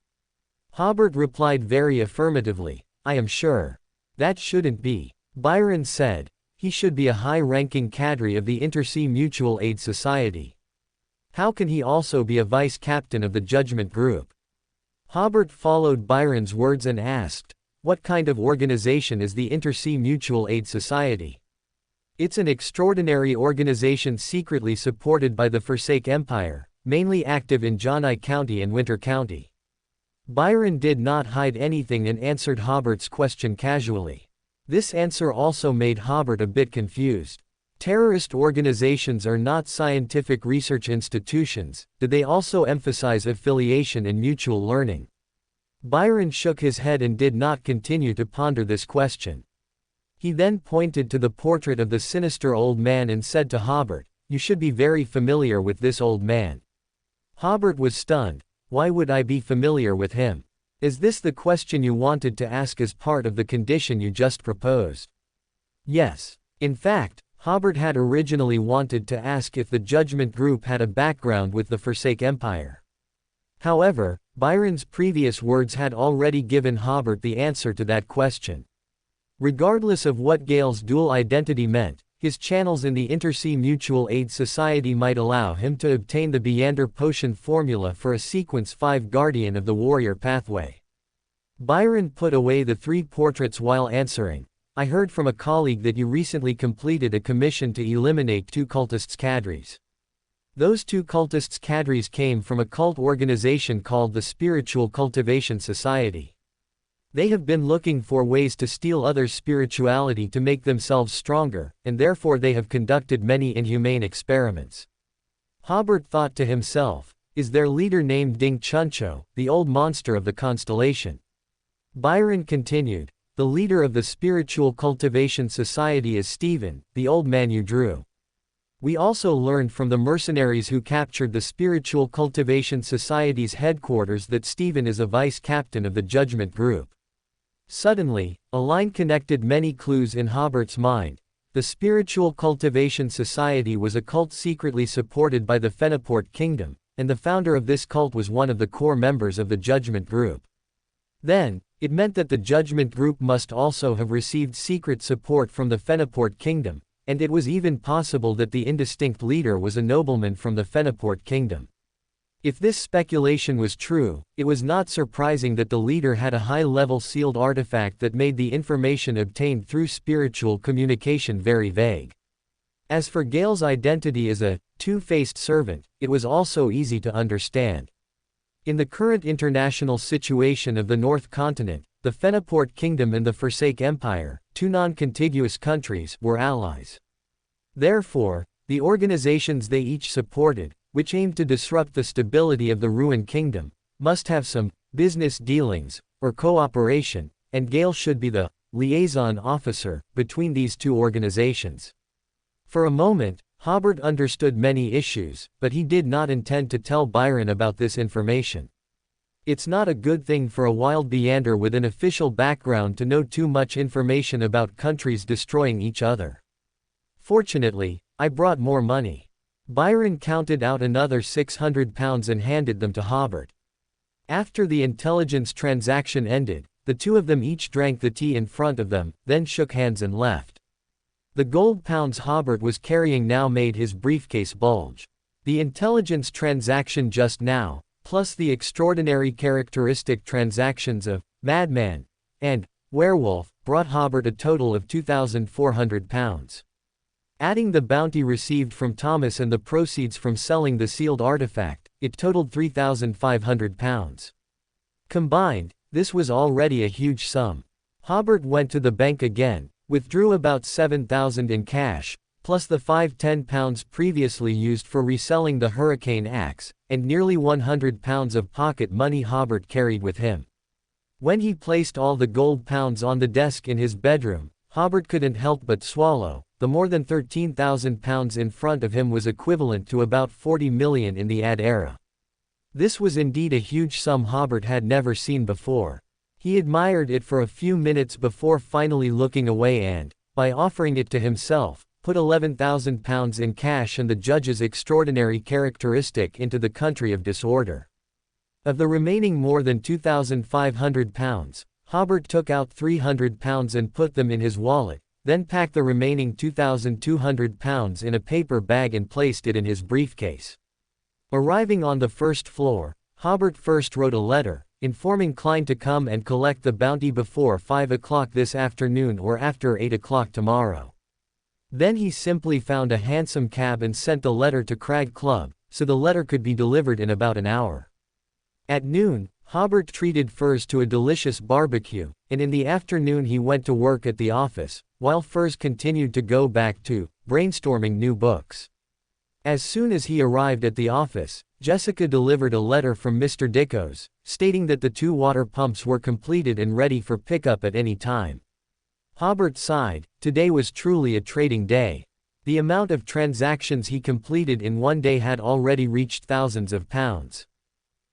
Hobert replied very affirmatively, I am sure. That shouldn't be. Byron said, he should be a high-ranking cadre of the Intersea Mutual Aid Society. How can he also be a vice captain of the judgment group? Hobert followed Byron's words and asked, what kind of organization is the Intersea Mutual Aid Society? It's an extraordinary organization secretly supported by the Forsake Empire, mainly active in Johnai County and Winter County. Byron did not hide anything and answered Hobert's question casually. This answer also made Hobert a bit confused. Terrorist organizations are not scientific research institutions, did they also emphasize affiliation and mutual learning? Byron shook his head and did not continue to ponder this question. He then pointed to the portrait of the sinister old man and said to Hobert, You should be very familiar with this old man. Hobert was stunned. Why would I be familiar with him? Is this the question you wanted to ask as part of the condition you just proposed? Yes. In fact, Hobert had originally wanted to ask if the judgment group had a background with the Forsake Empire. However, Byron's previous words had already given Hobert the answer to that question. Regardless of what Gale's dual identity meant, his channels in the Intersea Mutual Aid Society might allow him to obtain the Beander Potion formula for a Sequence 5 Guardian of the Warrior pathway. Byron put away the 3 portraits while answering, I heard from a colleague that you recently completed a commission to eliminate 2 cultists' cadres. Those 2 cultists' cadres came from a cult organization called the Spiritual Cultivation Society. They have been looking for ways to steal others' spirituality to make themselves stronger, and therefore they have conducted many inhumane experiments. Hobert thought to himself, is their leader named Ding Chuncho, the old monster of the constellation? Byron continued, the leader of the Spiritual Cultivation Society is Stephen, the old man you drew. We also learned from the mercenaries who captured the Spiritual Cultivation Society's headquarters that Stephen is a vice captain of the Judgment Group. Suddenly, a line connected many clues in Hobert's mind. The Spiritual Cultivation Society was a cult secretly supported by the Fenaport Kingdom, and the founder of this cult was one of the core members of the Judgment Group. Then, it meant that the Judgment Group must also have received secret support from the Fenaport Kingdom, and it was even possible that the indistinct leader was a nobleman from the Fenaport Kingdom. If this speculation was true, it was not surprising that the leader had a high-level sealed artifact that made the information obtained through spiritual communication very vague. As for Gale's identity as a two-faced servant, it was also easy to understand. In the current international situation of the North Continent, the Fenaport Kingdom and the Forsake Empire, 2 non-contiguous countries, were allies. Therefore, the organizations they each supported, which aimed to disrupt the stability of the ruined kingdom, must have some business dealings or cooperation, and Gale should be the liaison officer between these 2 organizations. For a moment, Hobert understood many issues, but he did not intend to tell Byron about this information. It's not a good thing for a wild Beander with an official background to know too much information about countries destroying each other. Fortunately, I brought more money. Byron counted out another £600 and handed them to Hobert. After the intelligence transaction ended, the two of them each drank the tea in front of them, then shook hands and left. The gold pounds Hobert was carrying now made his briefcase bulge. The intelligence transaction just now, plus the extraordinary characteristic transactions of madman and werewolf, brought Hobert a total of £2,400. Adding the bounty received from Thomas and the proceeds from selling the sealed artifact, it totaled £3,500. Combined, this was already a huge sum. Hobert went to the bank again, withdrew about £7,000 in cash, plus the £510 previously used for reselling the hurricane axe, and nearly £100 of pocket money Hobert carried with him. When he placed all the gold pounds on the desk in his bedroom, Hobert couldn't help but swallow. The more than £13,000 in front of him was equivalent to about 40 million in the ad era. This was indeed a huge sum Hobert had never seen before. He admired it for a few minutes before finally looking away and, by offering it to himself, put £11,000 in cash and the judge's extraordinary characteristic into the country of disorder. Of the remaining more than £2,500, Hobert took out £300 and put them in his wallet, then packed the remaining £2,200 in a paper bag and placed it in his briefcase. Arriving on the first floor, Hobert first wrote a letter, informing Klein to come and collect the bounty before 5 o'clock this afternoon or after 8 o'clock tomorrow. Then he simply found a hansom cab and sent the letter to Crag Club, so the letter could be delivered in about an hour. At noon, Hobert treated Furs to a delicious barbecue, and in the afternoon he went to work at the office, while Furs continued to go back to brainstorming new books. As soon as he arrived at the office, Jessica delivered a letter from Mr. Dickos, stating that the 2 water pumps were completed and ready for pickup at any time. Hobert sighed. Today was truly a trading day. The amount of transactions he completed in one day had already reached thousands of pounds.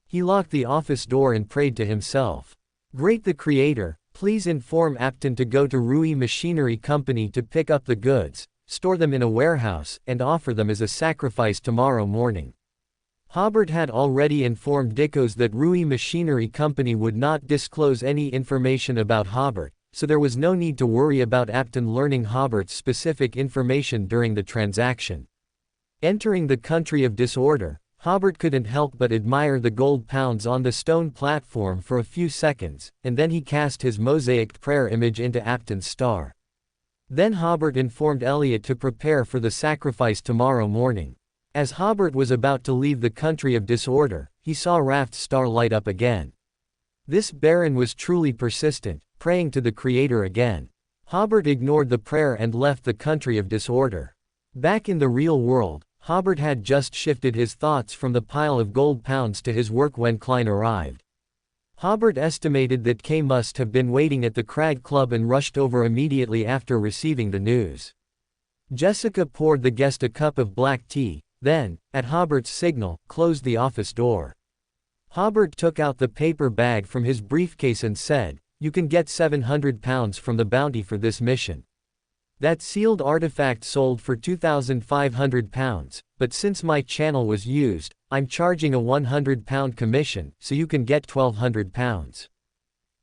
He locked the office door and prayed to himself. Great the Creator, please inform Apton to go to Rui Machinery Company to pick up the goods, store them in a warehouse, and offer them as a sacrifice tomorrow morning. Hobert had already informed Dickos that Rui Machinery Company would not disclose any information about Hobert, so there was no need to worry about Apton learning Hobert's specific information during the transaction. Entering the country of disorder, Hobert couldn't help but admire the gold pounds on the stone platform for a few seconds, and then he cast his mosaic prayer image into Apton's star. Then Hobert informed Elliot to prepare for the sacrifice tomorrow morning. As Hobert was about to leave the country of disorder, he saw Raft's star light up again. This Baron was truly persistent, praying to the Creator again. Hobert ignored the prayer and left the country of disorder. Back in the real world, Hobert had just shifted his thoughts from the pile of gold pounds to his work when Klein arrived. Hobert estimated that Kay must have been waiting at the Crag Club and rushed over immediately after receiving the news. Jessica poured the guest a cup of black tea, then, at Hobert's signal, closed the office door. Hobert took out the paper bag from his briefcase and said, "You can get £700 from the bounty for this mission. That sealed artifact sold for £2,500, but since my channel was used, I'm charging a £100 commission, so you can get £1,200.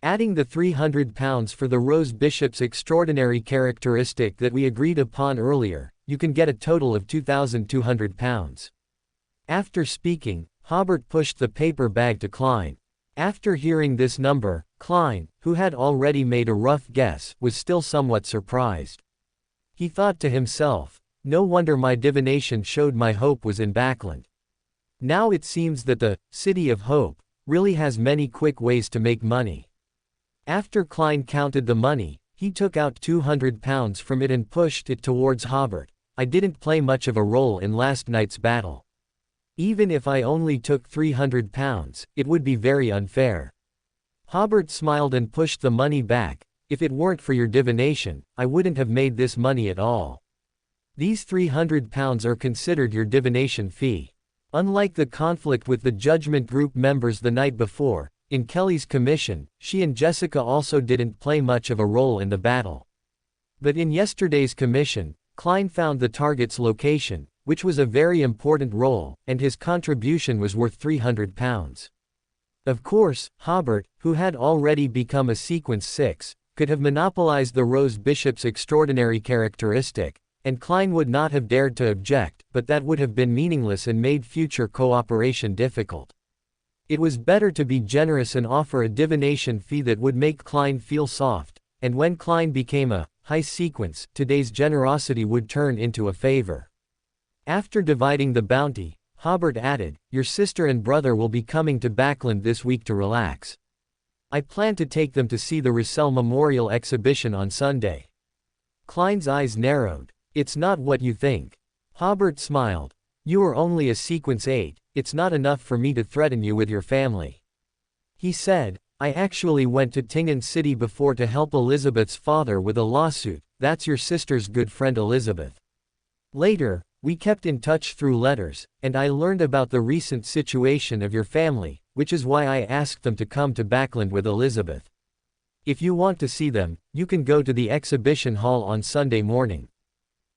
Adding the £300 for the Rose Bishop's extraordinary characteristic that we agreed upon earlier, you can get a total of £2,200. After speaking, Hobert pushed the paper bag to Klein. After hearing this number, Klein, who had already made a rough guess, was still somewhat surprised. He thought to himself, no wonder my divination showed my hope was in Backland. Now it seems that the City of Hope really has many quick ways to make money. After Klein counted the money, he took out £200 from it and pushed it towards Hobert. I didn't play much of a role in last night's battle. Even if I only took £300, it would be very unfair. Hobert smiled and pushed the money back. If it weren't for your divination, I wouldn't have made this money at all. These £300 are considered your divination fee. Unlike the conflict with the Judgment Group members the night before, in Kelly's commission, she and Jessica also didn't play much of a role in the battle. But in yesterday's commission, Klein found the target's location, which was a very important role, and his contribution was worth £300. Of course, Hobert, who had already become a sequence 6, could have monopolized the Rose Bishop's extraordinary characteristic, and Klein would not have dared to object, but that would have been meaningless and made future cooperation difficult. It was better to be generous and offer a divination fee that would make Klein feel soft, and when Klein became a high sequence, today's generosity would turn into a favor. After dividing the bounty, Hobert added, "Your sister and brother will be coming to Backland this week to relax. I plan to take them to see the Russell Memorial Exhibition on Sunday." Klein's eyes narrowed. "It's not what you think." Hobert smiled. "You are only a sequence 8, it's not enough for me to threaten you with your family." He said, "I actually went to Tingen City before to help Elizabeth's father with a lawsuit. That's your sister's good friend Elizabeth. Later, we kept in touch through letters, and I learned about the recent situation of your family, which is why I asked them to come to Backland with Elizabeth. If you want to see them, you can go to the exhibition hall on Sunday morning."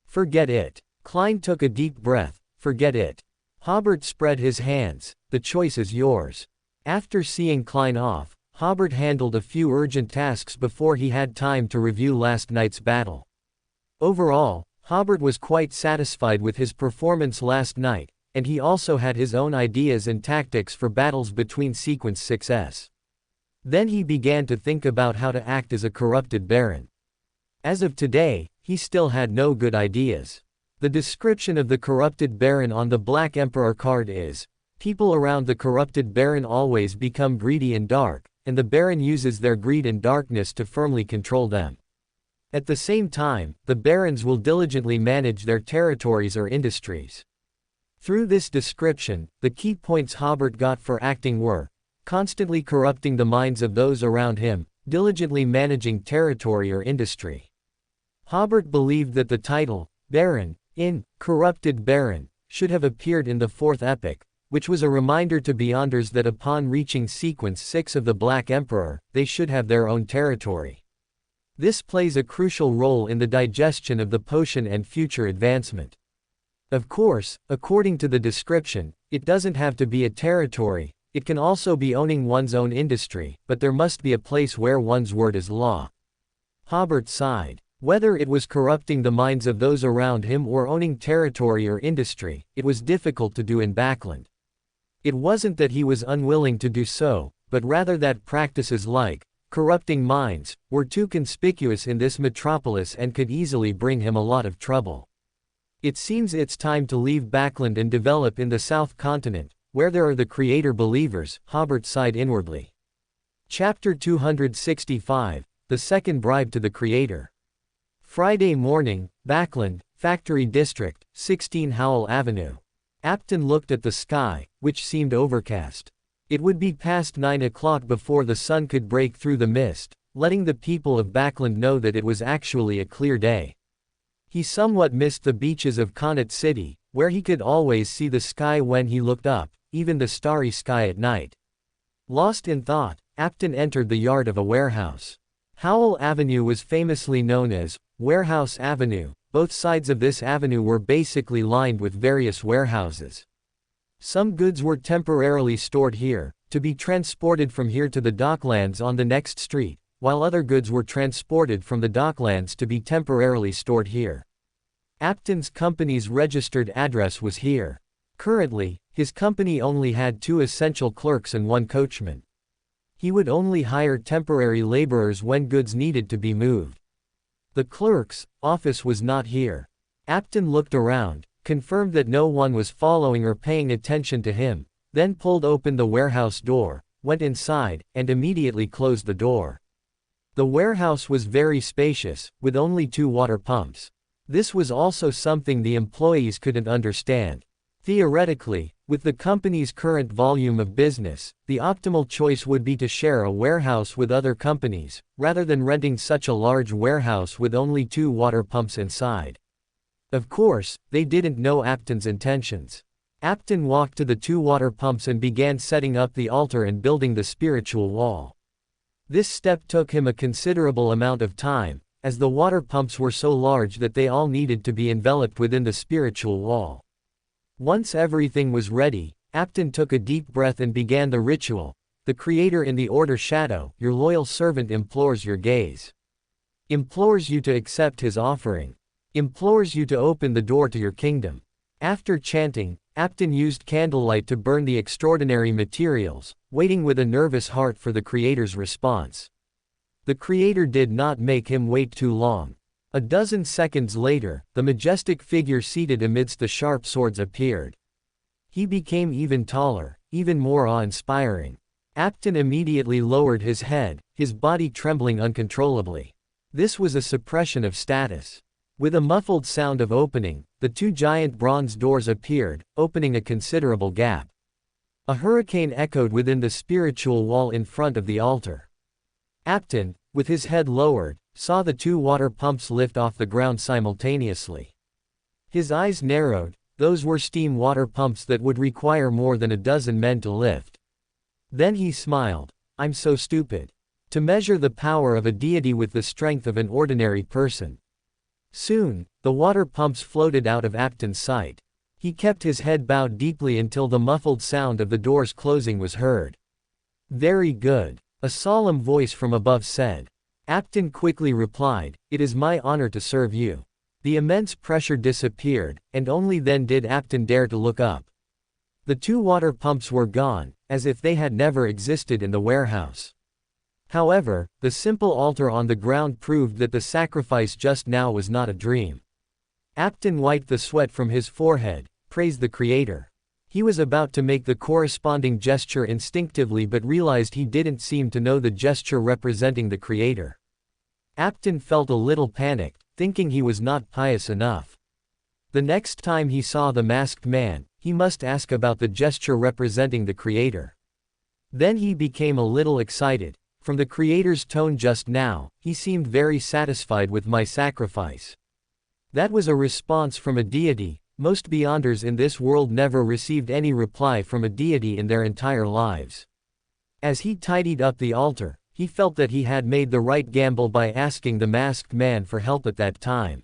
"Forget it." Klein took a deep breath. "Forget it." Hobert spread his hands. "The choice is yours." After seeing Klein off, Hobert handled a few urgent tasks before he had time to review last night's battle. Overall, Hobert was quite satisfied with his performance last night, and he also had his own ideas and tactics for battles between Sequence 6s. Then he began to think about how to act as a corrupted baron. As of today, he still had no good ideas. The description of the corrupted baron on the Black Emperor card is, "People around the corrupted baron always become greedy and dark, and the baron uses their greed and darkness to firmly control them. At the same time, the barons will diligently manage their territories or industries." Through this description, the key points Hobert got for acting were, constantly corrupting the minds of those around him, diligently managing territory or industry. Hobert believed that the title, Baron, in Corrupted Baron, should have appeared in the fourth epic, which was a reminder to Beyonders that upon reaching Sequence 6 of the Black Emperor, they should have their own territory. This plays a crucial role in the digestion of the potion and future advancement. Of course, according to the description, it doesn't have to be a territory, it can also be owning one's own industry, but there must be a place where one's word is law. Hobert sighed. Whether it was corrupting the minds of those around him or owning territory or industry, it was difficult to do in Backland. It wasn't that he was unwilling to do so, but rather that practices like corrupting minds were too conspicuous in this metropolis and could easily bring him a lot of trouble. It seems it's time to leave Backland and develop in the South Continent, where there are the Creator believers, Hobert sighed inwardly. Chapter 265, The Second Bribe to the Creator. Friday morning, Backland, Factory District, 16 Howell Avenue. Apton looked at the sky, which seemed overcast. It would be past 9 o'clock before the sun could break through the mist, letting the people of Backland know that it was actually a clear day. He somewhat missed the beaches of Connaught City, where he could always see the sky when he looked up, even the starry sky at night. Lost in thought, Apton entered the yard of a warehouse. Howell Avenue was famously known as Warehouse Avenue. Both sides of this avenue were basically lined with various warehouses. Some goods were temporarily stored here, to be transported from here to the docklands on the next street, while other goods were transported from the docklands to be temporarily stored here. Apton's company's registered address was here. Currently, his company only had 2 essential clerks and 1 coachman. He would only hire temporary laborers when goods needed to be moved. The clerk's office was not here. Apton looked around, confirmed that no one was following or paying attention to him, then pulled open the warehouse door, went inside, and immediately closed the door. The warehouse was very spacious, with only 2 water pumps. This was also something the employees couldn't understand. Theoretically, with the company's current volume of business, the optimal choice would be to share a warehouse with other companies, rather than renting such a large warehouse with only 2 water pumps inside. Of course, they didn't know Apton's intentions. Apton walked to the 2 water pumps and began setting up the altar and building the spiritual wall. This step took him a considerable amount of time, as the water pumps were so large that they all needed to be enveloped within the spiritual wall. Once everything was ready, Apton took a deep breath and began the ritual. the Creator in the Order Shadow, your loyal servant implores your gaze. Implores you to accept his offering. Implores you to open the door to your kingdom. After chanting, Apton used candlelight to burn the extraordinary materials, waiting with a nervous heart for the Creator's response. The Creator did not make him wait too long. A dozen seconds later, the majestic figure seated amidst the sharp swords appeared. He became even taller, even more awe-inspiring. Apton immediately lowered his head, his body trembling uncontrollably. This was a suppression of status. With a muffled sound of opening, the two giant bronze doors appeared, opening a considerable gap. A hurricane echoed within the spiritual wall in front of the altar. Apton, with his head lowered, saw the two water pumps lift off the ground simultaneously. His eyes narrowed. Those were steam water pumps that would require more than a dozen men to lift. Then he smiled. I'm so stupid. To measure the power of a deity with the strength of an ordinary person. Soon, the water pumps floated out of Apton's sight. He kept his head bowed deeply until the muffled sound of the doors closing was heard. Very good, a solemn voice from above said. Apton quickly replied, it is my honor to serve you. The immense pressure disappeared, and only then did Apton dare to look up. The two water pumps were gone, as if they had never existed in the warehouse. However, the simple altar on the ground proved that the sacrifice just now was not a dream. Apton wiped the sweat from his forehead, praised the Creator. He was about to make the corresponding gesture instinctively but realized he didn't seem to know the gesture representing the Creator. Apton felt a little panicked, thinking he was not pious enough. The next time he saw the masked man, he must ask about the gesture representing the Creator. Then he became a little excited. From the Creator's tone just now, he seemed very satisfied with my sacrifice. That was a response from a deity. Most Beyonders in this world never received any reply from a deity in their entire lives. As he tidied up the altar, he felt that he had made the right gamble by asking the masked man for help at that time.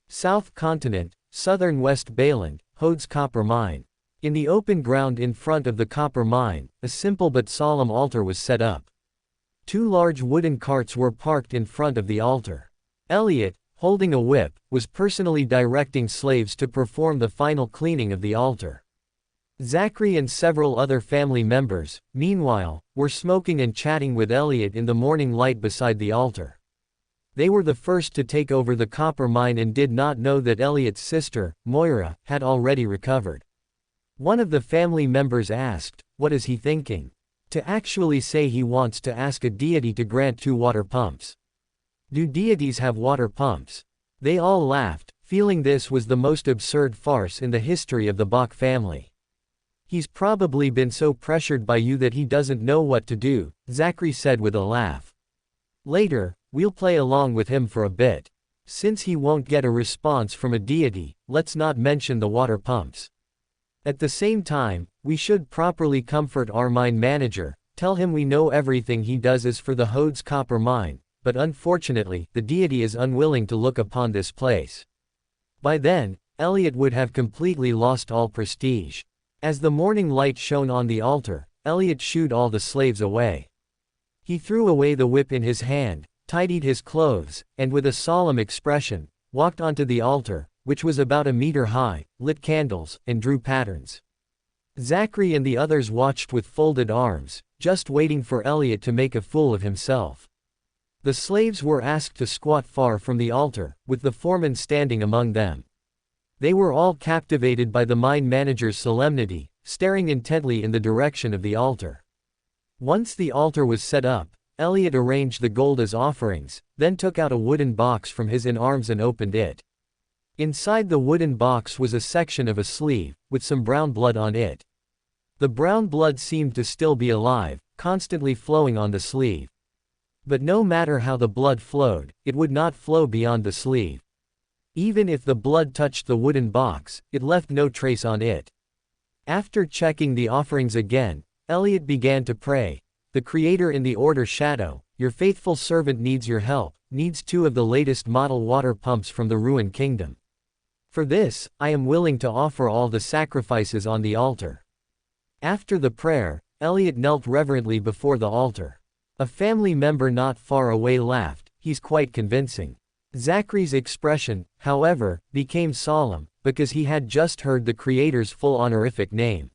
South Continent, Southern West Bayland, Hode's copper mine. In the open ground in front of the copper mine, a simple but solemn altar was set up. Two large wooden carts were parked in front of the altar. Elliot, holding a whip, was personally directing slaves to perform the final cleaning of the altar. Zachary and several other family members, meanwhile, were smoking and chatting with Elliot in the morning light beside the altar. They were the first to take over the copper mine and did not know that Elliot's sister, Moira, had already recovered. One of the family members asked, what is he thinking? To actually say he wants to ask a deity to grant two water pumps. Do deities have water pumps? They all laughed, feeling this was the most absurd farce in the history of the Bach family. He's probably been so pressured by you that he doesn't know what to do, Zachary said with a laugh. Later, we'll play along with him for a bit. Since he won't get a response from a deity, let's not mention the water pumps. At the same time, we should properly comfort our mine manager, tell him we know everything he does is for the Hode's copper mine, but unfortunately, the deity is unwilling to look upon this place. By then, Elliot would have completely lost all prestige. As the morning light shone on the altar, Elliot shooed all the slaves away. He threw away the whip in his hand, tidied his clothes, and with a solemn expression, walked onto the altar, which was about a meter high, lit candles, and drew patterns. Zachary and the others watched with folded arms, just waiting for Elliot to make a fool of himself. The slaves were asked to squat far from the altar, with the foreman standing among them. They were all captivated by the mine manager's solemnity, staring intently in the direction of the altar. Once the altar was set up, Elliot arranged the gold as offerings, then took out a wooden box from his arms and opened it. Inside the wooden box was a section of a sleeve, with some brown blood on it. The brown blood seemed to still be alive, constantly flowing on the sleeve. But no matter how the blood flowed, it would not flow beyond the sleeve. Even if the blood touched the wooden box, it left no trace on it. After checking the offerings again, Elliot began to pray. The Creator in the Order Shadow, your faithful servant needs your help, needs two of the latest model water pumps from the ruined kingdom. For this, I am willing to offer all the sacrifices on the altar. After the prayer, Elliot knelt reverently before the altar. A family member not far away laughed, "He's quite convincing." Zachary's expression, however, became solemn, because he had just heard the Creator's full honorific name.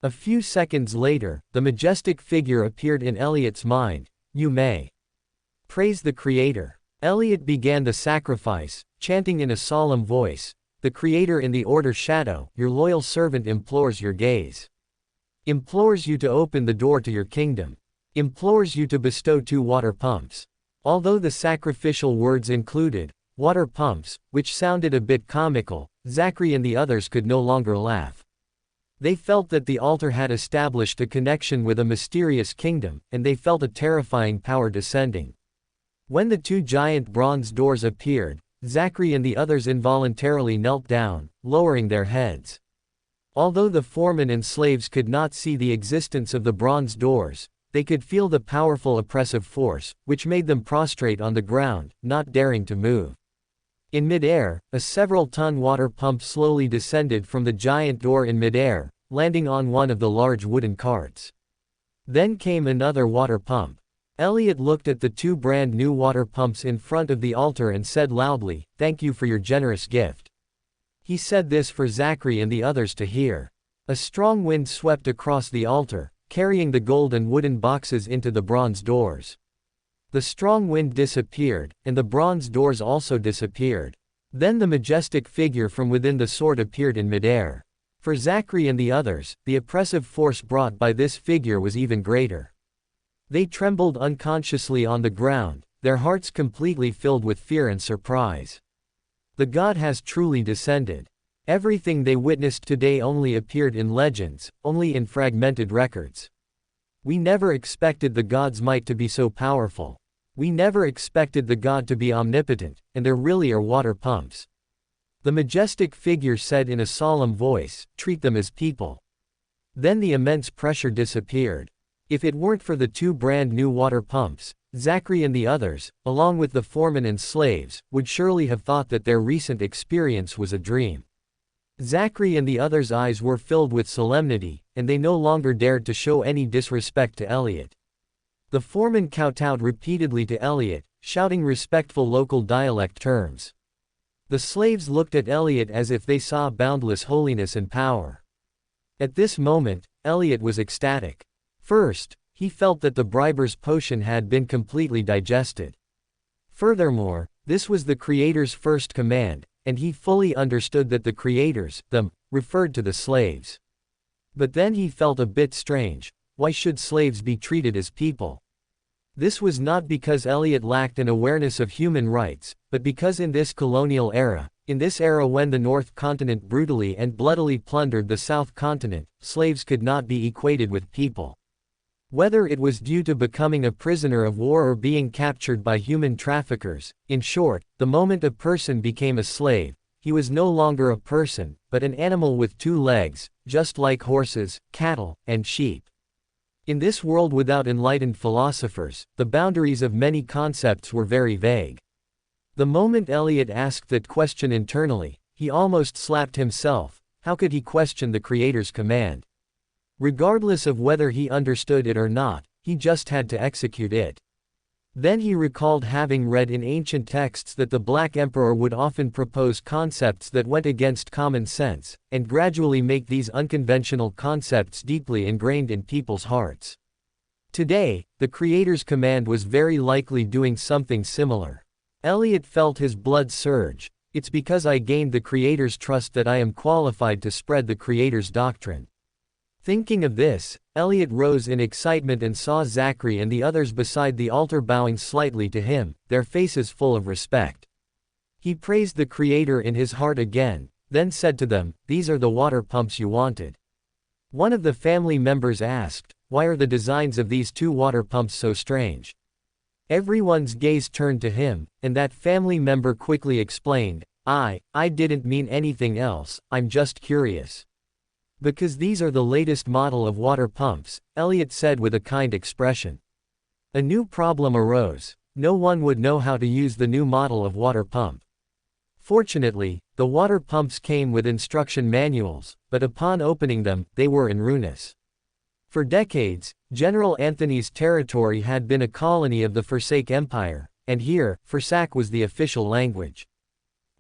A few seconds later, the majestic figure appeared in Elliot's mind. "You may praise the Creator." Elliot began the sacrifice, chanting in a solemn voice, "The Creator in the Order Shadow, your loyal servant implores your gaze. Implores you to open the door to your kingdom. Implores you to bestow 2 water pumps." Although the sacrificial words included water pumps, which sounded a bit comical, Zachary and the others could no longer laugh. They felt that the altar had established a connection with a mysterious kingdom, and they felt a terrifying power descending. When the 2 giant bronze doors appeared, Zachary and the others involuntarily knelt down, lowering their heads. Although the foremen and slaves could not see the existence of the bronze doors, they could feel the powerful oppressive force, which made them prostrate on the ground, not daring to move. In midair, a several-ton water pump slowly descended from the giant door in midair, landing on one of the large wooden carts. Then came another water pump. Elliot looked at the 2 brand new water pumps in front of the altar and said loudly, "Thank you for your generous gift." He said this for Zachary and the others to hear. A strong wind swept across the altar, carrying the gold and wooden boxes into the bronze doors. The strong wind disappeared, and the bronze doors also disappeared. Then the majestic figure from within the sword appeared in midair. For Zachary and the others, the oppressive force brought by this figure was even greater. They trembled unconsciously on the ground, their hearts completely filled with fear and surprise. The God has truly descended. Everything they witnessed today only appeared in legends, only in fragmented records. We never expected the God's might to be so powerful. We never expected the God to be omnipotent, and there really are water pumps. The majestic figure said in a solemn voice, "Treat them as people." Then the immense pressure disappeared. If it weren't for the 2 brand new water pumps, Zachary and the others, along with the foremen and slaves, would surely have thought that their recent experience was a dream. Zachary and the others' eyes were filled with solemnity, and they no longer dared to show any disrespect to Elliot. The foreman kowtowed repeatedly to Elliot, shouting respectful local dialect terms. The slaves looked at Elliot as if they saw boundless holiness and power. At this moment, Elliot was ecstatic. First, he felt that the briber's potion had been completely digested. Furthermore, this was the Creator's first command, and he fully understood that the creators, them, referred to the slaves. But then he felt a bit strange. Why should slaves be treated as people? This was not because Elliot lacked an awareness of human rights, but because in this colonial era, in this era when the North Continent brutally and bloodily plundered the South Continent, slaves could not be equated with people. Whether it was due to becoming a prisoner of war or being captured by human traffickers, in short, the moment a person became a slave, he was no longer a person, but an animal with 2 legs, just like horses, cattle, and sheep. In this world without enlightened philosophers, the boundaries of many concepts were very vague. The moment Elliot asked that question internally, he almost slapped himself. How could he question the Creator's command? Regardless of whether he understood it or not, he just had to execute it. Then he recalled having read in ancient texts that the Black Emperor would often propose concepts that went against common sense, and gradually make these unconventional concepts deeply ingrained in people's hearts. Today, the Creator's command was very likely doing something similar. Elliot felt his blood surge. It's because I gained the Creator's trust that I am qualified to spread the Creator's doctrine. Thinking of this, Elliot rose in excitement and saw Zachary and the others beside the altar bowing slightly to him, their faces full of respect. He praised the Creator in his heart again, then said to them, "These are the water pumps you wanted." One of the family members asked, "Why are the designs of these 2 water pumps so strange?" Everyone's gaze turned to him, and that family member quickly explained, I didn't mean anything else, I'm just curious." "Because these are the latest model of water pumps," Elliot said with a kind expression. A new problem arose. No one would know how to use the new model of water pump. Fortunately, the water pumps came with instruction manuals, but upon opening them, they were in ruinous. For decades, General Anthony's territory had been a colony of the Forsake Empire, and here, Forsac was the official language.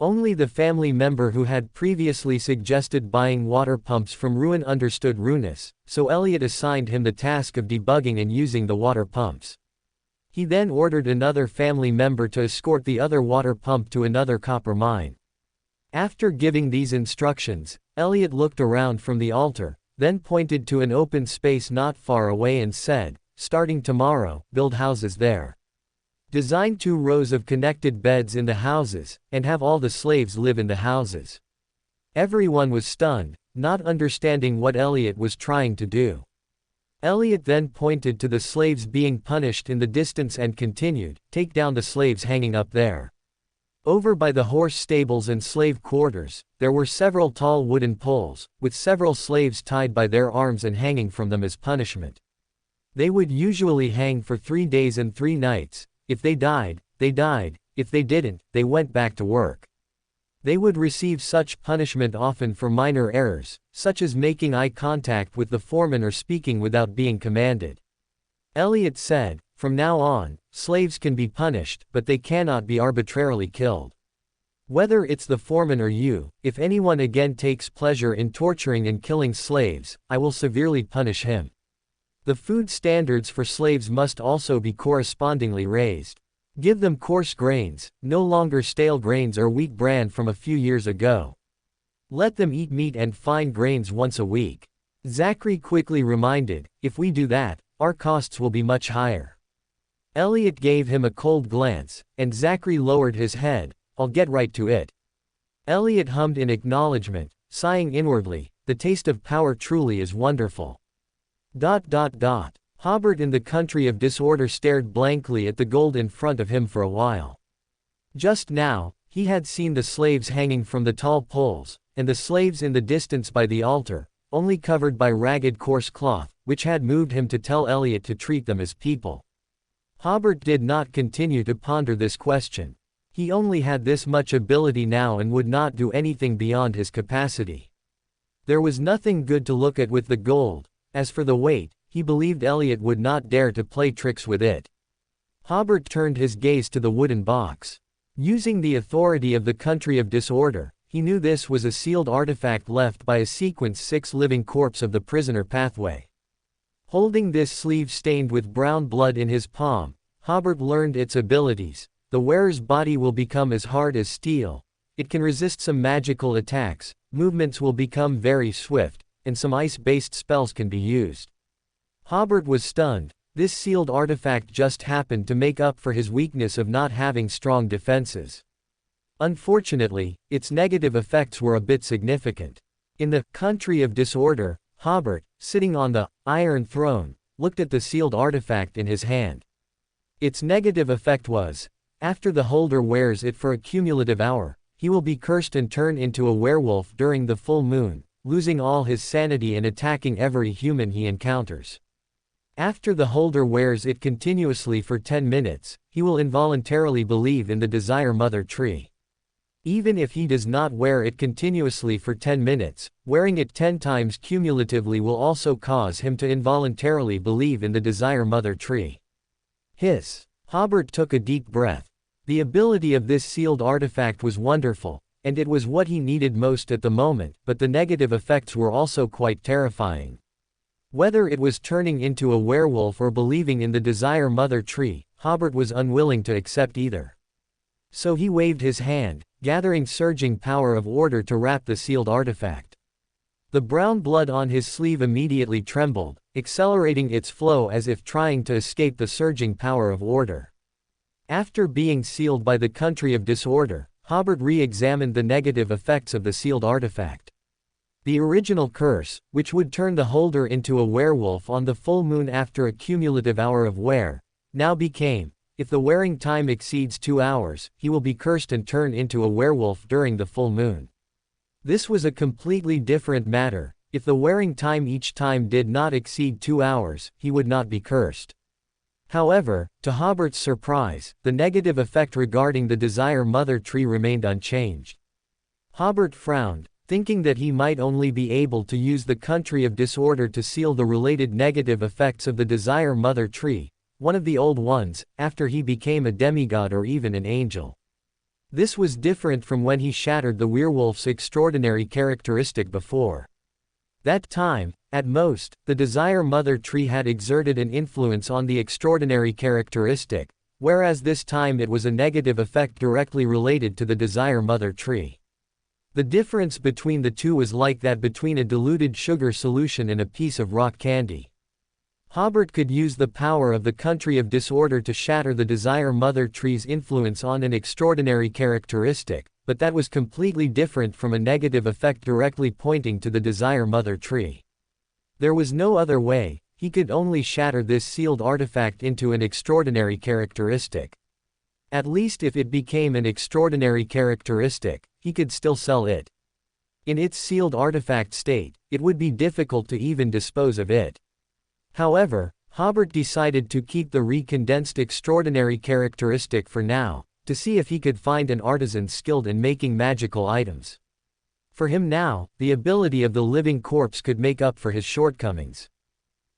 Only the family member who had previously suggested buying water pumps from Ruin understood Runis, so Elliot assigned him the task of debugging and using the water pumps. He then ordered another family member to escort the other water pump to another copper mine. After giving these instructions, Elliot looked around from the altar, then pointed to an open space not far away and said, "Starting tomorrow, build houses there. Design 2 rows of connected beds in the houses, and have all the slaves live in the houses." Everyone was stunned, not understanding what Elliot was trying to do. Elliot then pointed to the slaves being punished in the distance and continued, "Take down the slaves hanging up there." Over by the horse stables and slave quarters, there were several tall wooden poles, with several slaves tied by their arms and hanging from them as punishment. They would usually hang for 3 days and 3 nights. If they died, they died. If they didn't, they went back to work. They would receive such punishment often for minor errors, such as making eye contact with the foreman or speaking without being commanded. Elliot said, "From now on, slaves can be punished, but they cannot be arbitrarily killed. Whether it's the foreman or you, if anyone again takes pleasure in torturing and killing slaves, I will severely punish him." The food standards for slaves must also be correspondingly raised. Give them coarse grains, no longer stale grains or wheat bran from a few years ago. Let them eat meat and fine grains once a week. Zachary quickly reminded, "If we do that, our costs will be much higher." Elliot gave him a cold glance, and Zachary lowered his head. "I'll get right to it." Elliot hummed in acknowledgement, sighing inwardly, "The taste of power truly is wonderful." Hobert in the country of disorder stared blankly at the gold in front of him for a while. Just now, he had seen the slaves hanging from the tall poles, and the slaves in the distance by the altar, only covered by ragged coarse cloth, which had moved him to tell Elliot to treat them as people. Hobert did not continue to ponder this question. He only had this much ability now and would not do anything beyond his capacity. There was nothing good to look at with the gold. As for the weight, he believed Elliot would not dare to play tricks with it. Hobert turned his gaze to the wooden box. Using the authority of the country of disorder, he knew this was a sealed artifact left by a sequence 6 living corpse of the prisoner pathway. Holding this sleeve stained with brown blood in his palm, Hobert learned its abilities. The wearer's body will become as hard as steel. It can resist some magical attacks, movements will become very swift, and some ice-based spells can be used. Hobert was stunned. This sealed artifact just happened to make up for his weakness of not having strong defenses. Unfortunately, its negative effects were a bit significant. In the country of disorder, Hobert, sitting on the Iron Throne, looked at the sealed artifact in his hand. Its negative effect was, after the holder wears it for a cumulative hour, he will be cursed and turn into a werewolf during the full moon, losing all his sanity and attacking every human he encounters. After the holder wears it continuously for 10 minutes, he will involuntarily believe in the Desire Mother Tree. Even if he does not wear it continuously for 10 minutes, wearing it 10 times cumulatively will also cause him to involuntarily believe in the Desire Mother Tree. Hiss. Hobert took a deep breath. The ability of this sealed artifact was wonderful, and it was what he needed most at the moment, but the negative effects were also quite terrifying. Whether it was turning into a werewolf or believing in the Desire Mother Tree, Hobert was unwilling to accept either. So he waved his hand, gathering surging power of order to wrap the sealed artifact. The brown blood on his sleeve immediately trembled, accelerating its flow as if trying to escape the surging power of order. After being sealed by the country of disorder, Hobert re-examined the negative effects of the sealed artifact. The original curse, which would turn the holder into a werewolf on the full moon after a cumulative hour of wear, now became, if the wearing time exceeds 2 hours, he will be cursed and turn into a werewolf during the full moon. This was a completely different matter. If the wearing time each time did not exceed 2 hours, he would not be cursed. However, to Hobert's surprise, the negative effect regarding the Desire Mother Tree remained unchanged. Hobert frowned. Thinking that he might only be able to use the country of disorder to seal the related negative effects of the Desire Mother Tree, one of the old ones, after he became a demigod or even an angel. This was different from when he shattered the werewolf's extraordinary characteristic before. That time, at most, the Desire Mother Tree had exerted an influence on the extraordinary characteristic, whereas this time it was a negative effect directly related to the Desire Mother Tree. The difference between the two was like that between a diluted sugar solution and a piece of rock candy. Hobert could use the power of the country of disorder to shatter the Desire Mother Tree's influence on an extraordinary characteristic, but that was completely different from a negative effect directly pointing to the Desire Mother Tree. There was no other way, he could only shatter this sealed artifact into an extraordinary characteristic. At least if it became an extraordinary characteristic, he could still sell it. In its sealed artifact state, it would be difficult to even dispose of it. However, Hobert decided to keep the recondensed extraordinary characteristic for now, to see if he could find an artisan skilled in making magical items. For him now, the ability of the living corpse could make up for his shortcomings.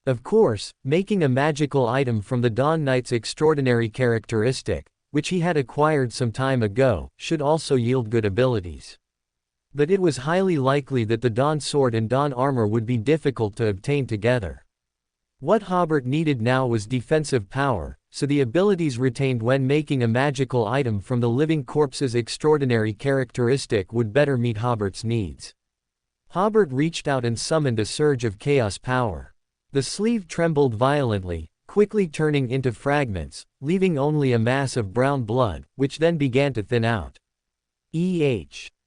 Of course, making a magical item from the Dawn Knight's extraordinary characteristic, which he had acquired some time ago, should also yield good abilities. But it was highly likely that the Dawn Sword and Dawn Armor would be difficult to obtain together. What Hobert needed now was defensive power, so the abilities retained when making a magical item from the living corpse's extraordinary characteristic would better meet Hobert's needs. Hobert reached out and summoned a surge of chaos power. The sleeve trembled violently, quickly turning into fragments, leaving only a mass of brown blood, which then began to thin out.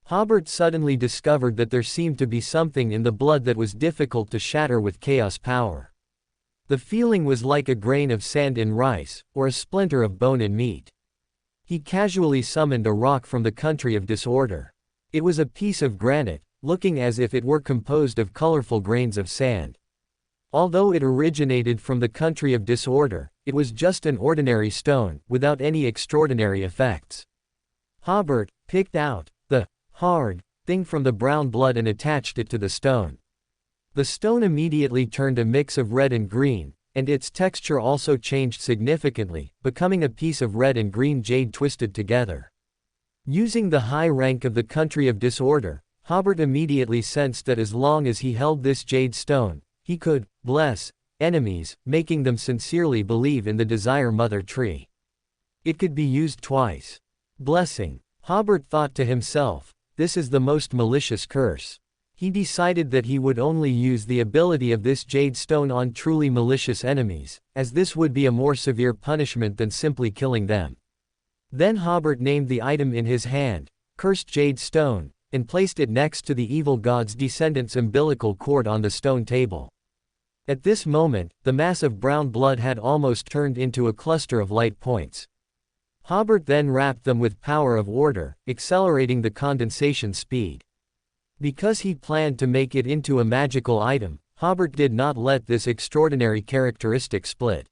Hobert suddenly discovered that there seemed to be something in the blood that was difficult to shatter with chaos power. The feeling was like a grain of sand in rice, or a splinter of bone in meat. He casually summoned a rock from the country of disorder. It was a piece of granite, looking as if it were composed of colorful grains of sand. Although it originated from the country of disorder, it was just an ordinary stone, without any extraordinary effects. Hobert picked out the hard thing from the brown blood and attached it to the stone. The stone immediately turned a mix of red and green, and its texture also changed significantly, becoming a piece of red and green jade twisted together. Using the high rank of the country of disorder, Hobert immediately sensed that as long as he held this jade stone, he could bless enemies, making them sincerely believe in the Desire Mother Tree. It could be used twice. Blessing. Hobert thought to himself, this is the most malicious curse. He decided that he would only use the ability of this jade stone on truly malicious enemies, as this would be a more severe punishment than simply killing them. Then Hobert named the item in his hand, Cursed Jade Stone, and placed it next to the evil god's descendant's umbilical cord on the stone table. At this moment, the mass of brown blood had almost turned into a cluster of light points. Hobert then wrapped them with power of order, accelerating the condensation speed. Because he planned to make it into a magical item, Hobert did not let this extraordinary characteristic split.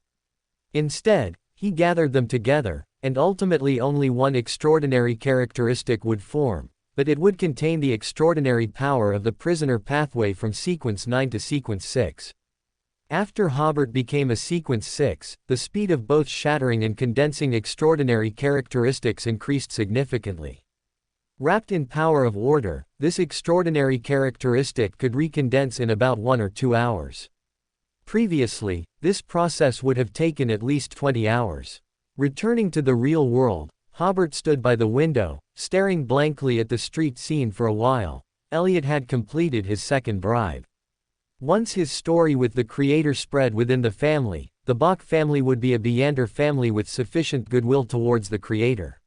Instead, he gathered them together, and ultimately only one extraordinary characteristic would form, but it would contain the extraordinary power of the prisoner pathway from sequence 9 to sequence 6. After Hobert became a sequence 6, the speed of both shattering and condensing extraordinary characteristics increased significantly. Wrapped in power of order, this extraordinary characteristic could recondense in about 1 or 2 hours. Previously, this process would have taken at least 20 hours. Returning to the real world, Hobert stood by the window, staring blankly at the street scene for a while. Elliot had completed his second bribe. Once his story with the creator spread within the family, the Bach family would be a Beander family with sufficient goodwill towards the creator.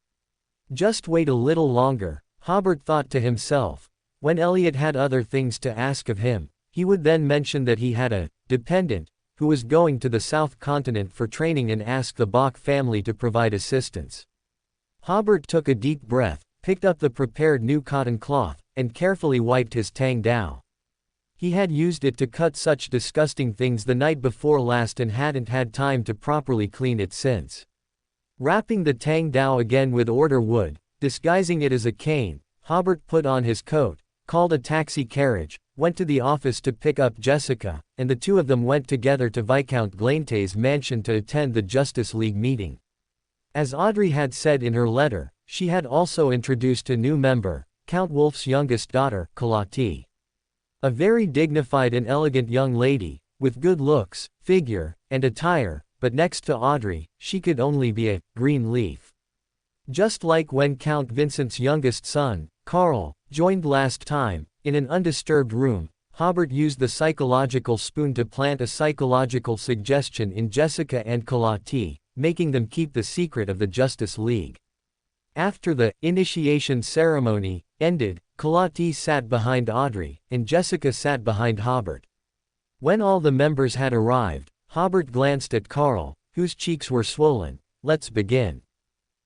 Just wait a little longer, Hobert thought to himself. When Elliot had other things to ask of him, he would then mention that he had a dependent who was going to the South Continent for training and ask the Bach family to provide assistance. Hobert took a deep breath, picked up the prepared new cotton cloth, and carefully wiped his tang dao. He had used it to cut such disgusting things the night before last and hadn't had time to properly clean it since. Wrapping the tang dao again with order wood, disguising it as a cane, Hobert put on his coat, called a taxi carriage, went to the office to pick up Jessica, and the two of them went together to Viscount Glaine's mansion to attend the Justice League meeting. As Audrey had said in her letter, she had also introduced a new member, Count Wolf's youngest daughter, Kalati. A very dignified and elegant young lady, with good looks, figure, and attire, but next to Audrey, she could only be a green leaf. Just like when Count Vincent's youngest son, Karl, joined last time, in an undisturbed room, Hobert used the psychological spoon to plant a psychological suggestion in Jessica and Kalati, making them keep the secret of the Justice League. After the initiation ceremony ended, Kalati sat behind Audrey, and Jessica sat behind Hobert. When all the members had arrived, Hobert glanced at Karl, whose cheeks were swollen. "Let's begin."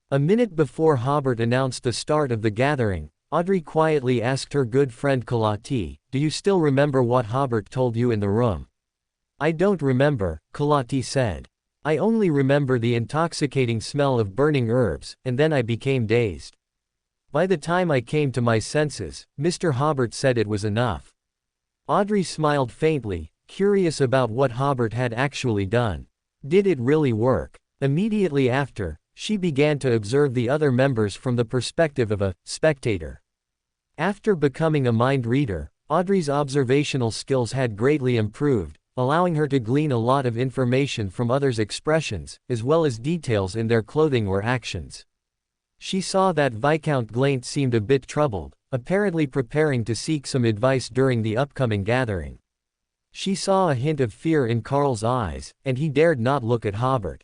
A minute before Hobert announced the start of the gathering, Audrey quietly asked her good friend Kalati, "Do you still remember what Hobert told you in the room?" "I don't remember," Kalati said. "I only remember the intoxicating smell of burning herbs, and then I became dazed. By the time I came to my senses, Mr. Hobert said it was enough." Audrey smiled faintly, curious about what Hobert had actually done. Did it really work? Immediately after, she began to observe the other members from the perspective of a spectator. After becoming a mind reader, Audrey's observational skills had greatly improved, allowing her to glean a lot of information from others' expressions, as well as details in their clothing or actions. She saw that Viscount Glaine seemed a bit troubled, apparently preparing to seek some advice during the upcoming gathering. She saw a hint of fear in Karl's eyes, and he dared not look at Hobert.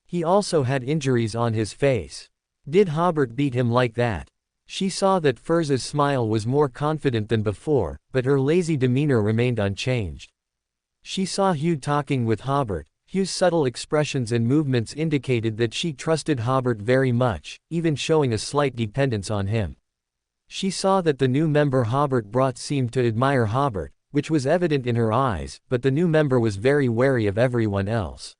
He also had injuries on his face. Did Hobert beat him like that? She saw that Furza's smile was more confident than before, but her lazy demeanor remained unchanged. She saw Hugh talking with Hobert. Hugh's subtle expressions and movements indicated that she trusted Hobert very much, even showing a slight dependence on him. She saw that the new member Hobert brought seemed to admire Hobert, which was evident in her eyes, but the new member was very wary of everyone else.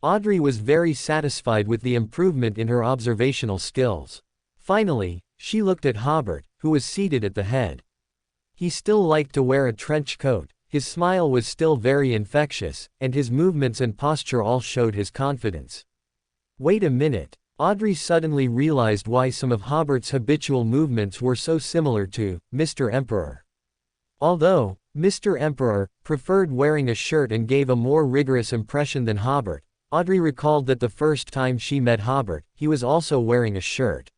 Audrey was very satisfied with the improvement in her observational skills. Finally, she looked at Hobert, who was seated at the head. He still liked to wear a trench coat, his smile was still very infectious, and his movements and posture all showed his confidence. Wait a minute. Audrey suddenly realized why some of Hobert's habitual movements were so similar to Mr. Emperor. Although Mr. Emperor preferred wearing a shirt and gave a more rigorous impression than Hobert, Audrey recalled that the first time she met Hobert, he was also wearing a shirt.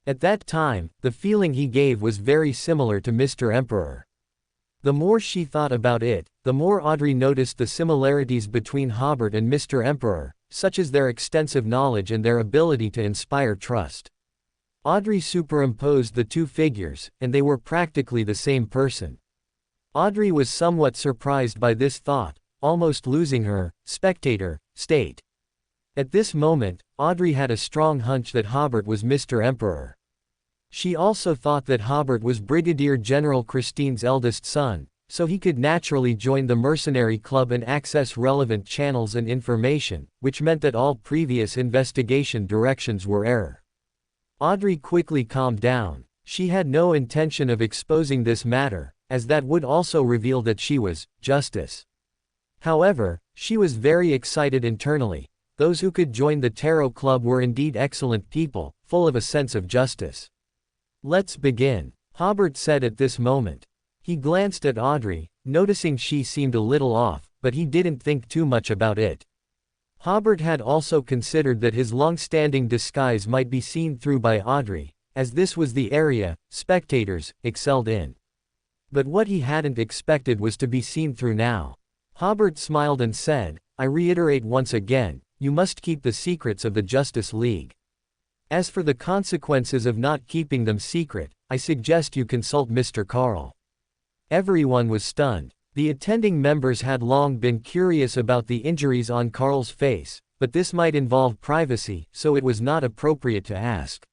At that time, the feeling he gave was very similar to Mr. Emperor. The more she thought about it, the more Audrey noticed the similarities between Hobert and Mr. Emperor, such as their extensive knowledge and their ability to inspire trust. Audrey superimposed the two figures, and they were practically the same person. Audrey was somewhat surprised by this thought, almost losing her spectator state. At this moment, Audrey had a strong hunch that Hobert was Mr. Emperor. She also thought that Hobert was Brigadier General Christine's eldest son, so he could naturally join the mercenary club and access relevant channels and information, which meant that all previous investigation directions were error. Audrey quickly calmed down. She had no intention of exposing this matter, as that would also reveal that she was Justice. However, she was very excited internally. Those who could join the Tarot Club were indeed excellent people, full of a sense of justice. "Let's begin," Hobert said at this moment. He glanced at Audrey, noticing she seemed a little off, but he didn't think too much about it. Hobert had also considered that his long-standing disguise might be seen through by Audrey, as this was the area spectators excelled in. But what he hadn't expected was to be seen through now. Hobert smiled and said, "I reiterate once again, you must keep the secrets of the Justice League. As for the consequences of not keeping them secret, I suggest you consult Mr. Karl." Everyone was stunned. The attending members had long been curious about the injuries on Karl's face, but this might involve privacy, so it was not appropriate to ask.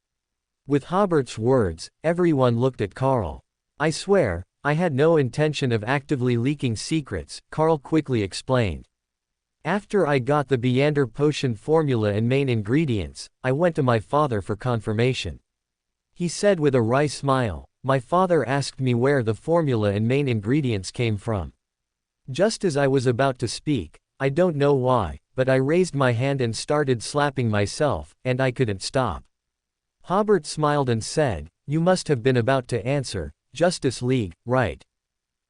With Hobert's words, everyone looked at Karl. "I swear, I had no intention of actively leaking secrets," Karl quickly explained. "After I got the Beander potion formula and main ingredients, I went to my father for confirmation." He said with a wry smile, my father asked me where the formula and main ingredients came from. Just as I was about to speak, I don't know why, but I raised my hand and started slapping myself, and I couldn't stop. Hobert smiled and said, "You must have been about to answer, Justice League, right?"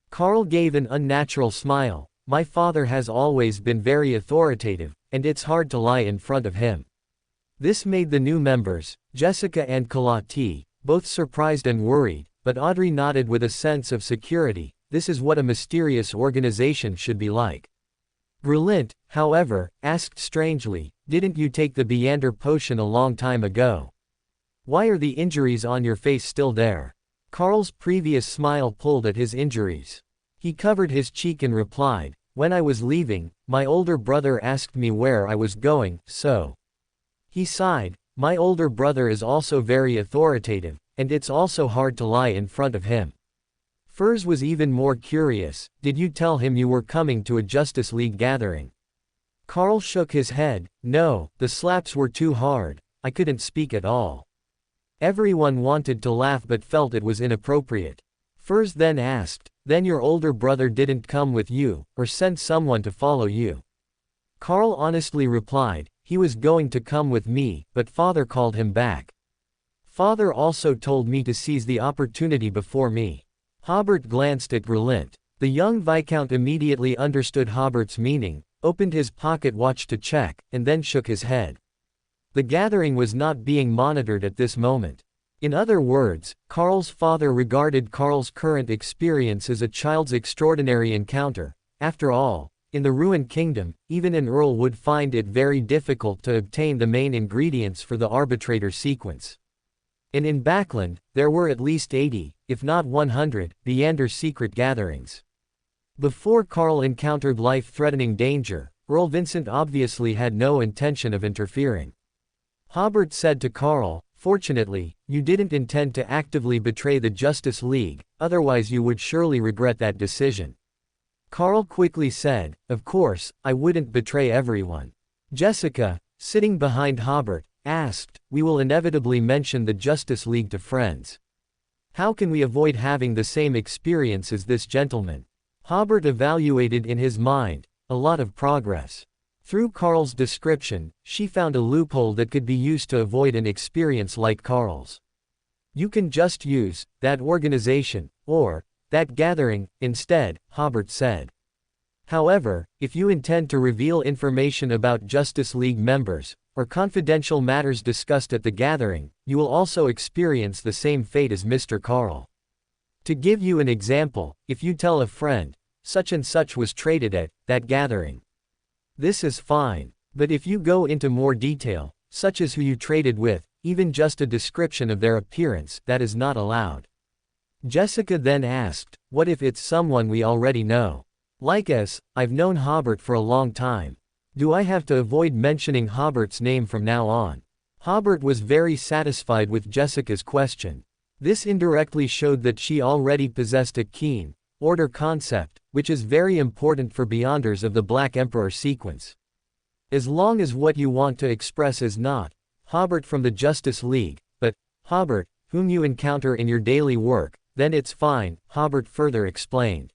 Carl gave an unnatural smile. My father has always been very authoritative, and it's hard to lie in front of him. This made the new members, Jessica and Kalati, both surprised and worried, but Audrey nodded with a sense of security. This is what a mysterious organization should be like. Brilliant, however, asked strangely, "Didn't you take the Beander potion a long time ago? Why are the injuries on your face still there?" Carl's previous smile pulled at his injuries. He covered his cheek and replied, "When I was leaving, my older brother asked me where I was going, so." He sighed. My older brother is also very authoritative, and it's also hard to lie in front of him. Furs was even more curious. "Did you tell him you were coming to a Justice League gathering?" Carl shook his head. "No, the slaps were too hard, I couldn't speak at all." Everyone wanted to laugh but felt it was inappropriate. Furs then asked, "Then your older brother didn't come with you, or send someone to follow you?" Carl honestly replied, "He was going to come with me, but father called him back. Father also told me to seize the opportunity before me." Hobert glanced at Brilliant. The young Viscount immediately understood Hobert's meaning, opened his pocket watch to check, and then shook his head. The gathering was not being monitored at this moment. In other words, Carl's father regarded Carl's current experience as a child's extraordinary encounter. After all, in the Ruined Kingdom, even an earl would find it very difficult to obtain the main ingredients for the arbitrator sequence. And in Backland, there were at least 80, if not 100, Beander secret gatherings. Before Carl encountered life-threatening danger, Earl Vincent obviously had no intention of interfering. Hobert said to Carl, "Fortunately, you didn't intend to actively betray the Justice League, otherwise you would surely regret that decision." Carl quickly said, "Of course, I wouldn't betray everyone." Jessica, sitting behind Hobert, asked, "We will inevitably mention the Justice League to friends. How can we avoid having the same experience as this gentleman?" Hobert evaluated in his mind. A lot of progress. Through Carl's description, she found a loophole that could be used to avoid an experience like Carl's. "You can just use that organization, or that gathering, instead," Hobert said. "However, if you intend to reveal information about Justice League members, or confidential matters discussed at the gathering, you will also experience the same fate as Mr. Carl. To give you an example, if you tell a friend, such and such was traded at that gathering. This is fine. But if you go into more detail, such as who you traded with, even just a description of their appearance, that is not allowed." Jessica then asked, "What if it's someone we already know? Like us, I've known Hobert for a long time. Do I have to avoid mentioning Hobert's name from now on?" Hobert was very satisfied with Jessica's question. This indirectly showed that she already possessed a keen order concept, which is very important for Beyonders of the Black Emperor sequence. As long as what you want to express is not Hobert from the Justice League, but Hobert, whom you encounter in your daily work, then it's fine, Hobert further explained.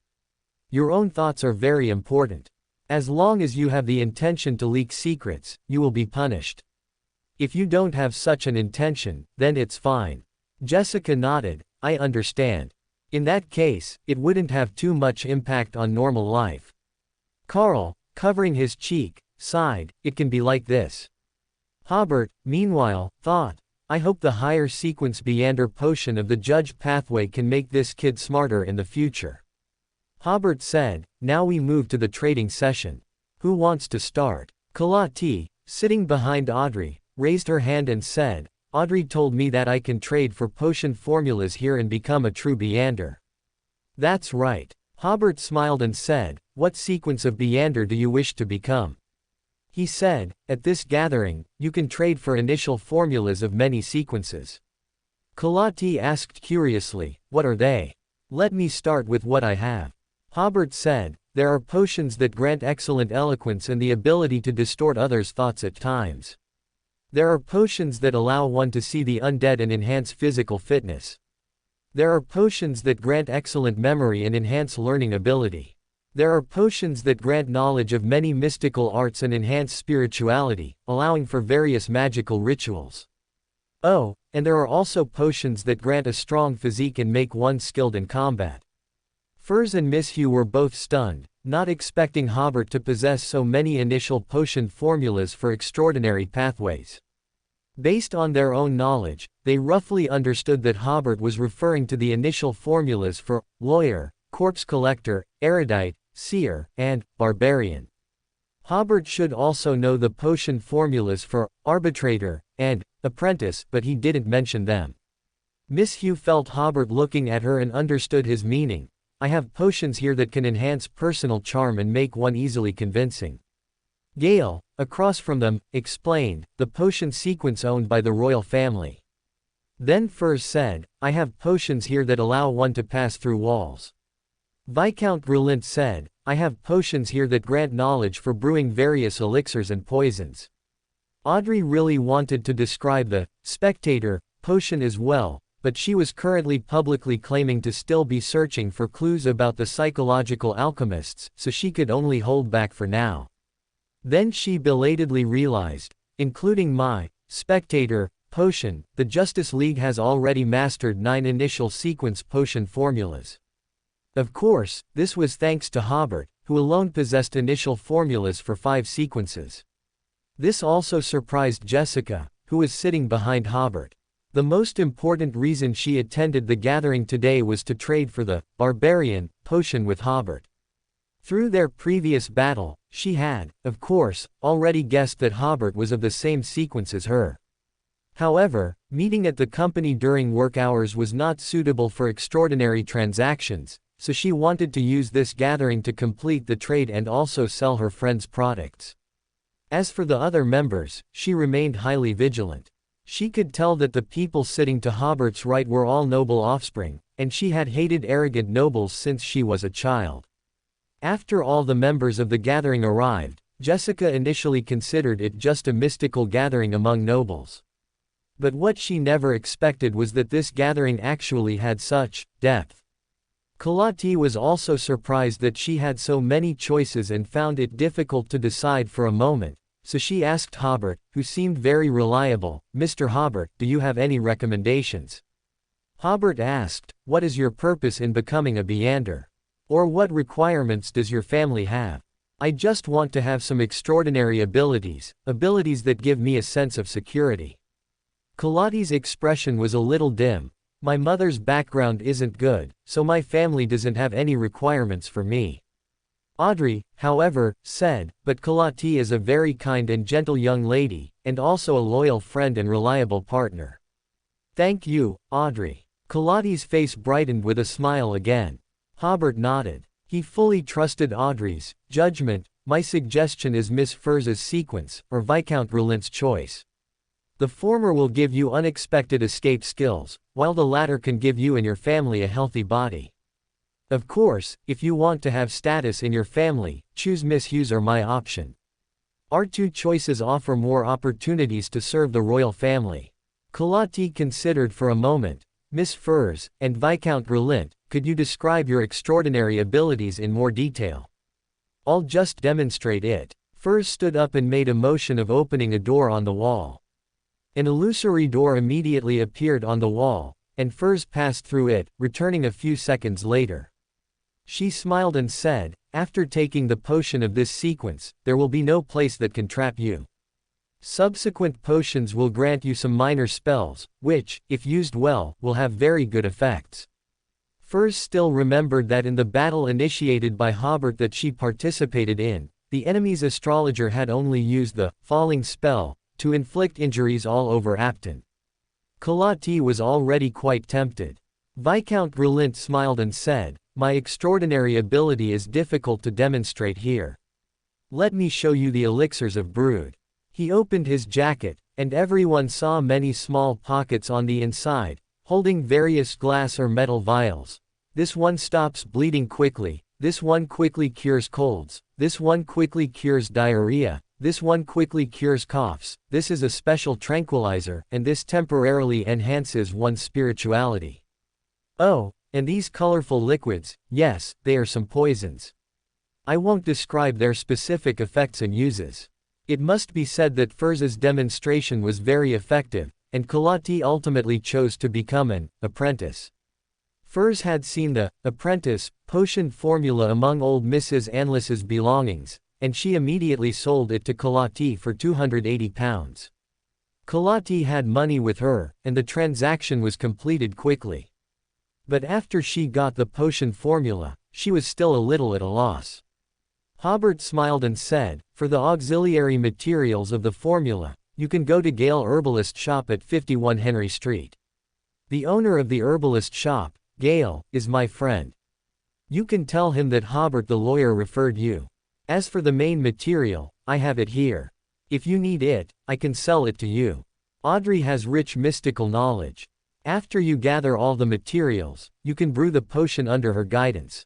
Your own thoughts are very important. As long as you have the intention to leak secrets, you will be punished. If you don't have such an intention, then it's fine. Jessica nodded, "I understand. In that case, it wouldn't have too much impact on normal life." Carl, covering his cheek, sighed, "It can be like this." Hobert, meanwhile, thought, "I hope the higher sequence Beander potion of the Judge pathway can make this kid smarter in the future." Hobert said, "Now we move to the trading session. Who wants to start?" Kalati, sitting behind Audrey, raised her hand and said, "Audrey told me that I can trade for potion formulas here and become a true Beander." "That's right." Hobert smiled and said, "What sequence of Beander do you wish to become?" He said, "At this gathering, you can trade for initial formulas of many sequences." Kalati asked curiously, "What are they?" "Let me start with what I have." Hobert said, "There are potions that grant excellent eloquence and the ability to distort others' thoughts at times. There are potions that allow one to see the undead and enhance physical fitness. There are potions that grant excellent memory and enhance learning ability. There are potions that grant knowledge of many mystical arts and enhance spirituality, allowing for various magical rituals. Oh, and there are also potions that grant a strong physique and make one skilled in combat. Furs and Miss Hugh were both stunned, not expecting Hobert to possess so many initial potion formulas for extraordinary pathways. Based on their own knowledge, they roughly understood that Hobert was referring to the initial formulas for lawyer, corpse collector, erudite, seer, and barbarian. Hobert should also know the potion formulas for arbitrator and apprentice, but he didn't mention them. Miss Hugh felt Hobert looking at her and understood his meaning. I have potions here that can enhance personal charm and make one easily convincing. Gale, across from them, explained, the potion sequence owned by the royal family. Then Furs said, I have potions here that allow one to pass through walls. Viscount Relint said, I have potions here that grant knowledge for brewing various elixirs and poisons. Audrey really wanted to describe the spectator potion as well, but she was currently publicly claiming to still be searching for clues about the psychological alchemists, so she could only hold back for now. Then she belatedly realized, including my spectator potion, the Justice League has already mastered 9 initial sequence potion formulas. Of course, this was thanks to Hobert, who alone possessed initial formulas for 5 sequences. This also surprised Jessica, who was sitting behind Hobert. The most important reason she attended the gathering today was to trade for the barbarian potion with Hobert. Through their previous battle, she had, of course, already guessed that Hobert was of the same sequence as her. However, meeting at the company during work hours was not suitable for extraordinary transactions, so she wanted to use this gathering to complete the trade and also sell her friend's products. As for the other members, she remained highly vigilant. She could tell that the people sitting to Hobert's right were all noble offspring, and she had hated arrogant nobles since she was a child. After all the members of the gathering arrived, Jessica initially considered it just a mystical gathering among nobles. But what she never expected was that this gathering actually had such depth. Kalati was also surprised that she had so many choices and found it difficult to decide for a moment, so she asked Hobert, who seemed very reliable, Mr. Hobert, do you have any recommendations? Hobert asked, what is your purpose in becoming a Beander? Or what requirements does your family have? I just want to have some extraordinary abilities that give me a sense of security. Kalati's expression was a little dim. My mother's background isn't good, so my family doesn't have any requirements for me. Audrey, however, said, but Kalati is a very kind and gentle young lady, and also a loyal friend and reliable partner. Thank you, Audrey. Kalati's face brightened with a smile again. Hobert nodded. He fully trusted Audrey's judgment. My suggestion is Miss Furs's sequence, or Viscount Relint's choice. The former will give you unexpected escape skills, while the latter can give you and your family a healthy body. Of course, if you want to have status in your family, choose Miss Hughes or my option. Our 2 choices offer more opportunities to serve the royal family. Kalati considered for a moment. Miss Furs, and Viscount Relint, could you describe your extraordinary abilities in more detail? I'll just demonstrate it. Furs stood up and made a motion of opening a door on the wall. An illusory door immediately appeared on the wall, and Furs passed through it, returning a few seconds later. She smiled and said, after taking the potion of this sequence, there will be no place that can trap you. Subsequent potions will grant you some minor spells, which, if used well, will have very good effects. Furs still remembered that in the battle initiated by Hobert that she participated in, the enemy's astrologer had only used the falling spell to inflict injuries all over Apton. Kalati was already quite tempted. Viscount Relint smiled and said, my extraordinary ability is difficult to demonstrate here. Let me show you the elixirs of brood. He opened his jacket, and everyone saw many small pockets on the inside, holding various glass or metal vials. This one stops bleeding quickly, this one quickly cures colds, this one quickly cures diarrhea, this one quickly cures coughs, this is a special tranquilizer, and this temporarily enhances one's spirituality. Oh, and these colorful liquids, yes, they are some poisons. I won't describe their specific effects and uses. It must be said that Furz's demonstration was very effective, and Kalati ultimately chose to become an apprentice. Furz had seen the apprentice potion formula among old Mrs. Anlis's belongings, and she immediately sold it to Kalati for £280. Kalati had money with her, and the transaction was completed quickly. But after she got the potion formula, she was still a little at a loss. Hobert smiled and said, "For the auxiliary materials of the formula, you can go to Gale Herbalist Shop at 51 Henry Street. The owner of the herbalist shop, Gale, is my friend. You can tell him that Hobert the lawyer referred you. As for the main material, I have it here. If you need it, I can sell it to you. Audrey has rich mystical knowledge. After you gather all the materials, you can brew the potion under her guidance."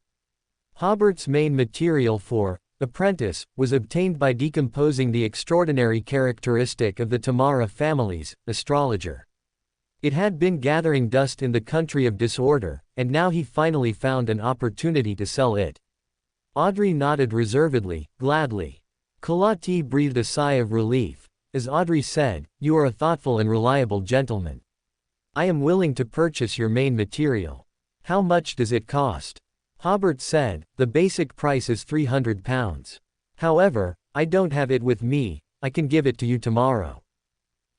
Hobert's main material for apprentice was obtained by decomposing the extraordinary characteristic of the Tamara family's astrologer. It had been gathering dust in the country of disorder, and now he finally found an opportunity to sell it. Audrey nodded reservedly, gladly. Kalati breathed a sigh of relief. As Audrey said, "You are a thoughtful and reliable gentleman. I am willing to purchase your main material. How much does it cost?" Hobert said, "The basic price is £300. However, I don't have it with me, I can give it to you tomorrow."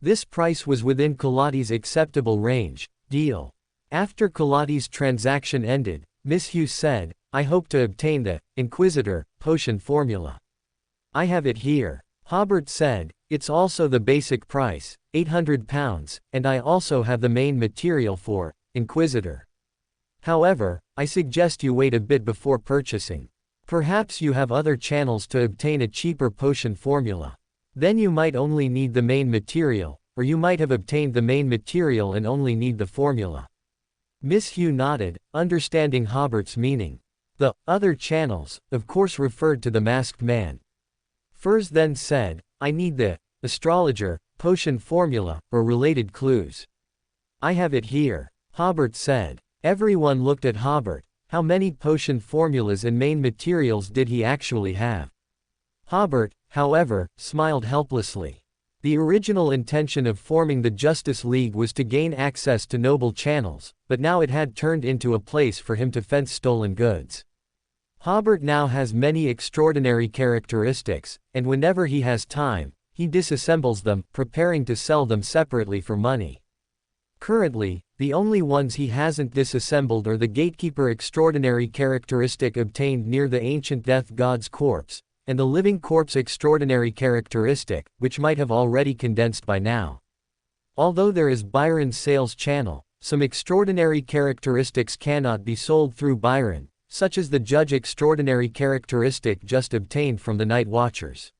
This price was within Kalati's acceptable range. Deal. After Kalati's transaction ended, Miss Hughes said, "I hope to obtain the Inquisitor potion formula." "I have it here." Hobert said, "It's also the basic price, £800, and I also have the main material for Inquisitor. However, I suggest you wait a bit before purchasing. Perhaps you have other channels to obtain a cheaper potion formula. Then you might only need the main material, or you might have obtained the main material and only need the formula." Miss Hugh nodded, understanding Hobert's meaning. The other channels, of course, referred to the masked man. Furz then said, "I need the astrologer potion formula, or related clues." "I have it here," Hobert said. Everyone looked at Hobert. How many potion formulas and main materials did he actually have? Hobert, however, smiled helplessly. The original intention of forming the Justice League was to gain access to noble channels, but now it had turned into a place for him to fence stolen goods. Hobert now has many extraordinary characteristics, and whenever he has time, he disassembles them, preparing to sell them separately for money. Currently, the only ones he hasn't disassembled are the Gatekeeper extraordinary characteristic obtained near the ancient death god's corpse, and the living corpse extraordinary characteristic, which might have already condensed by now. Although there is Byron's sales channel, some extraordinary characteristics cannot be sold through Byron, such as the Judge extraordinary characteristic just obtained from the Night Watchers.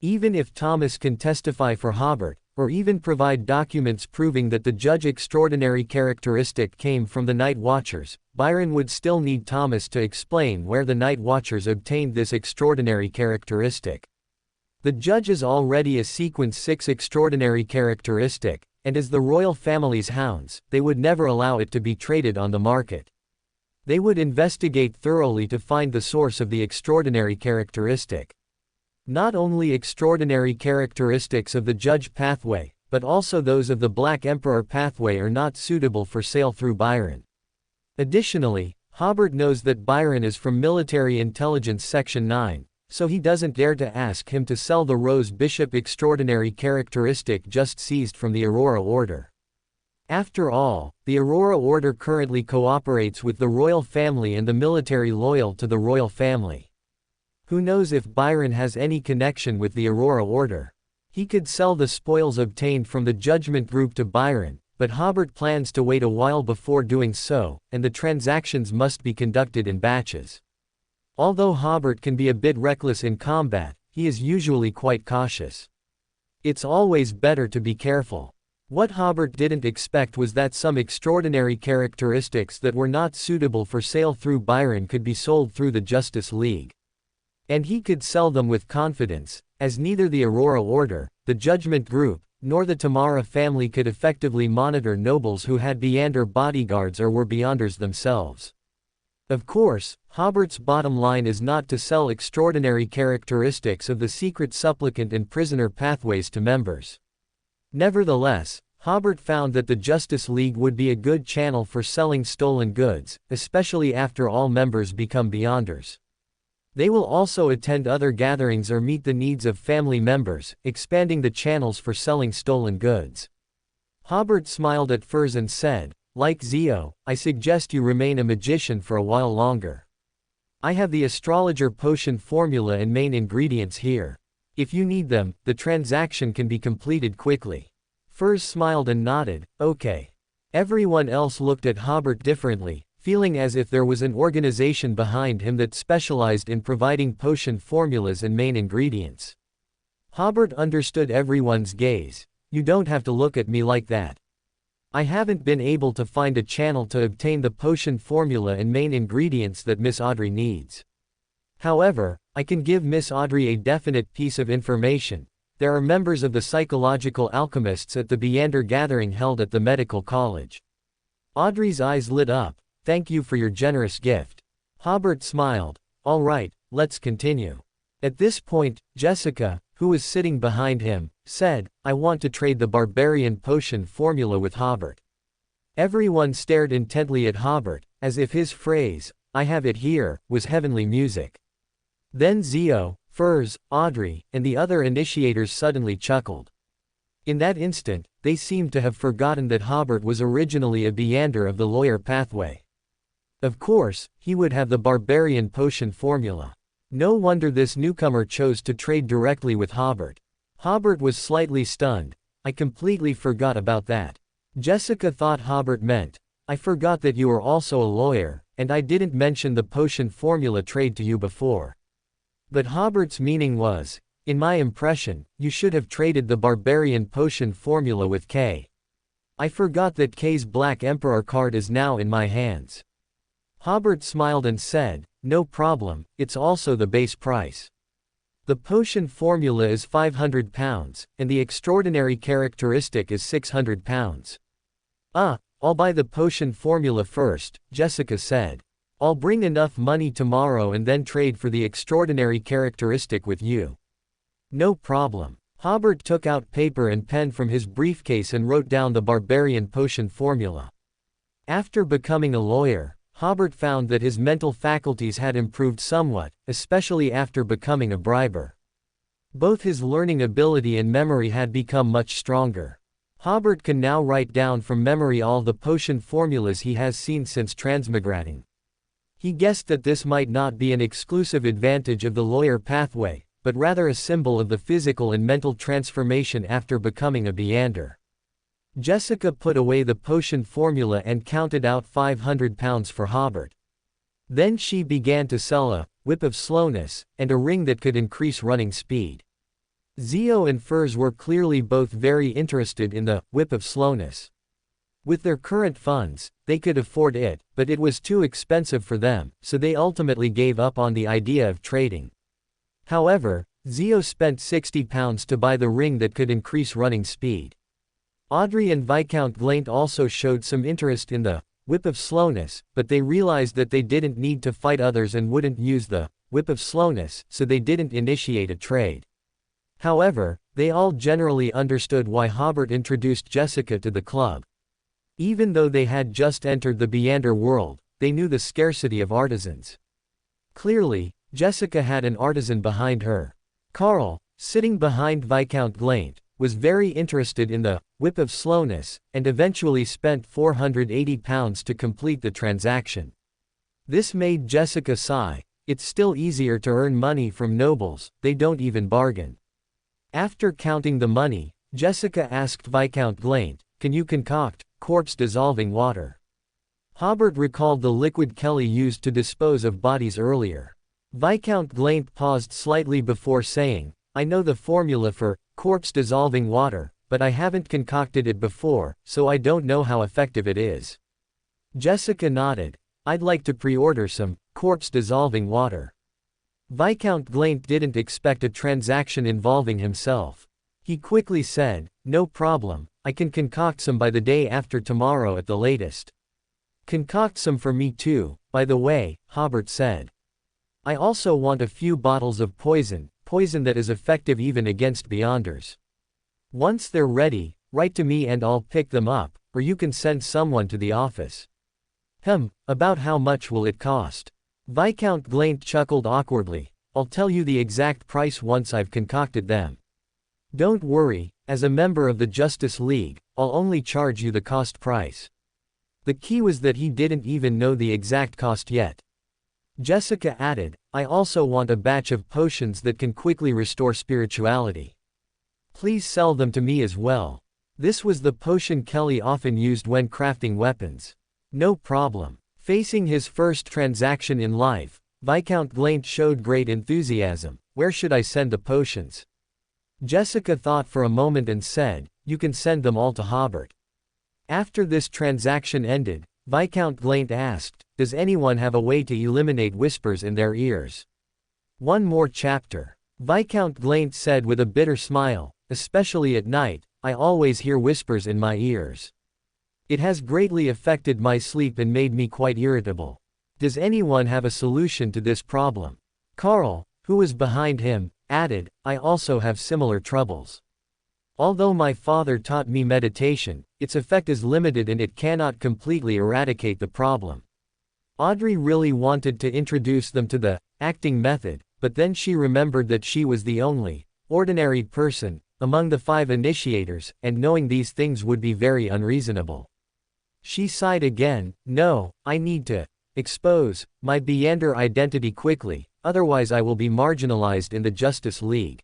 Even if Thomas can testify for Hobert, or even provide documents proving that the Judge extraordinary characteristic came from the Night Watchers, Byron would still need Thomas to explain where the Night Watchers obtained this extraordinary characteristic. The Judge is already a Sequence 6 extraordinary characteristic, and as the royal family's hounds, they would never allow it to be traded on the market. They would investigate thoroughly to find the source of the extraordinary characteristic. Not only extraordinary characteristics of the Judge pathway, but also those of the Black Emperor pathway are not suitable for sale through Byron. Additionally, Hobert knows that Byron is from Military Intelligence Section 9, so he doesn't dare to ask him to sell the Rose Bishop extraordinary characteristic just seized from the Aurora Order. After all, the Aurora Order currently cooperates with the royal family and the military loyal to the royal family. Who knows if Byron has any connection with the Aurora Order? He could sell the spoils obtained from the Judgment Group to Byron, but Hobert plans to wait a while before doing so, and the transactions must be conducted in batches. Although Hobert can be a bit reckless in combat, he is usually quite cautious. It's always better to be careful. What Hobert didn't expect was that some extraordinary characteristics that were not suitable for sale through Byron could be sold through the Justice League. And he could sell them with confidence, as neither the Aurora Order, the Judgment Group, nor the Tamara family could effectively monitor nobles who had Beyonder bodyguards or were Beyonders themselves. Of course, Hobert's bottom line is not to sell extraordinary characteristics of the secret supplicant and prisoner pathways to members. Nevertheless, Hobert found that the Justice League would be a good channel for selling stolen goods, especially after all members become Beyonders. They will also attend other gatherings or meet the needs of family members, expanding the channels for selling stolen goods. Hobert smiled at Furs and said, "Like Zio, I suggest you remain a magician for a while longer. I have the astrologer potion formula and main ingredients here. If you need them, the transaction can be completed quickly." Furs smiled and nodded, "Okay." Everyone else looked at Hobert differently, feeling as if there was an organization behind him that specialized in providing potion formulas and main ingredients. Hobert understood everyone's gaze. "You don't have to look at me like that. I haven't been able to find a channel to obtain the potion formula and main ingredients that Miss Audrey needs. However, I can give Miss Audrey a definite piece of information. There are members of the psychological alchemists at the Beyonder gathering held at the medical college." Audrey's eyes lit up. "Thank you for your generous gift." Hobert smiled. "All right, let's continue." At this point, Jessica, who was sitting behind him, said, "I want to trade the barbarian potion formula with Hobert." Everyone stared intently at Hobert, as if his phrase, "I have it here," was heavenly music. Then Zio, Furs, Audrey, and the other initiators suddenly chuckled. In that instant, they seemed to have forgotten that Hobert was originally a Beyonder of the lawyer pathway. Of course, he would have the barbarian potion formula. No wonder this newcomer chose to trade directly with Hobert. Hobert was slightly stunned. "I completely forgot about that." Jessica thought Hobert meant, "I forgot that you are also a lawyer, and I didn't mention the potion formula trade to you before." But Hobert's meaning was, "In my impression, you should have traded the barbarian potion formula with K. I forgot that K's Black Emperor card is now in my hands." Hobert smiled and said, "No problem, it's also the base price. The potion formula is £500, and the extraordinary characteristic is £600. I'll buy the potion formula first," Jessica said. "I'll bring enough money tomorrow and then trade for the extraordinary characteristic with you." "No problem." Hobert took out paper and pen from his briefcase and wrote down the barbarian potion formula. After becoming a lawyer, Hobert found that his mental faculties had improved somewhat, especially after becoming a briber. Both his learning ability and memory had become much stronger. Hobert can now write down from memory all the potion formulas he has seen since transmigrating. He guessed that this might not be an exclusive advantage of the lawyer pathway, but rather a symbol of the physical and mental transformation after becoming a Beyonder. Jessica put away the potion formula and counted out £500 for Hobert. Then she began to sell a whip of slowness and a ring that could increase running speed. Zio and Furs were clearly both very interested in the whip of slowness. With their current funds, they could afford it, but it was too expensive for them, so they ultimately gave up on the idea of trading. However, Zio spent £60 to buy the ring that could increase running speed. Audrey and Viscount Glaint also showed some interest in the whip of slowness, but they realized that they didn't need to fight others and wouldn't use the whip of slowness, so they didn't initiate a trade. However, they all generally understood why Hobert introduced Jessica to the club. Even though they had just entered the Beyonder world, they knew the scarcity of artisans. Clearly, Jessica had an artisan behind her. Carl, sitting behind Viscount Glaint, was very interested in the whip of slowness, and eventually spent £480 to complete the transaction. This made Jessica sigh. It's still easier to earn money from nobles, they don't even bargain. After counting the money, Jessica asked Viscount Glaint, "Can you concoct corpse-dissolving water?" Hobert recalled the liquid Kelly used to dispose of bodies earlier. Viscount Glaint paused slightly before saying, "I know the formula for corpse-dissolving water, but I haven't concocted it before, so I don't know how effective it is." Jessica nodded. "I'd like to pre-order some corpse-dissolving water." Viscount Glaint didn't expect a transaction involving himself. He quickly said, "No problem, I can concoct some by the day after tomorrow at the latest." "Concoct some for me too, by the way," Hobert said. "I also want a few bottles of poison that is effective even against Beyonders. Once they're ready, write to me and I'll pick them up, or you can send someone to the office." About how much will it cost?" Viscount Glaint chuckled awkwardly. "I'll tell you the exact price once I've concocted them. Don't worry, as a member of the Justice League, I'll only charge you the cost price." The key was that he didn't even know the exact cost yet. Jessica added, "I also want a batch of potions that can quickly restore spirituality. Please sell them to me as well." This was the potion Kelly often used when crafting weapons. "No problem." Facing his first transaction in life, Viscount Glaint showed great enthusiasm. "Where should I send the potions?" Jessica thought for a moment and said, "You can send them all to Hobert." After this transaction ended, Viscount Glaint asked, "Does anyone have a way to eliminate whispers in their ears?" "One more chapter," Viscount Glaint said with a bitter smile, "especially at night, I always hear whispers in my ears. It has greatly affected my sleep and made me quite irritable. Does anyone have a solution to this problem?" Carl, who was behind him, added, "I also have similar troubles. Although my father taught me meditation, its effect is limited and it cannot completely eradicate the problem." Audrey really wanted to introduce them to the acting method, but then she remembered that she was the only ordinary person among the 5 initiators, and knowing these things would be very unreasonable. She sighed again. "No, I need to expose my Beyonder identity quickly, otherwise I will be marginalized in the Justice League."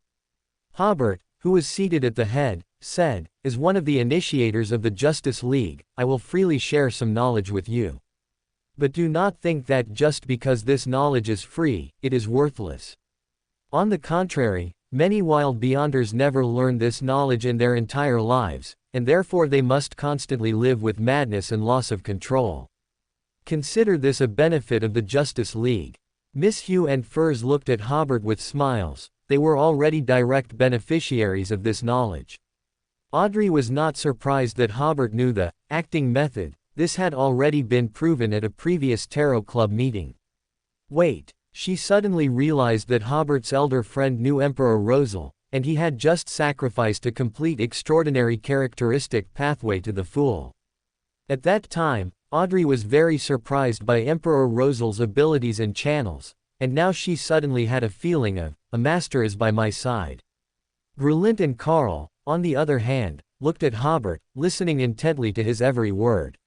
Hobert, who was seated at the head, said, "As one of the initiators of the Justice League, I will freely share some knowledge with you. But do not think that just because this knowledge is free, it is worthless. On the contrary, many wild Beyonders never learn this knowledge in their entire lives, and therefore they must constantly live with madness and loss of control. Consider this a benefit of the Justice League." Miss Hugh and Furs looked at Hobert with smiles. They were already direct beneficiaries of this knowledge. Audrey was not surprised that Hobert knew the acting method. This had already been proven at a previous Tarot Club meeting. Wait, she suddenly realized that Hobert's elder friend knew Emperor Rosal, and he had just sacrificed a complete extraordinary characteristic pathway to the Fool. At that time, Audrey was very surprised by Emperor Rosal's abilities and channels, and now she suddenly had a feeling of, a master is by my side. Brulint and Carl, on the other hand, looked at Hobert, listening intently to his every word.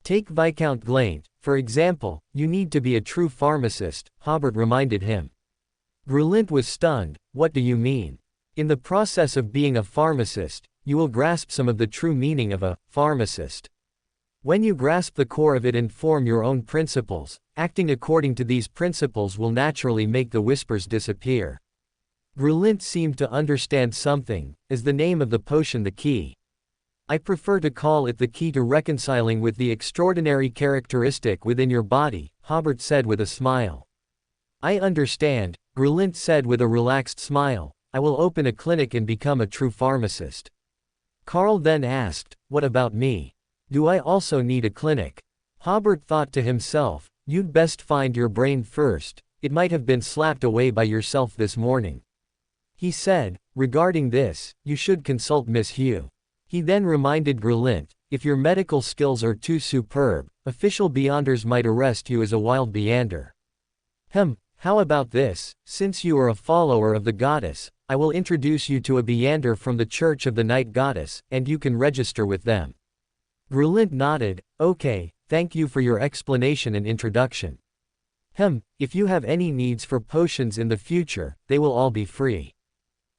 "Take Viscount Glaint, for example, you need to be a true pharmacist," Hobert reminded him. Brulint was stunned. "What do you mean?" "In the process of being a pharmacist, you will grasp some of the true meaning of a pharmacist. When you grasp the core of it and form your own principles, acting according to these principles will naturally make the whispers disappear." Brulint seemed to understand something. "Is the name of the potion the key?" "I prefer to call it the key to reconciling with the extraordinary characteristic within your body," Hobert said with a smile. "I understand," Brulint said with a relaxed smile. "I will open a clinic and become a true pharmacist." Carl then asked, "What about me? Do I also need a clinic?" Hobert thought to himself, "You'd best find your brain first, it might have been slapped away by yourself this morning." He said, "Regarding this, you should consult Miss Hugh." He then reminded Brulint, "If your medical skills are too superb, official Beyonders might arrest you as a wild Beyonder." How about this? Since you are a follower of the goddess, I will introduce you to a Beyonder from the Church of the Night Goddess, and you can register with them." Brulint nodded. "Okay, thank you for your explanation and introduction. If you have any needs for potions in the future, they will all be free."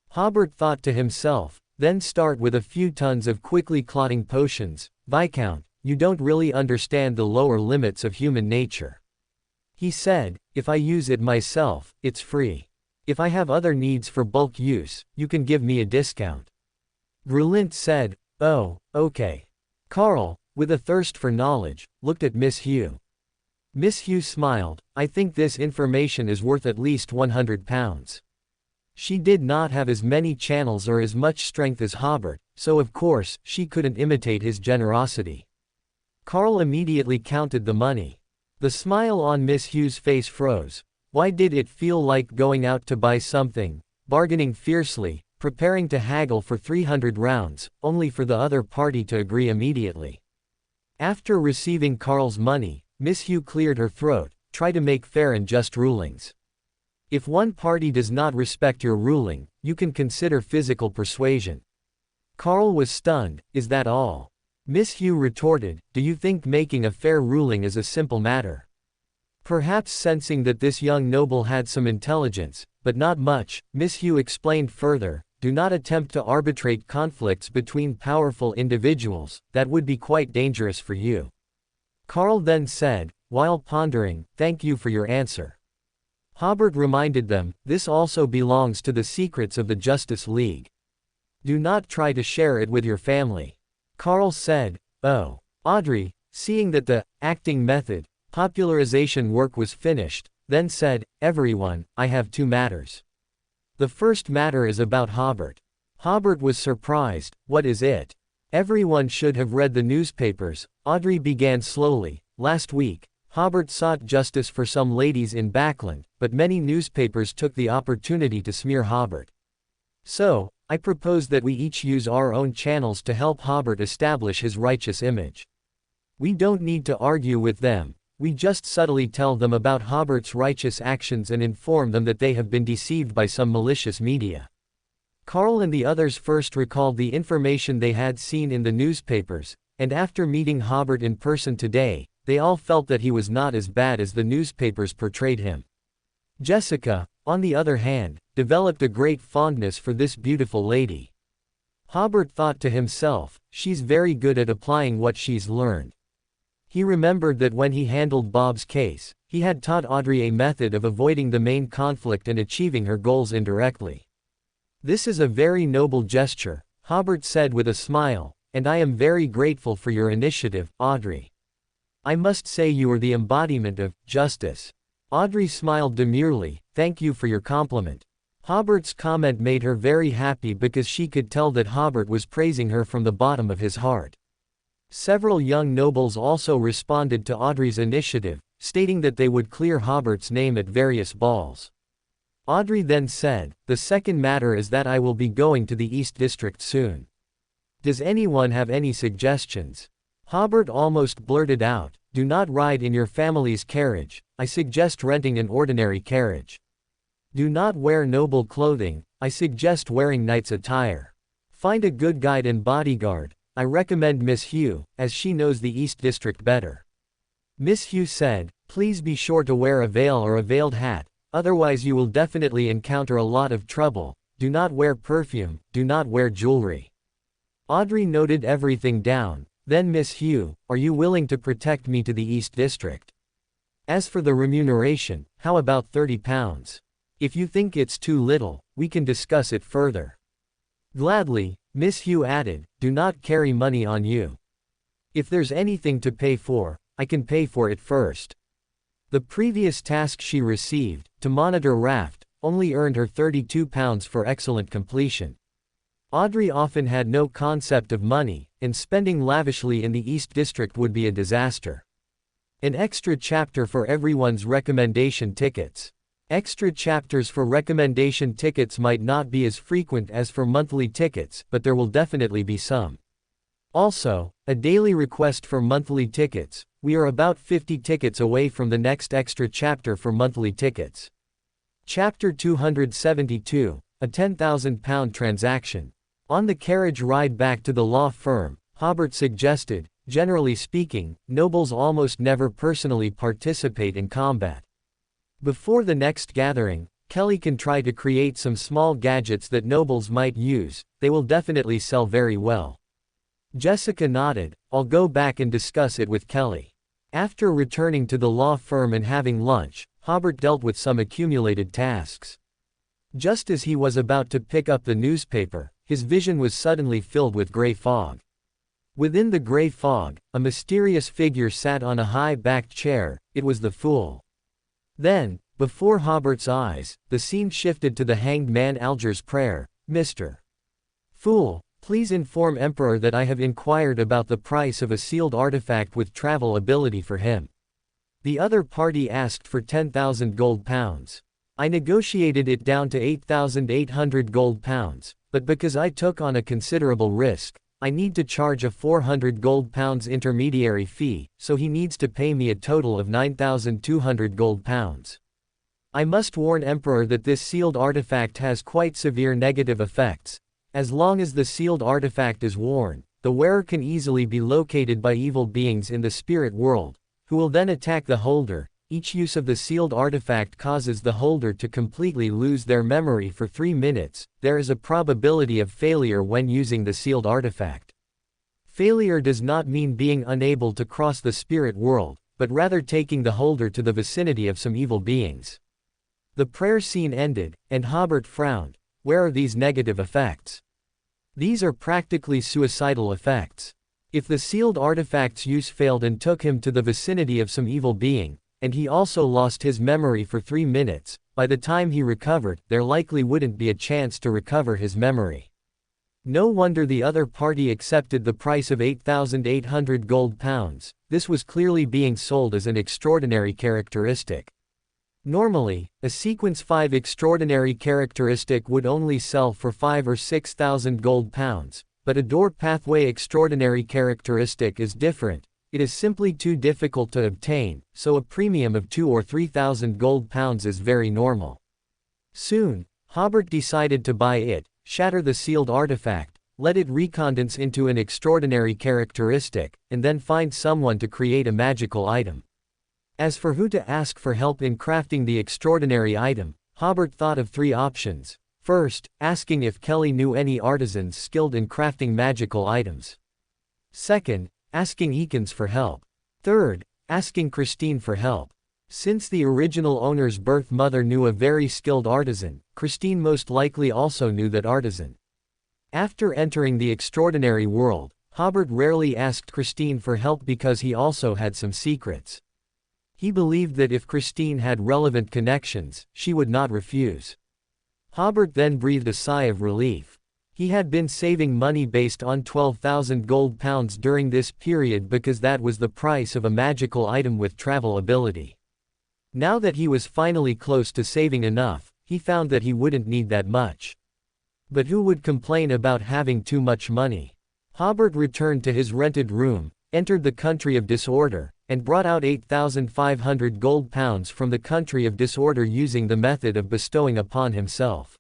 Hobert thought to himself, "Then start with a few tons of quickly clotting potions. Viscount, you don't really understand the lower limits of human nature." He said, "If I use it myself, it's free. If I have other needs for bulk use, you can give me a discount." Brulint said, "Oh, okay." Carl, with a thirst for knowledge, looked at Miss Hugh. Miss Hugh smiled. "I think this information is worth at least £100. She did not have as many channels or as much strength as Hobert, so of course, she couldn't imitate his generosity. Carl immediately counted the money. The smile on Miss Hugh's face froze. Why did it feel like going out to buy something, bargaining fiercely, preparing to haggle for 300 rounds, only for the other party to agree immediately? After receiving Carl's money, Miss Hugh cleared her throat, try to make fair and just rulings. If one party does not respect your ruling, you can consider physical persuasion. Carl was stunned. Is that all? Miss Hugh retorted, do you think making a fair ruling is a simple matter? Perhaps sensing that this young noble had some intelligence, but not much, Miss Hugh explained further, do not attempt to arbitrate conflicts between powerful individuals, that would be quite dangerous for you. Carl then said, while pondering, thank you for your answer. Hobert reminded them, this also belongs to the secrets of the Justice League. Do not try to share it with your family. Carl said, oh. Audrey, seeing that the acting method, popularization work was finished, then said, everyone, I have two matters. The first matter is about Hobert. Hobert was surprised, what is it? Everyone should have read the newspapers, Audrey began slowly. Last week, Hobert sought justice for some ladies in Backland, but many newspapers took the opportunity to smear Hobert. So, I propose that we each use our own channels to help Hobert establish his righteous image. We don't need to argue with them, we just subtly tell them about Hobert's righteous actions and inform them that they have been deceived by some malicious media. Carl and the others first recalled the information they had seen in the newspapers, and after meeting Hobert in person today, they all felt that he was not as bad as the newspapers portrayed him. Jessica, on the other hand, developed a great fondness for this beautiful lady. Hobert thought to himself, she's very good at applying what she's learned. He remembered that when he handled Bob's case, he had taught Audrey a method of avoiding the main conflict and achieving her goals indirectly. This is a very noble gesture, Hobert said with a smile, and I am very grateful for your initiative, Audrey. I must say you are the embodiment of justice. Audrey smiled demurely, thank you for your compliment. Hobert's comment made her very happy because she could tell that Hobert was praising her from the bottom of his heart. Several young nobles also responded to Audrey's initiative, stating that they would clear Hobert's name at various balls. Audrey then said, the second matter is that I will be going to the East District soon. Does anyone have any suggestions? Hobert almost blurted out, do not ride in your family's carriage, I suggest renting an ordinary carriage. Do not wear noble clothing, I suggest wearing knight's attire. Find a good guide and bodyguard, I recommend Miss Hugh, as she knows the East District better. Miss Hugh said, please be sure to wear a veil or a veiled hat, otherwise you will definitely encounter a lot of trouble. Do not wear perfume, do not wear jewelry. Audrey noted everything down, then Miss Hugh, are you willing to protect me to the East District? As for the remuneration, how about £30? If you think it's too little, we can discuss it further. Gladly, Miss Hugh added, do not carry money on you. If there's anything to pay for, I can pay for it first. The previous task she received, to monitor Raft, only earned her £32 for excellent completion. Audrey often had no concept of money, and spending lavishly in the East District would be a disaster. An extra chapter for everyone's recommendation tickets. Extra chapters for recommendation tickets might not be as frequent as for monthly tickets, but there will definitely be some. Also, a daily request for monthly tickets. We are about 50 tickets away from the next extra chapter for monthly tickets. Chapter 272, a £10,000 transaction. On the carriage ride back to the law firm, Hobert suggested, generally speaking, nobles almost never personally participate in combat. Before the next gathering, Kelly can try to create some small gadgets that nobles might use, they will definitely sell very well. Jessica nodded, I'll go back and discuss it with Kelly. After returning to the law firm and having lunch, Hobert dealt with some accumulated tasks. Just as he was about to pick up the newspaper, his vision was suddenly filled with gray fog. Within the gray fog, a mysterious figure sat on a high-backed chair, it was the Fool. Then, Before Hobert's eyes, the scene shifted to the hanged man Alger's prayer. Mr. Fool, please inform Emperor that I have inquired about the price of a sealed artifact with travel ability for him. The other party asked for 10,000 gold pounds. I negotiated it down to 8,800 gold pounds, but because I took on a considerable risk, I need to charge a 400 gold pounds intermediary fee, so he needs to pay me a total of 9,200 gold pounds. I must warn Emperor that this sealed artifact has quite severe negative effects. As long as the sealed artifact is worn, the wearer can easily be located by evil beings in the spirit world, who will then attack the holder. Each use of the sealed artifact causes the holder to completely lose their memory for 3 minutes. There is a probability of failure when using the sealed artifact. Failure does not mean being unable to cross the spirit world, but rather taking the holder to the vicinity of some evil beings. The prayer scene ended, and Hobert frowned. Where are these negative effects? These are practically suicidal effects. If the sealed artifact's use failed and took him to the vicinity of some evil being, and he also lost his memory for 3 minutes, by the time he recovered, there likely wouldn't be a chance to recover his memory. No wonder the other party accepted the price of 8,800 gold pounds. This was clearly being sold as an extraordinary characteristic. Normally, a Sequence 5 extraordinary characteristic would only sell for 5 or 6,000 gold pounds, but a door pathway extraordinary characteristic is different. It is simply too difficult to obtain, so a premium of 2 or 3,000 gold pounds is very normal. Soon, Hobert decided to buy it, shatter the sealed artifact, let it recondense into an extraordinary characteristic, and then find someone to create a magical item. As for who to ask for help in crafting the extraordinary item, Hobert thought of 3 options. First, asking if Kelly knew any artisans skilled in crafting magical items. Second, asking Eakins for help. Third, asking Christine for help. Since the original owner's birth mother knew a very skilled artisan, Christine most likely also knew that artisan. After entering the extraordinary world, Hobert rarely asked Christine for help because he also had some secrets. He believed that if Christine had relevant connections, she would not refuse. Hobert then breathed a sigh of relief. He had been saving money based on 12,000 gold pounds during this period because that was the price of a magical item with travel ability. Now that he was finally close to saving enough, he found that he wouldn't need that much. But who would complain about having too much money? Hobert returned to his rented room, entered the country of disorder, and brought out 8,500 gold pounds from the country of disorder using the method of bestowing upon himself.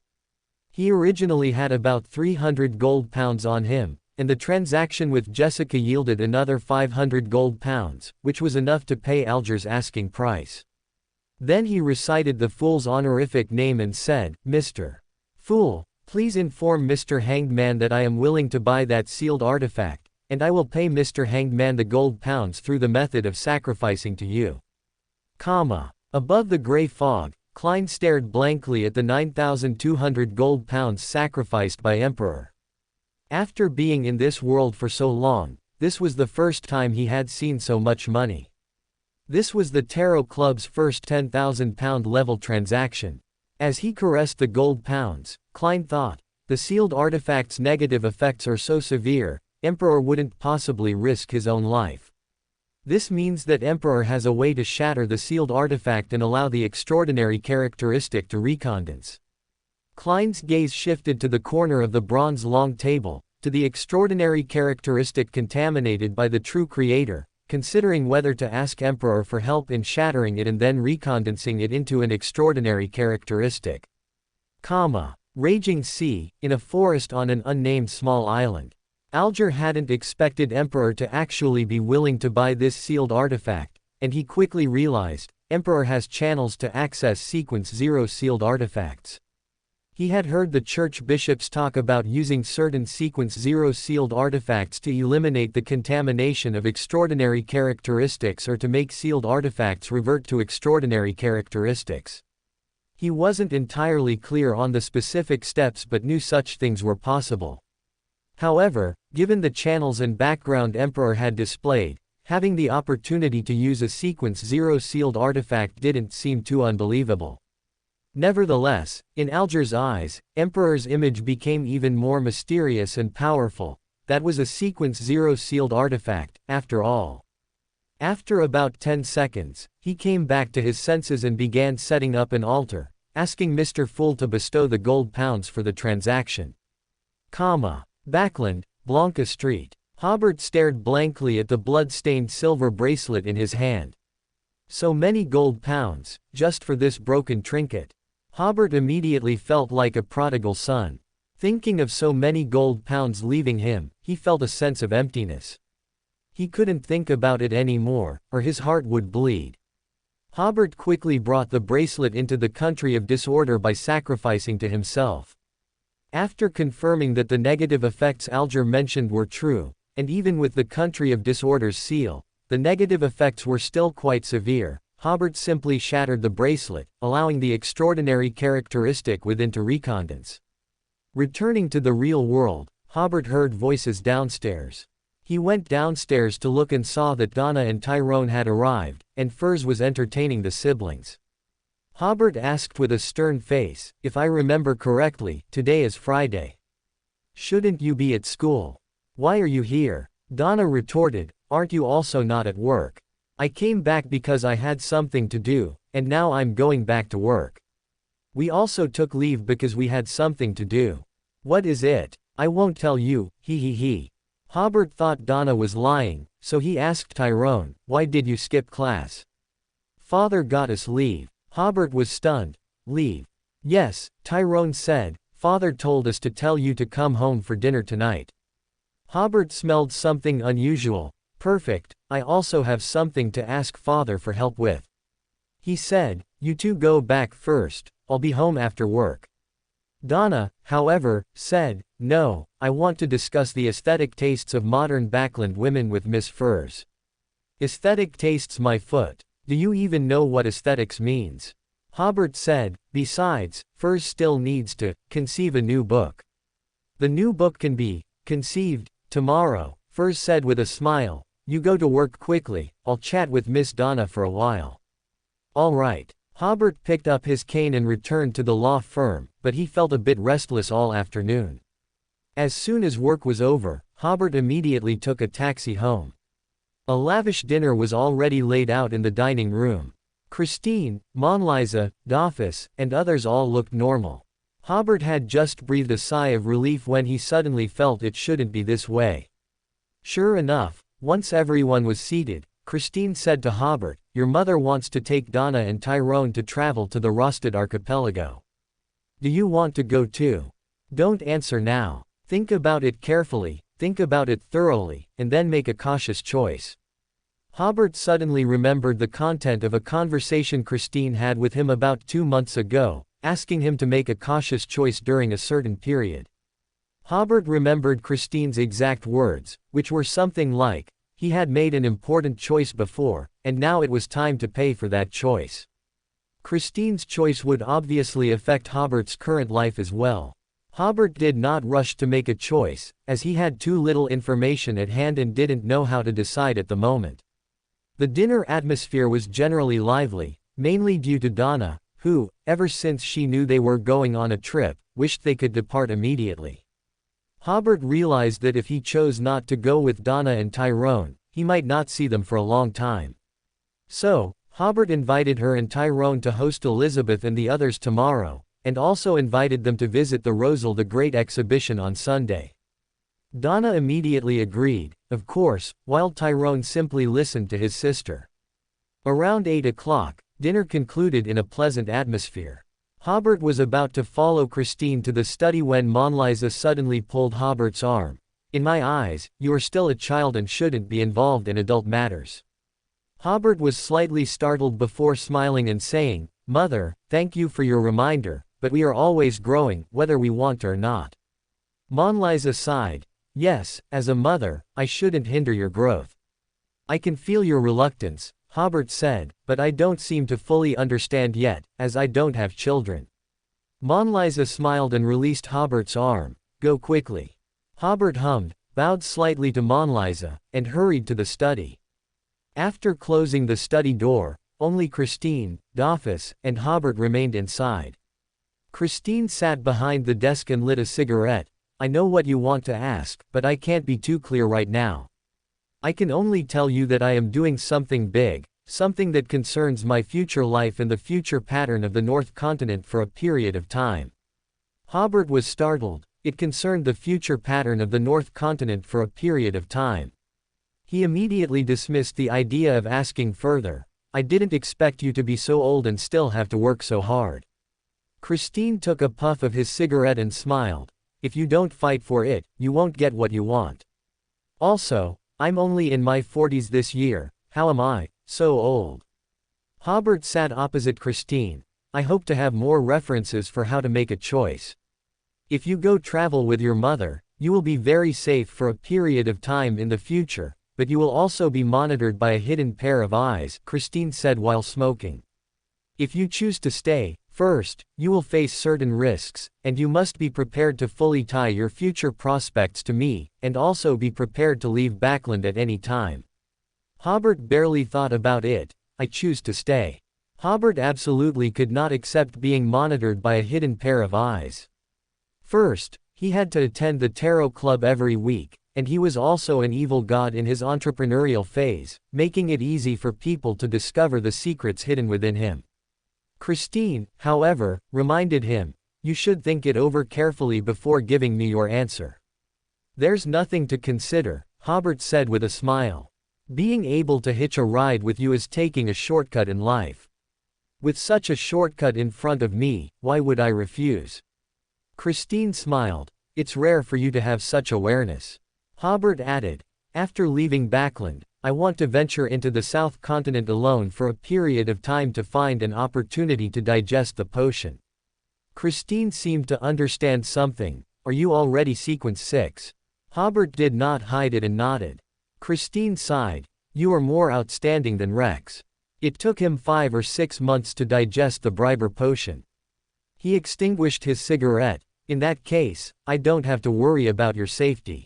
He originally had about 300 gold pounds on him, and the transaction with Jessica yielded another 500 gold pounds, which was enough to pay Alger's asking price. Then he recited the fool's honorific name and said, "Mr. Fool, please inform Mr. Hanged Man that I am willing to buy that sealed artifact, and I will pay Mr. Hanged Man the gold pounds through the method of sacrificing to you." Above the gray fog, Klein stared blankly at the 9,200 gold pounds sacrificed by Emperor. After being in this world for so long, this was the first time he had seen so much money. This was the Tarot Club's first 10,000 pound level transaction. As he caressed the gold pounds, Klein thought, the sealed artifact's negative effects are so severe, Emperor wouldn't possibly risk his own life. This means that Emperor has a way to shatter the sealed artifact and allow the extraordinary characteristic to recondense. Klein's gaze shifted to the corner of the bronze long table, to the extraordinary characteristic contaminated by the true creator, considering whether to ask Emperor for help in shattering it and then recondensing it into an extraordinary characteristic. Raging sea, in a forest on an unnamed small island. Alger hadn't expected Emperor to actually be willing to buy this sealed artifact, and he quickly realized, Emperor has channels to access Sequence 0 sealed artifacts. He had heard the church bishops talk about using certain Sequence 0 sealed artifacts to eliminate the contamination of extraordinary characteristics or to make sealed artifacts revert to extraordinary characteristics. He wasn't entirely clear on the specific steps but knew such things were possible. However, given the channels and background Emperor had displayed, Having the opportunity to use a Sequence 0 sealed artifact didn't seem too unbelievable. Nevertheless, in Alger's eyes, Emperor's image became even more mysterious and powerful. That was a Sequence 0 sealed artifact, after all. After about 10 seconds, he came back to his senses and began setting up an altar, asking Mr. Fool to bestow the gold pounds for the transaction. Backland, Blanca Street. Hobert stared blankly at the blood-stained silver bracelet in his hand. So many gold pounds, just for this broken trinket. Hobert immediately felt like a prodigal son. Thinking of so many gold pounds leaving him, he felt a sense of emptiness. He couldn't think about it anymore, or his heart would bleed. Hobert quickly brought the bracelet into the country of disorder by sacrificing to himself. After confirming that the negative effects Alger mentioned were true, and even with the country of disorder's seal, the negative effects were still quite severe, Hobert simply shattered the bracelet, allowing the extraordinary characteristic within to recondense. Returning to the real world, Hobert heard voices downstairs. He went downstairs to look and saw that Donna and Tyrone had arrived, and Furs was entertaining the siblings. Hobert asked with a stern face, "If I remember correctly, today is Friday. Shouldn't you be at school? Why are you here?" Donna retorted, "Aren't you also not at work? I came back because I had something to do, and now I'm going back to work. We also took leave because we had something to do." "What is it?" "I won't tell you, he. Hobert thought Donna was lying, so he asked Tyrone, "Why did you skip class?" "Father got us leave." Hobert was stunned. "Leave?" "Yes," Tyrone said, "Father told us to tell you to come home for dinner tonight." Hobert smelled something unusual. "Perfect, I also have something to ask Father for help with." He said, "You two go back first, I'll be home after work." Donna, however, said, "No, I want to discuss the aesthetic tastes of modern Backland women with Miss Furs." "Aesthetic tastes, my foot. Do you even know what aesthetics means?" Hobert said, "Besides, Furs still needs to conceive a new book." "The new book can be conceived tomorrow," Furs said with a smile. "You go to work quickly, I'll chat with Miss Donna for a while." "All right." Hobert picked up his cane and returned to the law firm, but he felt a bit restless all afternoon. As soon as work was over, Hobert immediately took a taxi home. A lavish dinner was already laid out in the dining room. Christine, Monliza, Doffus, and others all looked normal. Hobert had just breathed a sigh of relief when he suddenly felt it shouldn't be this way. Sure enough, once everyone was seated, Christine said to Hobert, "Your mother wants to take Donna and Tyrone to travel to the Rosted Archipelago. Do you want to go too? Don't answer now. Think about it carefully, think about it thoroughly, and then make a cautious choice." Hobert suddenly remembered the content of a conversation Christine had with him about 2 months ago, asking him to make a cautious choice during a certain period. Hobert remembered Christine's exact words, which were something like, he had made an important choice before, and now it was time to pay for that choice. Christine's choice would obviously affect Hobert's current life as well. Hobert did not rush to make a choice, as he had too little information at hand and didn't know how to decide at the moment. The dinner atmosphere was generally lively, mainly due to Donna, who, ever since she knew they were going on a trip, wished they could depart immediately. Hobert realized that if he chose not to go with Donna and Tyrone, he might not see them for a long time. So, Hobert invited her and Tyrone to host Elizabeth and the others tomorrow, and also invited them to visit the Rosal the Great exhibition on Sunday. Donna immediately agreed, of course, while Tyrone simply listened to his sister. Around 8 o'clock, dinner concluded in a pleasant atmosphere. Hobert was about to follow Christine to the study when Monliza suddenly pulled Hobert's arm. "In my eyes, you are still a child and shouldn't be involved in adult matters." Hobert was slightly startled before smiling and saying, "Mother, thank you for your reminder, but we are always growing, whether we want or not." Monliza sighed. "Yes, as a mother, I shouldn't hinder your growth." "I can feel your reluctance," Hobert said, "but I don't seem to fully understand yet, as I don't have children." Monliza smiled and released Hobert's arm. "Go quickly." Hobert hummed, bowed slightly to Monliza, and hurried to the study. After closing the study door, only Christine, Dolphus, and Hobert remained inside. Christine sat behind the desk and lit a cigarette. I know what you want to ask, but I can't be too clear right now. I can only tell you that I am doing something big, something that concerns my future life and the future pattern of the North Continent for a period of time. Hobert was startled. It concerned the future pattern of the North Continent for a period of time. He immediately dismissed the idea of asking further. I didn't expect you to be so old and still have to work so hard. Christine took a puff of his cigarette and smiled. If you don't fight for it, you won't get what you want. Also, I'm only in my 40s this year. How am I so old? Hobert sat opposite Christine. I hope to have more references for how to make a choice. If you go travel with your mother, you will be very safe for a period of time in the future, but you will also be monitored by a hidden pair of eyes, Christine said while smoking. If you choose to stay, first, you will face certain risks, and you must be prepared to fully tie your future prospects to me, and also be prepared to leave Backland at any time. Hobert barely thought about it. I choose to stay. Hobert absolutely could not accept being monitored by a hidden pair of eyes. First, he had to attend the tarot club every week, and he was also an evil god in his entrepreneurial phase, making it easy for people to discover the secrets hidden within him. Christine, however, reminded him, you should think it over carefully before giving me your answer. There's nothing to consider, Hobert said with a smile. Being able to hitch a ride with you is taking a shortcut in life. With such a shortcut in front of me, why would I refuse? Christine smiled. It's rare for you to have such awareness. Hobert added, after leaving Backland, I want to venture into the South Continent alone for a period of time to find an opportunity to digest the potion. Christine seemed to understand something. Are you already sequence 6? Hobert did not hide it and nodded. Christine sighed. You are more outstanding than Rex. It took him 5 or 6 months to digest the Briber potion. He extinguished his cigarette. In that case, I don't have to worry about your safety.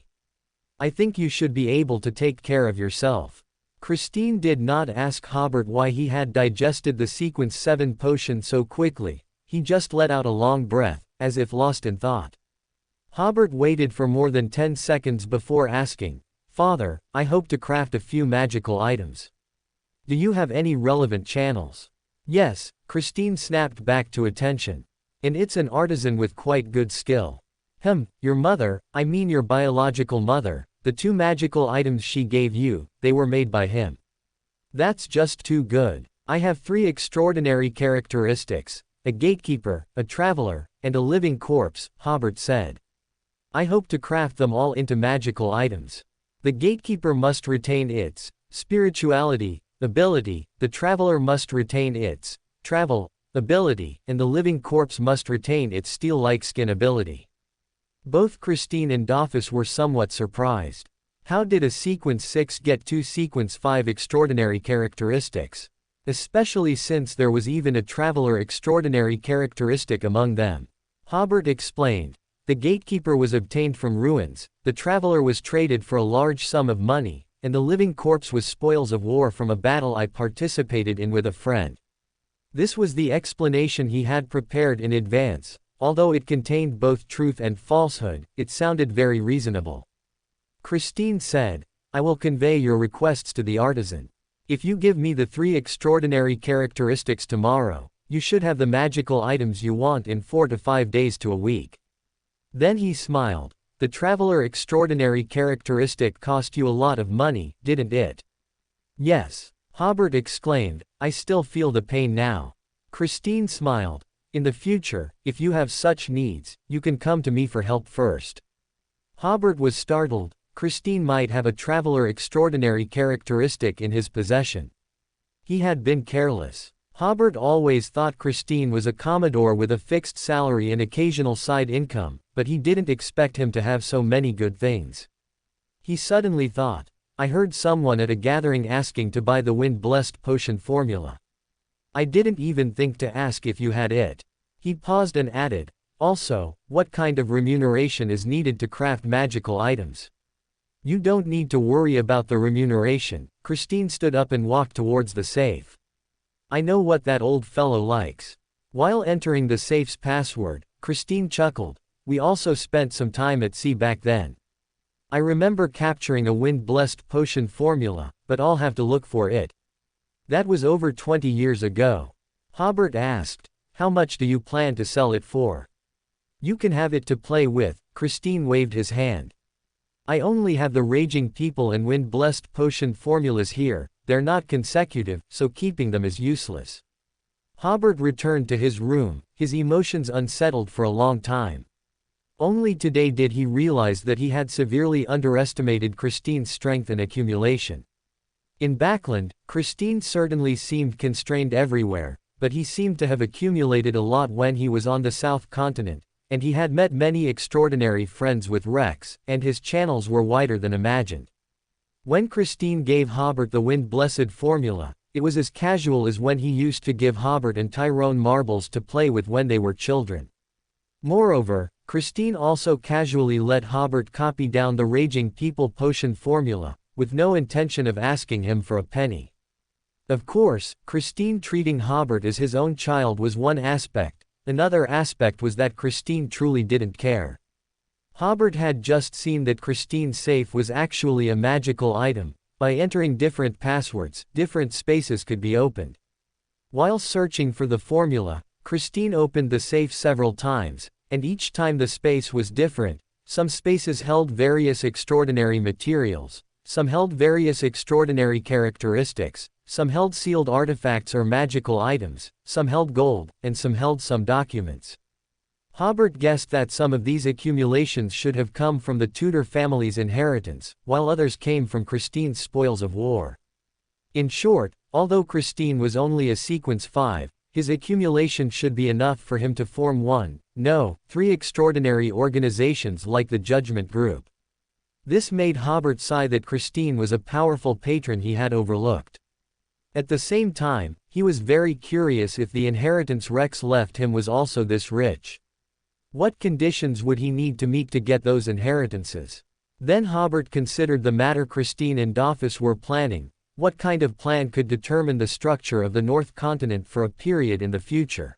I think you should be able to take care of yourself. Christine did not ask Hobert why he had digested the sequence 7 potion so quickly. He just let out a long breath, as if lost in thought. Hobert waited for more than 10 seconds before asking, Father, I hope to craft a few magical items. Do you have any relevant channels? Yes, Christine snapped back to attention. And it's an artisan with quite good skill. Your mother, I mean your biological mother, the 2 magical items she gave you, they were made by him. That's just too good. I have 3 extraordinary characteristics, a gatekeeper, a traveler, and a living corpse, Hobert said. I hope to craft them all into magical items. The gatekeeper must retain its spirituality, ability, the traveler must retain its travel ability, and the living corpse must retain its steel-like skin ability. Both Christine and Dolphus were somewhat surprised. How did a sequence 6 get 2 sequence 5 extraordinary characteristics? Especially since there was even a traveler extraordinary characteristic among them. Hobert explained. The gatekeeper was obtained from ruins, the traveler was traded for a large sum of money, and the living corpse was spoils of war from a battle I participated in with a friend. This was the explanation he had prepared in advance. Although it contained both truth and falsehood, it sounded very reasonable. Christine said, I will convey your requests to the artisan. If you give me the 3 extraordinary characteristics tomorrow, you should have the magical items you want in 4 to 5 days to a week. Then he smiled. The traveler extraordinary characteristic cost you a lot of money, didn't it? Yes, Hobert exclaimed, I still feel the pain now. Christine smiled. In the future, if you have such needs, you can come to me for help first. Hobert was startled. Christine might have a traveler extraordinary characteristic in his possession. He had been careless. Hobert always thought Christine was a commodore with a fixed salary and occasional side income, but he didn't expect him to have so many good things. He suddenly thought, I heard someone at a gathering asking to buy the wind-blessed potion formula. I didn't even think to ask if you had it. He paused and added, also, what kind of remuneration is needed to craft magical items? You don't need to worry about the remuneration. Christine stood up and walked towards the safe. I know what that old fellow likes. While entering the safe's password, Christine chuckled. We also spent some time at sea back then. I remember capturing a wind-blessed potion formula, but I'll have to look for it. That was over 20 years ago. Hobert asked, how much do you plan to sell it for? You can have it to play with. Christine waved his hand. I only have the Raging People and wind-blessed potion formulas here. They're not consecutive, so keeping them is useless. Hobert returned to his room, his emotions unsettled for a long time. Only today did he realize that he had severely underestimated Christine's strength and accumulation. In Backland, Christine certainly seemed constrained everywhere, but he seemed to have accumulated a lot when he was on the South Continent, and he had met many extraordinary friends with Rex, and his channels were wider than imagined. When Christine gave Hobert the wind-blessed formula, it was as casual as when he used to give Hobert and Tyrone marbles to play with when they were children. Moreover, Christine also casually let Hobert copy down the Raging People potion formula, with no intention of asking him for a penny. Of course, Christine treating Hobert as his own child was one aspect. Another aspect was that Christine truly didn't care. Hobert had just seen that Christine's safe was actually a magical item. By entering different passwords, different spaces could be opened. While searching for the formula, Christine opened the safe several times, and each time the space was different. Some spaces held various extraordinary materials, some held various extraordinary characteristics, some held sealed artifacts or magical items, some held gold, and some held some documents. Hobert guessed that some of these accumulations should have come from the Tudor family's inheritance, while others came from Christine's spoils of war. In short, although Christine was only a sequence 5, his accumulation should be enough for him to form 3 extraordinary organizations like the Judgment Group. This made Hobert sigh that Christine was a powerful patron he had overlooked. At the same time, he was very curious if the inheritance Rex left him was also this rich. What conditions would he need to meet to get those inheritances? Then Hobert considered the matter Christine and Dolphus were planning. What kind of plan could determine the structure of the North Continent for a period in the future?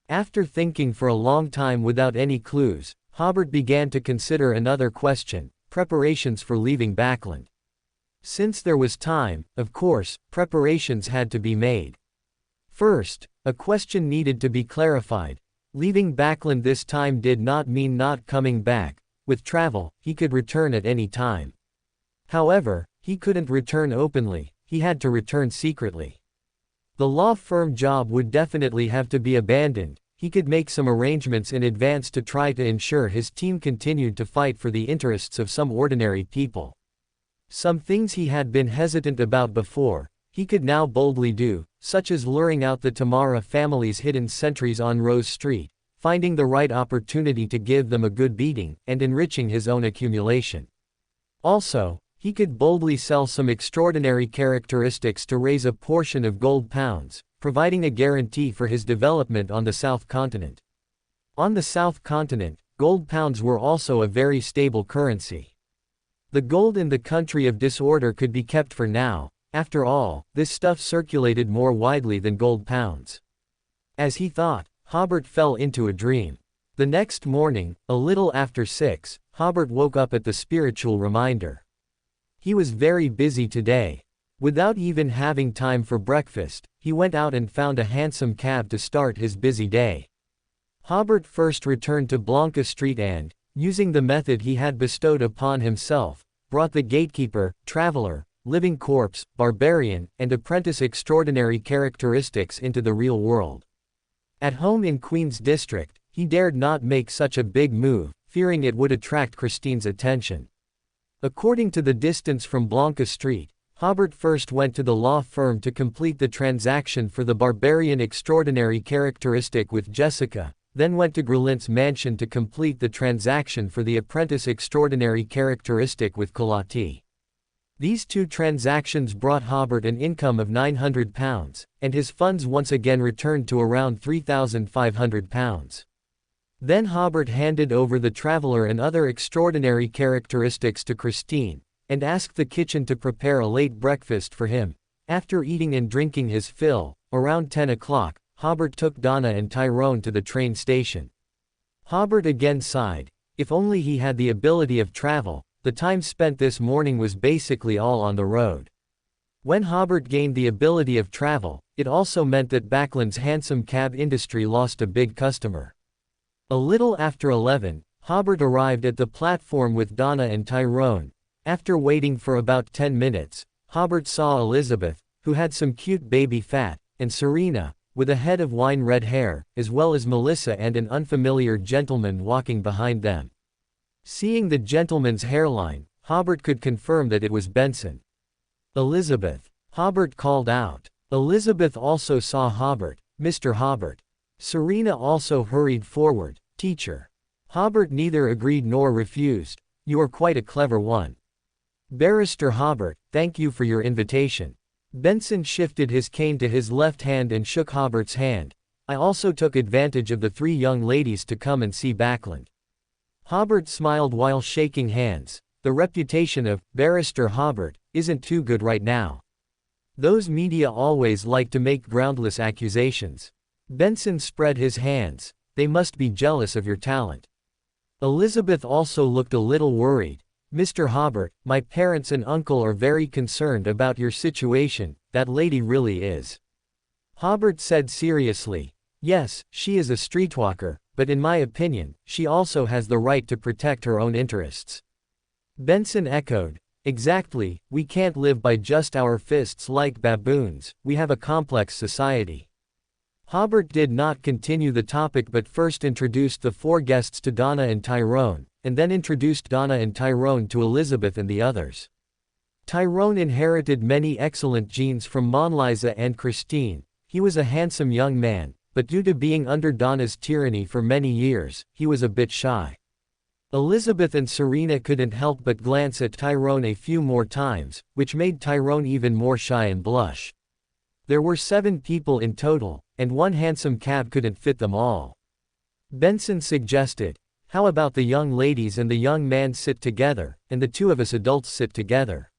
After thinking for a long time without any clues, Hobert began to consider another question: preparations for leaving Backland. Since there was time, of course, preparations had to be made. First, a question needed to be clarified. Leaving Backland this time did not mean not coming back. With travel, he could return at any time. However, he couldn't return openly, he had to return secretly. The law firm job would definitely have to be abandoned. He could make some arrangements in advance to try to ensure his team continued to fight for the interests of some ordinary people. Some things he had been hesitant about before, he could now boldly do, such as luring out the Tamara family's hidden sentries on Rose Street, finding the right opportunity to give them a good beating, and enriching his own accumulation. Also, he could boldly sell some extraordinary characteristics to raise a portion of gold pounds, providing a guarantee for his development on the South Continent. On the South Continent, gold pounds were also a very stable currency. The gold in the country of disorder could be kept for now. After all, this stuff circulated more widely than gold pounds. As he thought, Hobert fell into a dream. The next morning, a little after 6, Hobert woke up at the spiritual reminder. He was very busy today. Without even having time for breakfast, he went out and found a handsome cab to start his busy day. Hobert first returned to Blanca Street and, using the method he had bestowed upon himself, brought the gatekeeper, traveler, living corpse, barbarian, and apprentice extraordinary characteristics into the real world. At home in Queen's District, he dared not make such a big move, fearing it would attract Christine's attention. According to the distance from Blanca Street, Hobert first went to the law firm to complete the transaction for the barbarian extraordinary characteristic with Jessica, then went to Grelint's mansion to complete the transaction for the apprentice extraordinary characteristic with Colati. These two transactions brought Hobert an income of £900, and his funds once again returned to around £3,500. Then Hobert handed over the traveler and other extraordinary characteristics to Christine, and asked the kitchen to prepare a late breakfast for him. After eating and drinking his fill, around 10 o'clock, Hobert took Donna and Tyrone to the train station. Hobert again sighed. If only he had the ability of travel, the time spent this morning was basically all on the road. When Hobert gained the ability of travel, it also meant that Backland's hansom cab industry lost a big customer. A little after 11, Hobert arrived at the platform with Donna and Tyrone. After waiting for about 10 minutes, Hobert saw Elizabeth, who had some cute baby fat, and Serena, with a head of wine-red hair, as well as Melissa and an unfamiliar gentleman walking behind them. Seeing the gentleman's hairline, Hobert could confirm that it was Benson. "Elizabeth," Hobert called out. Elizabeth also saw Hobert. "Mr. Hobert." Serena also hurried forward. "Teacher." Hobert neither agreed nor refused. "You are quite a clever one." "Barrister Hobert, thank you for your invitation." Benson shifted his cane to his left hand and shook Hobert's hand. "I also took advantage of the 3 young ladies to come and see Backland." Hobert smiled while shaking hands. "The reputation of Barrister Hobert isn't too good right now. Those media always like to make groundless accusations." Benson spread his hands. "They must be jealous of your talent." Elizabeth also looked a little worried. "Mr. Hobert, my parents and uncle are very concerned about your situation, that lady really is." Hobert said seriously. "Yes, she is a streetwalker, but in my opinion, she also has the right to protect her own interests." Benson echoed. "Exactly, we can't live by just our fists like baboons, we have a complex society." Hobert did not continue the topic but first introduced the 4 guests to Donna and Tyrone, and then introduced Donna and Tyrone to Elizabeth and the others. Tyrone inherited many excellent genes from Monliza and Christine. He was a handsome young man, but due to being under Donna's tyranny for many years, he was a bit shy. Elizabeth and Serena couldn't help but glance at Tyrone a few more times, which made Tyrone even more shy and blush. There were 7 people in total, and one hansom cab couldn't fit them all. Benson suggested, "How about the young ladies and the young man sit together, and the 2 of us adults sit together?"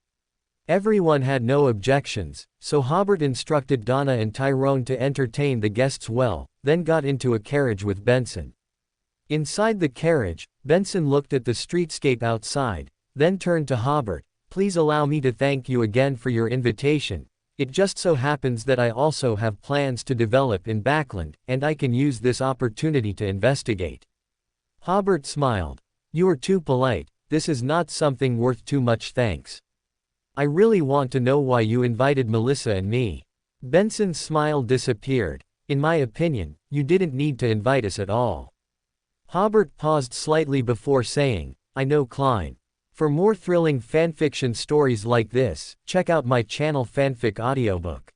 Everyone had no objections, so Hobert instructed Donna and Tyrone to entertain the guests well, then got into a carriage with Benson. Inside the carriage, Benson looked at the streetscape outside, then turned to Hobert. "Please allow me to thank you again for your invitation. It just so happens that I also have plans to develop in Backland, and I can use this opportunity to investigate." Hobert smiled. "You are too polite, this is not something worth too much thanks. I really want to know why you invited Melissa and me." Benson's smile disappeared. "In my opinion, you didn't need to invite us at all." Hobert paused slightly before saying, "I know Klein. For more thrilling fanfiction stories like this, check out my channel Fanfic Audiobook.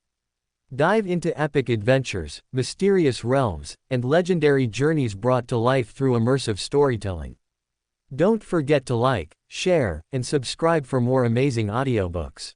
Dive into epic adventures, mysterious realms, and legendary journeys brought to life through immersive storytelling. Don't forget to like, share, and subscribe for more amazing audiobooks.